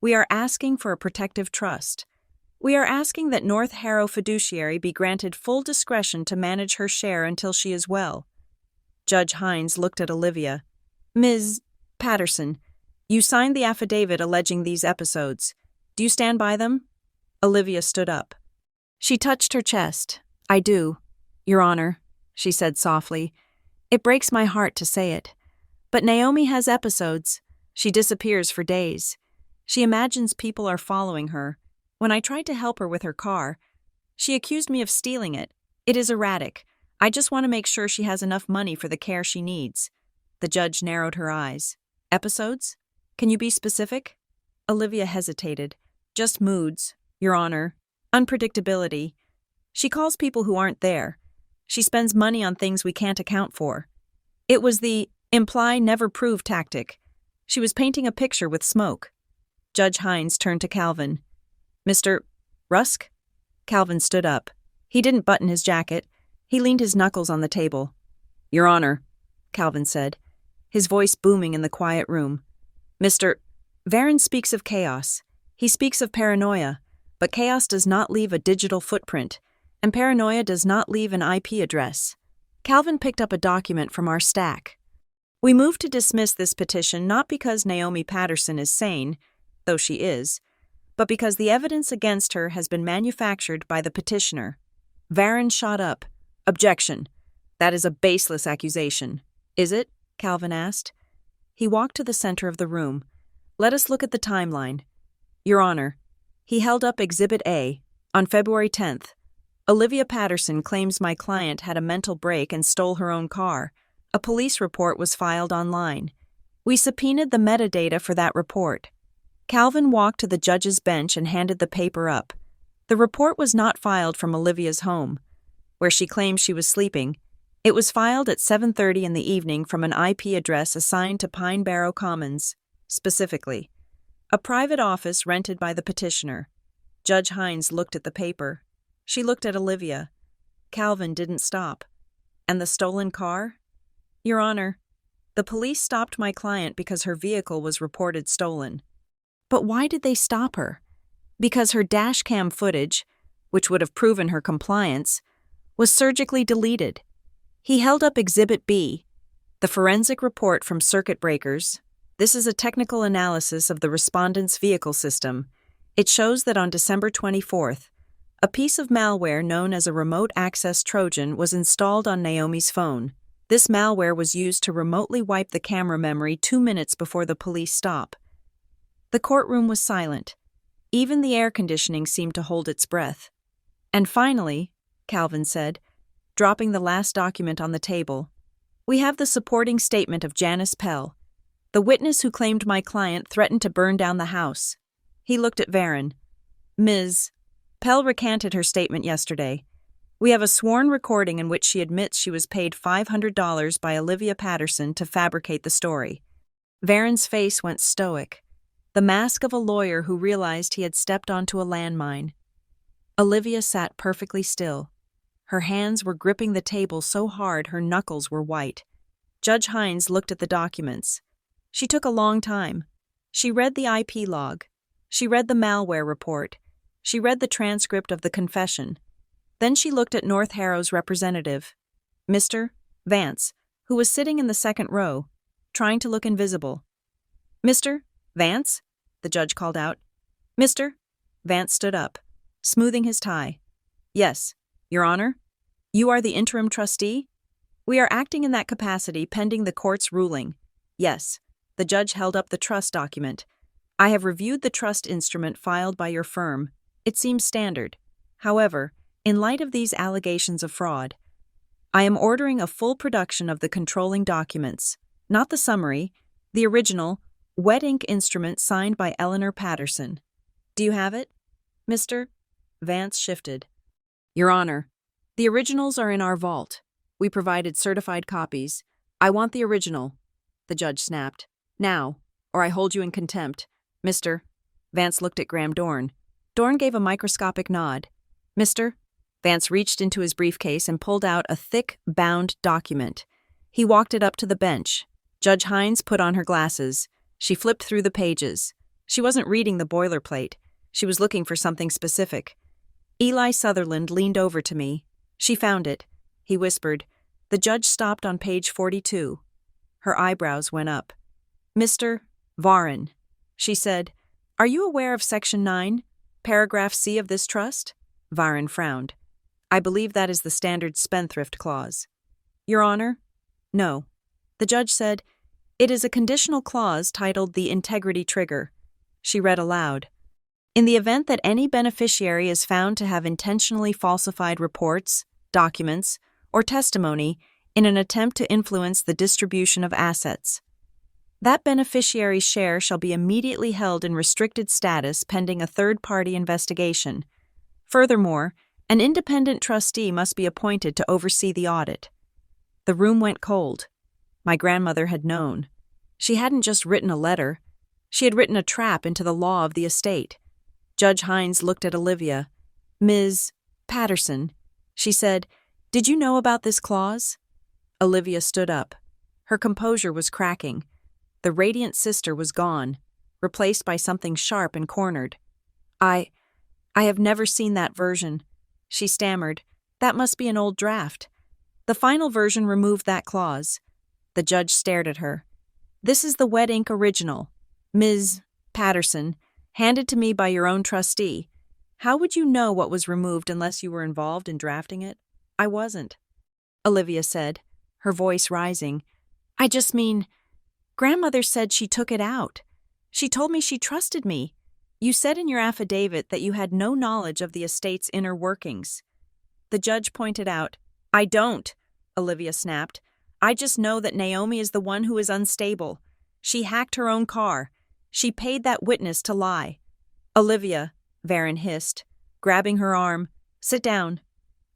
We are asking for a protective trust. We are asking that North Harrow fiduciary be granted full discretion to manage her share until she is well." Judge Hines looked at Olivia. "Ms. Patterson, you signed the affidavit alleging these episodes. Do you stand by them?" Olivia stood up. She touched her chest. "I do, Your Honor," she said softly. "It breaks my heart to say it. But Naomi has episodes. She disappears for days. She imagines people are following her. When I tried to help her with her car, she accused me of stealing it. It is erratic. I just want to make sure she has enough money for the care she needs." The judge narrowed her eyes. "Episodes? Can you be specific?" Olivia hesitated. "Just moods, Your Honor. Unpredictability. She calls people who aren't there. She spends money on things we can't account for. It was the imply, never prove tactic. She was painting a picture with smoke." Judge Hines turned to Calvin. "Mr. Rusk?" Calvin stood up. He didn't button his jacket. He leaned his knuckles on the table. "Your Honor," Calvin said, his voice booming in the quiet room. "Mr. Varon speaks of chaos. He speaks of paranoia, but chaos does not leave a digital footprint, and paranoia does not leave an IP address." Calvin picked up a document from our stack. "We move to dismiss this petition not because Naomi Patterson is sane, though she is, but because the evidence against her has been manufactured by the petitioner." Varon shot up. "Objection. That is a baseless accusation." "Is it?" Calvin asked. He walked to the center of the room. "Let us look at the timeline. Your Honor." He held up Exhibit A. "On February 10th, Olivia Patterson claims my client had a mental break and stole her own car. A police report was filed online. We subpoenaed the metadata for that report." Calvin walked to the judge's bench and handed the paper up. The report was not filed from Olivia's home, where she claims she was sleeping. It was filed at 7:30 in the evening from an IP address assigned to Pine Barrow Commons, specifically a private office rented by the petitioner. Judge Hines looked at the paper. She looked at Olivia. Calvin didn't stop. "And the stolen car?" "Your Honor, the police stopped my client because her vehicle was reported stolen." "But why did they stop her?" "Because her dashcam footage, which would have proven her compliance, was surgically deleted." He held up Exhibit B, the forensic report from circuit breakers. "This is a technical analysis of the respondent's vehicle system. It shows that on December 24th, a piece of malware known as a remote access Trojan was installed on Naomi's phone. This malware was used to remotely wipe the camera memory 2 minutes before the police stop." The courtroom was silent. Even the air conditioning seemed to hold its breath. "And finally," Calvin said, dropping the last document on the table, "we have the supporting statement of Janice Pell, the witness who claimed my client threatened to burn down the house." He looked at Varon. "Ms. Pell recanted her statement yesterday. We have a sworn recording in which she admits she was paid $500 by Olivia Patterson to fabricate the story." Varon's face went stoic, the mask of a lawyer who realized he had stepped onto a landmine. Olivia sat perfectly still. Her hands were gripping the table so hard her knuckles were white. Judge Hines looked at the documents. She took a long time. She read the IP log. She read the malware report. She read the transcript of the confession. Then she looked at North Harrow's representative, Mr. Vance, who was sitting in the second row, trying to look invisible. "Mr. Vance?" the judge called out. "Mr." Vance stood up, smoothing his tie. "Yes, Your Honor. You are the interim trustee? We are acting in that capacity pending the court's ruling. Yes." The judge held up the trust document. "I have reviewed the trust instrument filed by your firm. It seems standard. However, in light of these allegations of fraud, I am ordering a full production of the controlling documents, not the summary, the original, wet ink instrument signed by Eleanor Patterson. Do you have it?" Mr. Vance shifted. "Your Honor, the originals are in our vault. We provided certified copies. I want the original," the judge snapped. "Now, or I hold you in contempt. Mr." Vance looked at Graham Dorn. Dorn gave a microscopic nod. "Mr." Vance reached into his briefcase and pulled out a thick, bound document. He walked it up to the bench. Judge Hines put on her glasses. She flipped through the pages. She wasn't reading the boilerplate. She was looking for something specific. Eli Sutherland leaned over to me. "She found it," he whispered. The judge stopped on page 42. Her eyebrows went up. "Mr. Varin," she said, "are you aware of Section 9, Paragraph C of this trust?" Varin frowned. "I believe that is the standard spendthrift clause." "Your Honor?" "No." The judge said, "It is a conditional clause titled the integrity trigger." She read aloud. "In the event that any beneficiary is found to have intentionally falsified reports, documents, or testimony in an attempt to influence the distribution of assets, that beneficiary's share shall be immediately held in restricted status pending a third-party investigation. Furthermore, an independent trustee must be appointed to oversee the audit." The room went cold. My grandmother had known. She hadn't just written a letter. She had written a trap into the law of the estate. Judge Hines looked at Olivia. "Ms. Patterson," she said, "did you know about this clause?" Olivia stood up. Her composure was cracking. The radiant sister was gone, replaced by something sharp and cornered. I have never seen that version," she stammered. "That must be an old draft. The final version removed that clause." The judge stared at her. "This is the wet ink original, Ms. Patterson, handed to me by your own trustee. How would you know what was removed unless you were involved in drafting it?" "I wasn't," Olivia said, her voice rising. "I just mean, Grandmother said she took it out. She told me she trusted me. You said in your affidavit that you had no knowledge of the estate's inner workings." The judge pointed out. "I don't," Olivia snapped. "I just know that Naomi is the one who is unstable. She hacked her own car. She paid that witness to lie." "Olivia," Varin hissed, grabbing her arm, "sit down."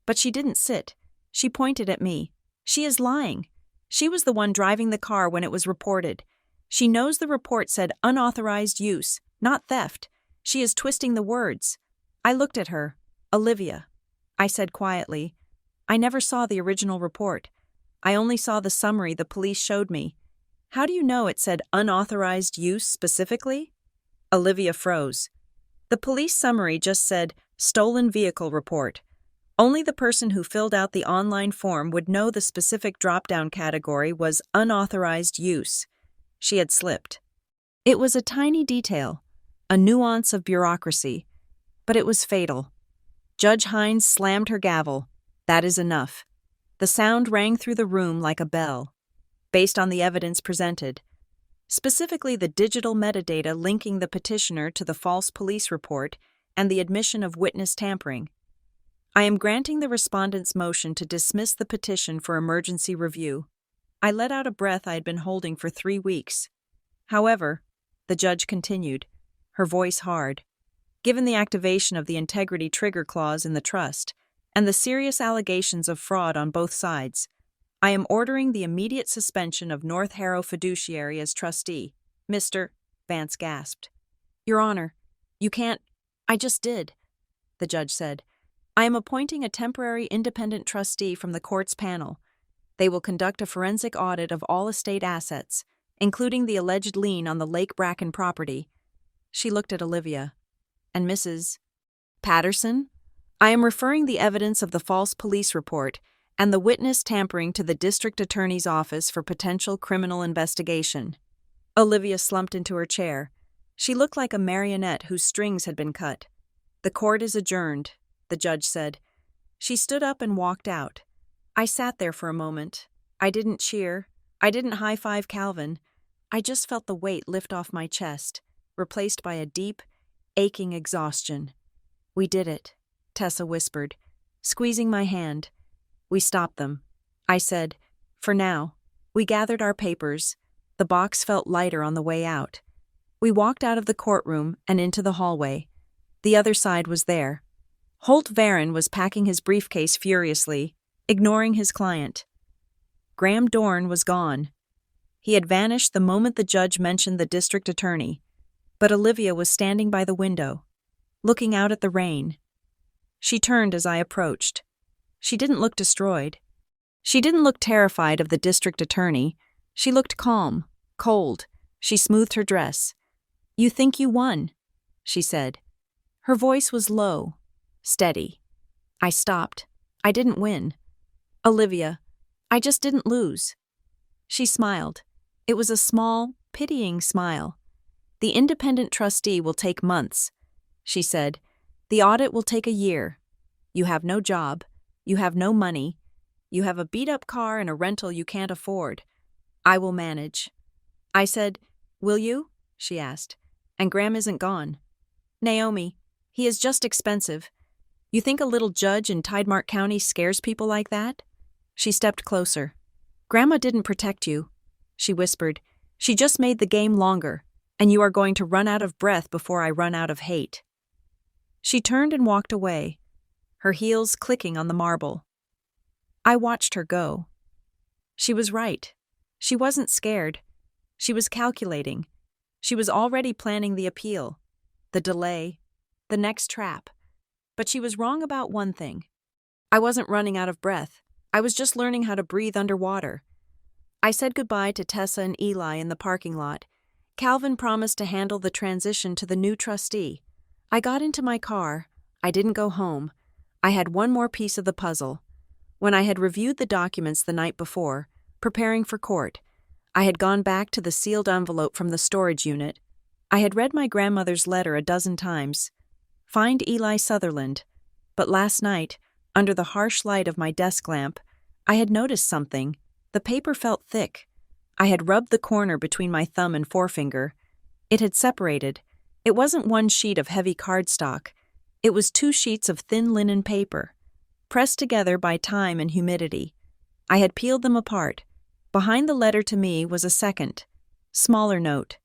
But she didn't sit. She pointed at me. "She is lying. She was the one driving the car when it was reported. She knows the report said unauthorized use, not theft. She is twisting the words." I looked at her. "Olivia," I said quietly, "I never saw the original report. I only saw the summary the police showed me. How do you know it said unauthorized use specifically?" Olivia froze. "The police summary just said stolen vehicle report. Only the person who filled out the online form would know the specific drop-down category was unauthorized use." She had slipped. It was a tiny detail, a nuance of bureaucracy, but it was fatal. Judge Hines slammed her gavel. "That is enough." The sound rang through the room like a bell. Based on the evidence presented, specifically the digital metadata linking the petitioner to the false police report and the admission of witness tampering, I am granting the respondent's motion to dismiss the petition for emergency review. I let out a breath I had been holding for 3 weeks. However, the judge continued, her voice hard, given the activation of the integrity trigger clause in the trust and the serious allegations of fraud on both sides, I am ordering the immediate suspension of North Harrow fiduciary as trustee. Mr. Vance gasped. "Your Honor, you can't—" "I just did," the judge said. "I am appointing a temporary independent trustee from the court's panel. They will conduct a forensic audit of all estate assets, including the alleged lien on the Lake Bracken property. She looked at Olivia. And Mrs. Patterson? I am referring the evidence of the false police report and the witness tampering to the district attorney's office for potential criminal investigation. Olivia slumped into her chair. She looked like a marionette whose strings had been cut. The court is adjourned, the judge said. She stood up and walked out. I sat there for a moment. I didn't cheer. I didn't high-five Calvin. I just felt the weight lift off my chest, replaced by a deep, aching exhaustion. We did it, Tessa whispered, squeezing my hand. We stopped them. I said, for now. We gathered our papers. The box felt lighter on the way out. We walked out of the courtroom and into the hallway. The other side was there. Holt Varon was packing his briefcase furiously, ignoring his client. Graham Dorn was gone. He had vanished the moment the judge mentioned the district attorney, but Olivia was standing by the window, looking out at the rain. She turned as I approached. She didn't look destroyed. She didn't look terrified of the district attorney. She looked calm, cold. She smoothed her dress. You think you won, she said. Her voice was low, steady. I stopped. I didn't win. Olivia, I just didn't lose. She smiled. It was a small, pitying smile. The independent trustee will take months, she said. The audit will take a year. You have no job. You have no money. You have a beat-up car and a rental you can't afford. I will manage. I said, will you? She asked. And Graham isn't gone. Naomi, he is just expensive. You think a little judge in Tidemark County scares people like that? She stepped closer. Grandma didn't protect you, she whispered. She just made the game longer, and you are going to run out of breath before I run out of hate. She turned and walked away, her heels clicking on the marble. I watched her go. She was right. She wasn't scared. She was calculating. She was already planning the appeal, the delay, the next trap. But she was wrong about one thing. I wasn't running out of breath. I was just learning how to breathe underwater. I said goodbye to Tessa and Eli in the parking lot. Calvin promised to handle the transition to the new trustee. I got into my car. I didn't go home. I had one more piece of the puzzle. When I had reviewed the documents the night before, preparing for court, I had gone back to the sealed envelope from the storage unit. I had read my grandmother's letter a dozen times. Find Eli Sutherland. But last night, under the harsh light of my desk lamp, I had noticed something. The paper felt thick. I had rubbed the corner between my thumb and forefinger. It had separated. It wasn't one sheet of heavy cardstock. It was 2 sheets of thin linen paper, pressed together by time and humidity. I had peeled them apart. Behind the letter to me was a second, smaller note.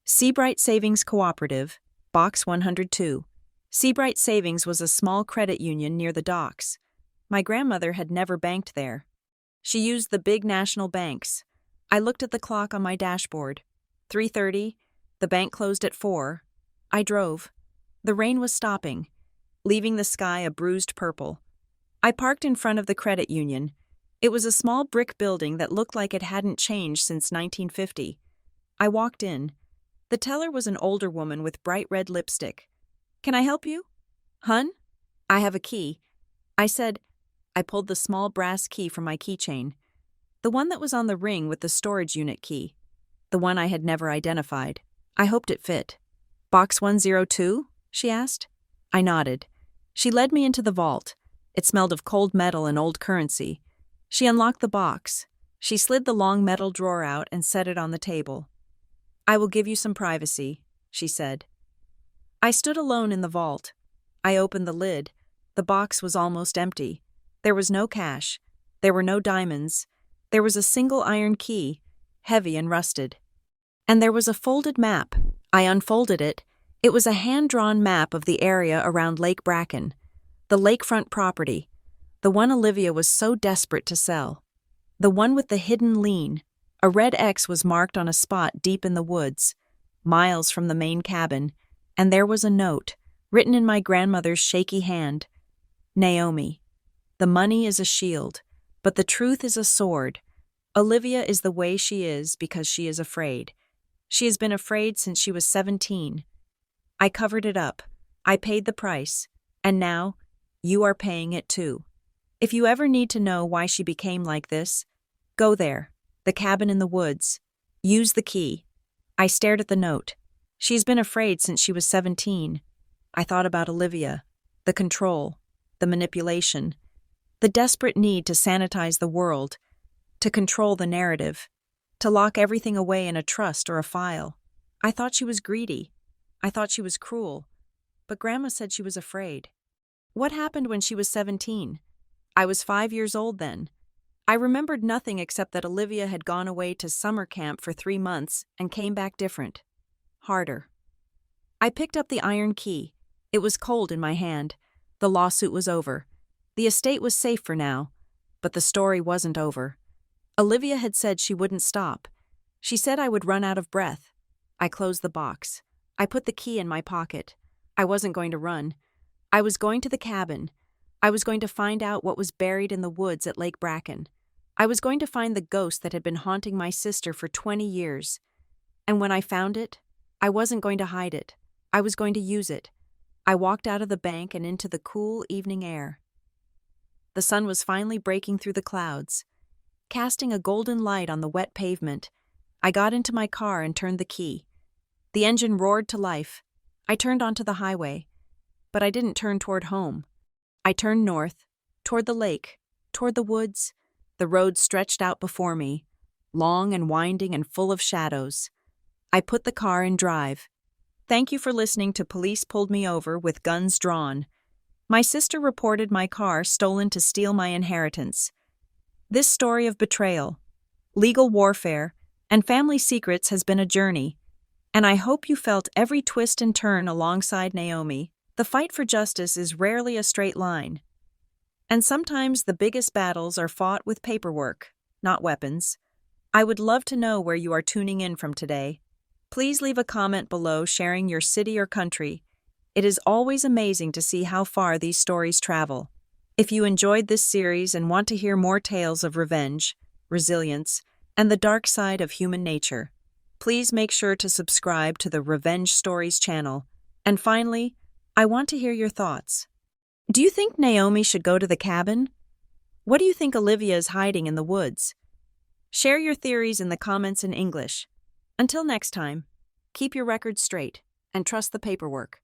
Seabright Savings Cooperative, Box 102. Seabright Savings was a small credit union near the docks. My grandmother had never banked there. She used the big national banks. I looked at the clock on my dashboard. 3:30. The bank closed at 4. I drove. The rain was stopping, leaving the sky a bruised purple. I parked in front of the credit union. It was a small brick building that looked like it hadn't changed since 1950. I walked in. The teller was an older woman with bright red lipstick. Can I help you? Hun? I have a key. I said. I pulled the small brass key from my keychain. The one that was on the ring with the storage unit key. The one I had never identified. I hoped it fit. Box 102? She asked. I nodded. She led me into the vault. It smelled of cold metal and old currency. She unlocked the box. She slid the long metal drawer out and set it on the table. I will give you some privacy, she said. I stood alone in the vault. I opened the lid. The box was almost empty. There was no cash. There were no diamonds. There was a single iron key, heavy and rusted. And there was a folded map. I unfolded it. It was a hand-drawn map of the area around Lake Bracken, the lakefront property, the one Olivia was so desperate to sell, the one with the hidden lien. A red X was marked on a spot deep in the woods, miles from the main cabin, and there was a note, written in my grandmother's shaky hand. Naomi, the money is a shield, but the truth is a sword. Olivia is the way she is because she is afraid. She has been afraid since she was 17. I covered it up. I paid the price. And now, you are paying it too. If you ever need to know why she became like this, go there, the cabin in the woods. Use the key. I stared at the note. She's been afraid since she was 17. I thought about Olivia, the control, the manipulation, the desperate need to sanitize the world, to control the narrative, to lock everything away in a trust or a file. I thought she was greedy. I thought she was cruel. But Grandma said she was afraid. What happened when she was 17? I was 5 years old then. I remembered nothing except that Olivia had gone away to summer camp for 3 months and came back different. Harder. I picked up the iron key. It was cold in my hand. The lawsuit was over. The estate was safe for now. But the story wasn't over. Olivia had said she wouldn't stop. She said I would run out of breath. I closed the box. I put the key in my pocket. I wasn't going to run. I was going to the cabin. I was going to find out what was buried in the woods at Lake Bracken. I was going to find the ghost that had been haunting my sister for 20 years. And when I found it, I wasn't going to hide it. I was going to use it. I walked out of the bank and into the cool evening air. The sun was finally breaking through the clouds, casting a golden light on the wet pavement. I got into my car and turned the key. The engine roared to life. I turned onto the highway, but I didn't turn toward home. I turned north, toward the lake, toward the woods. The road stretched out before me, long and winding and full of shadows. I put the car in drive. Thank you for listening to Police Pulled Me Over with Guns Drawn. My sister reported my car stolen to steal my inheritance. This story of betrayal, legal warfare, and family secrets has been a journey, and I hope you felt every twist and turn alongside Naomi. The fight for justice is rarely a straight line. And sometimes the biggest battles are fought with paperwork, not weapons. I would love to know where you are tuning in from today. Please leave a comment below sharing your city or country. It is always amazing to see how far these stories travel. If you enjoyed this series and want to hear more tales of revenge, resilience, and the dark side of human nature, please make sure to subscribe to the Revenge Stories channel. And finally, I want to hear your thoughts. Do you think Naomi should go to the cabin? What do you think Olivia is hiding in the woods? Share your theories in the comments in English. Until next time, keep your records straight and trust the paperwork.